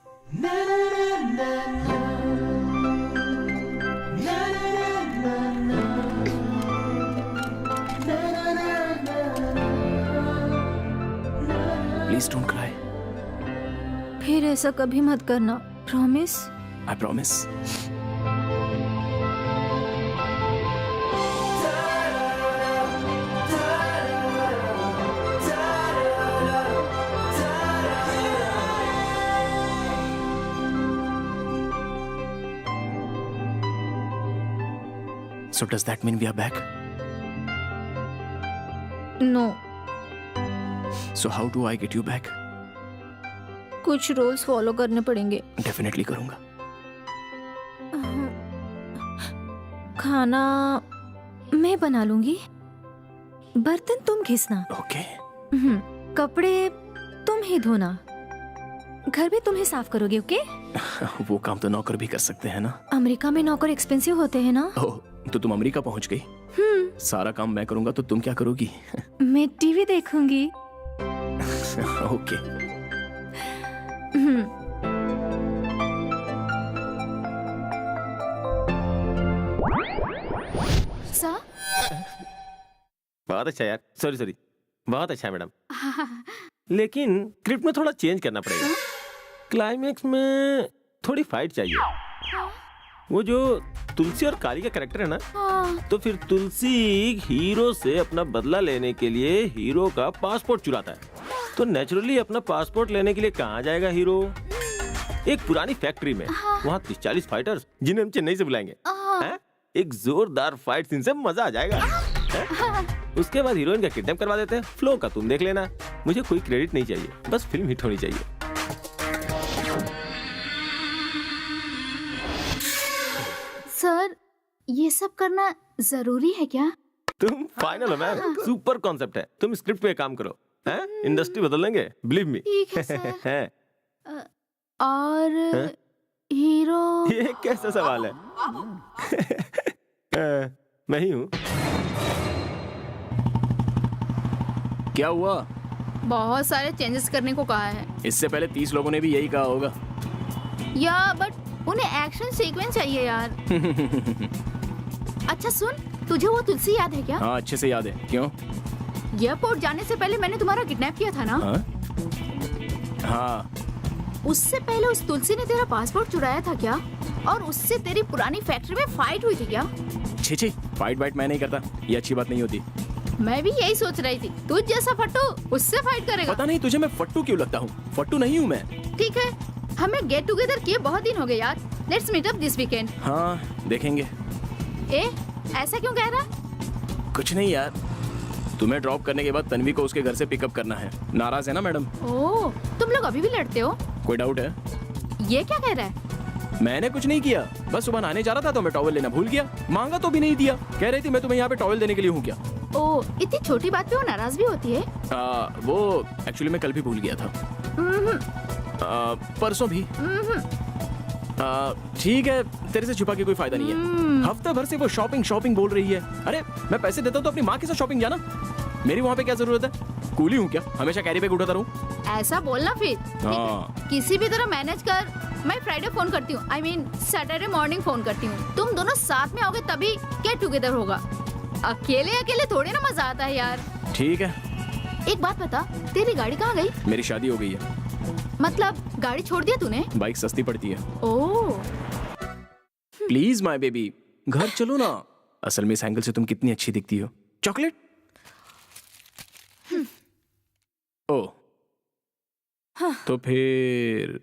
S1: Please don't cry।
S5: फिर ऐसा कभी मत करना, promise?
S1: I promise। So does that mean we are back?
S5: No।
S1: So how do I get you back?
S5: कुछ रूल्स फॉलो करने पड़ेंगे।
S1: Definitely करूंगा।
S5: खाना मैं बना लूंगी, बर्तन तुम घिसना।
S1: ओके।
S5: कपड़े तुम ही धोना, घर भी तुम ही साफ करोगे। ओके?
S1: वो काम तो नौकर भी कर सकते हैं ना।
S5: अमेरिका में नौकर एक्सपेंसिव होते हैं ना।
S1: ओह, तो तुम अमेरिका पहुंच गई। सारा काम मैं करूंगा तो तुम क्या करोगी?
S5: मैं टीवी देखूंगी।
S1: ओके।
S2: सर,
S3: बहुत अच्छा यार। सॉरी सॉरी, बहुत अच्छा है मैडम, लेकिन स्क्रिप्ट में थोड़ा चेंज करना पड़ेगा। क्लाइमेक्स में थोड़ी फाइट चाहिए। वो जो तुलसी और काली का कैरेक्टर है ना, तो फिर तुलसी हीरो से अपना बदला लेने के लिए हीरो का पासपोर्ट चुराता है, तो नेचुरली अपना पासपोर्ट लेने के लिए कहाँ जाएगा हीरो? एक पुरानी फैक्ट्री में। वहाँ 30-40 फाइटर्स जिन्हें हम चेन्नई से बुलाएंगे। हैं? एक जोरदार फाइट सीन से मजा आ जाएगा। उसके बाद हीरोइन का किडनैप करवा देते हैं। फ्लो का तुम देख लेना, मुझे कोई क्रेडिट नहीं चाहिए, बस फिल्म हिट होनी चाहिए।
S2: सर, ये सब करना जरूरी है क्या?
S3: तुम फाइनल हो मैम, सुपर कॉन्सेप्ट है। तुम स्क्रिप्ट पे काम करो, हैं? इंडस्ट्री बदल लेंगे, बिलीव मी।
S2: ठीक है सर। और हीरो?
S3: ये कैसा सवाल है? मैं ही हूँ।
S1: क्या हुआ?
S2: बहुत सारे चेंजेस करने को कहा है।
S1: इससे पहले 30 लोगों ने भी यही कहा होगा।
S2: या बट उन्हें एक्शन सीक्वेंस चाहिए यार। अच्छा सुन, तुझे वो तुलसी याद है क्या?
S1: हाँ, अच्छे से याद है। क्यों?
S2: एयरपोर्ट जाने से पहले मैंने तुम्हारा किडनैप किया था ना?
S1: हाँ।
S2: उससे पहले उस तुलसी ने तेरा पासपोर्ट चुराया था क्या? और उससे तेरी पुरानी फैक्ट्री में फाइट हुई थी क्या?
S1: छी, फाइट वाइट मैं नहीं करता, ये अच्छी बात नहीं होती।
S2: मैं भी यही सोच रही थी, तू जैसा फट्टू उससे फाइट करेगा।
S1: पता नहीं तुझे मैं फट्टू क्यों लगता हूँ? फट्टू नहीं हूँ मैं।
S2: ठीक है, हमें गेट टुगेदर किए बहुत दिन हो गए यार। Let's meet up this weekend.
S1: हाँ, देखेंगे।
S2: ऐसा क्यों कह रहा?
S1: कुछ नहीं यार, तुम्हें ड्रॉप करने के बाद तन्वी को उसके घर से पिकअप करना है। नाराज है ना मैडम?
S2: ओह, तुम लोग अभी भी लड़ते हो?
S1: कोई डाउट है?
S2: ये क्या कह रहा है?
S1: मैंने कुछ नहीं किया, बस सुबह नहाने जा रहा था तो मैं टॉवल लेना भूल गया। मांगा तो भी नहीं दिया। कह रही थी मैं तुम्हें यहाँ पे टॉवल देने के लिए हूँ क्या?
S2: ओह, इतनी छोटी बात पे वो नाराज भी होती है?
S1: वो एक्चुअली मैं कल भी भूल गया था। परसों भी। ठीक है, तेरे से छुपा के कोई फायदा नहीं है। हफ्ते भर से वो शॉपिंग बोल रही है। अरे मैं पैसे देता हूँ तो अपनी माँ के साथ शॉपिंग जाना। मेरी वहाँ पे क्या जरूरत है? कूली हूँ क्या हमेशा कैरी बैग उठाता रहूँ?
S2: ऐसा बोलना फिर।
S1: हाँ।
S2: किसी भी तरह मैनेज कर। मैं फ्राइडे फोन करती हूँ, I mean Saturday morning phone करती हूँ। तुम दोनों साथ में आओगे तभी गेट टुगेदर होगा। अकेले थोड़ी ना मजा आता है यार।
S1: ठीक है।
S2: एक बात बता, तेरी गाड़ी कहाँ गई?
S1: मेरी शादी हो गई है।
S2: मतलब गाड़ी छोड़ दिया तूने?
S1: बाइक सस्ती पड़ती है।
S2: ओह।
S1: प्लीज माय बेबी, घर चलो ना। असल में इस एंगल से तुम कितनी अच्छी दिखती हो। चॉकलेट? ओह, तो फिर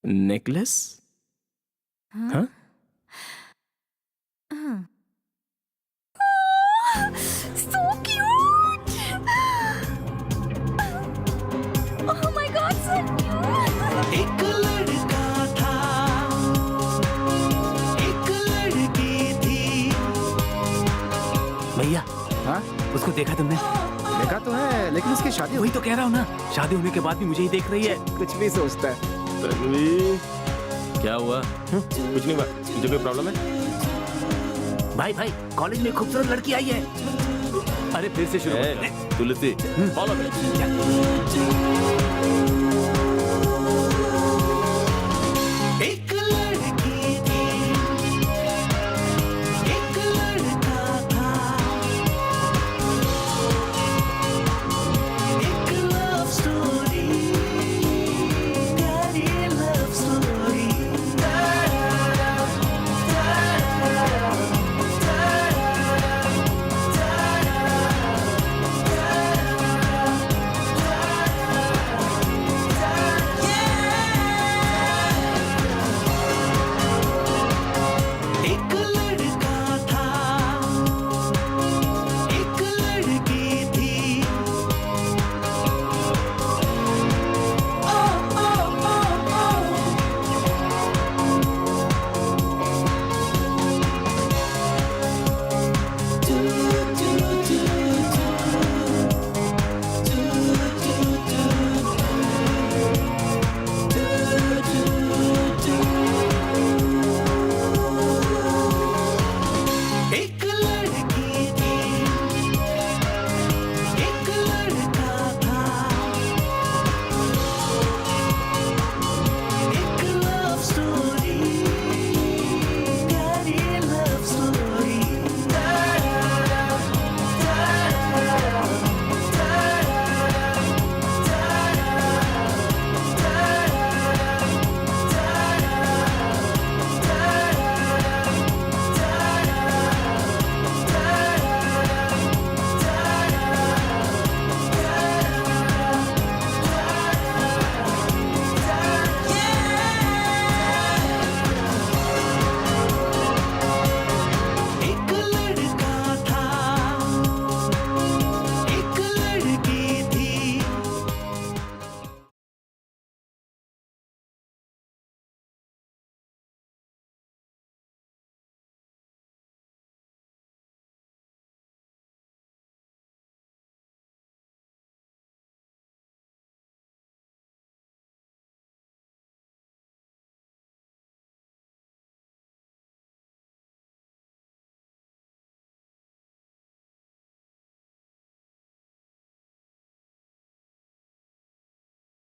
S1: नेकलेस? हाँ?
S5: So cute! Oh my God, so cute!
S7: एक लड़का था, एक लड़की थी।
S8: भैया, हाँ? उसको देखा तुमने?
S12: देखा तो है, लेकिन उसकी शादी
S8: वही तो कह रहा हूँ ना, शादी होने के बाद भी मुझे ही देख रही है।
S12: कुछ भी सोचता है।
S3: क्या हुआ? कुछ नहीं हुआ। तुझे कोई प्रॉब्लम है?
S8: भाई कॉलेज में खूबसूरत लड़की आई है। अरे फिर से शुरू।
S3: तुलसी, फॉलो मी।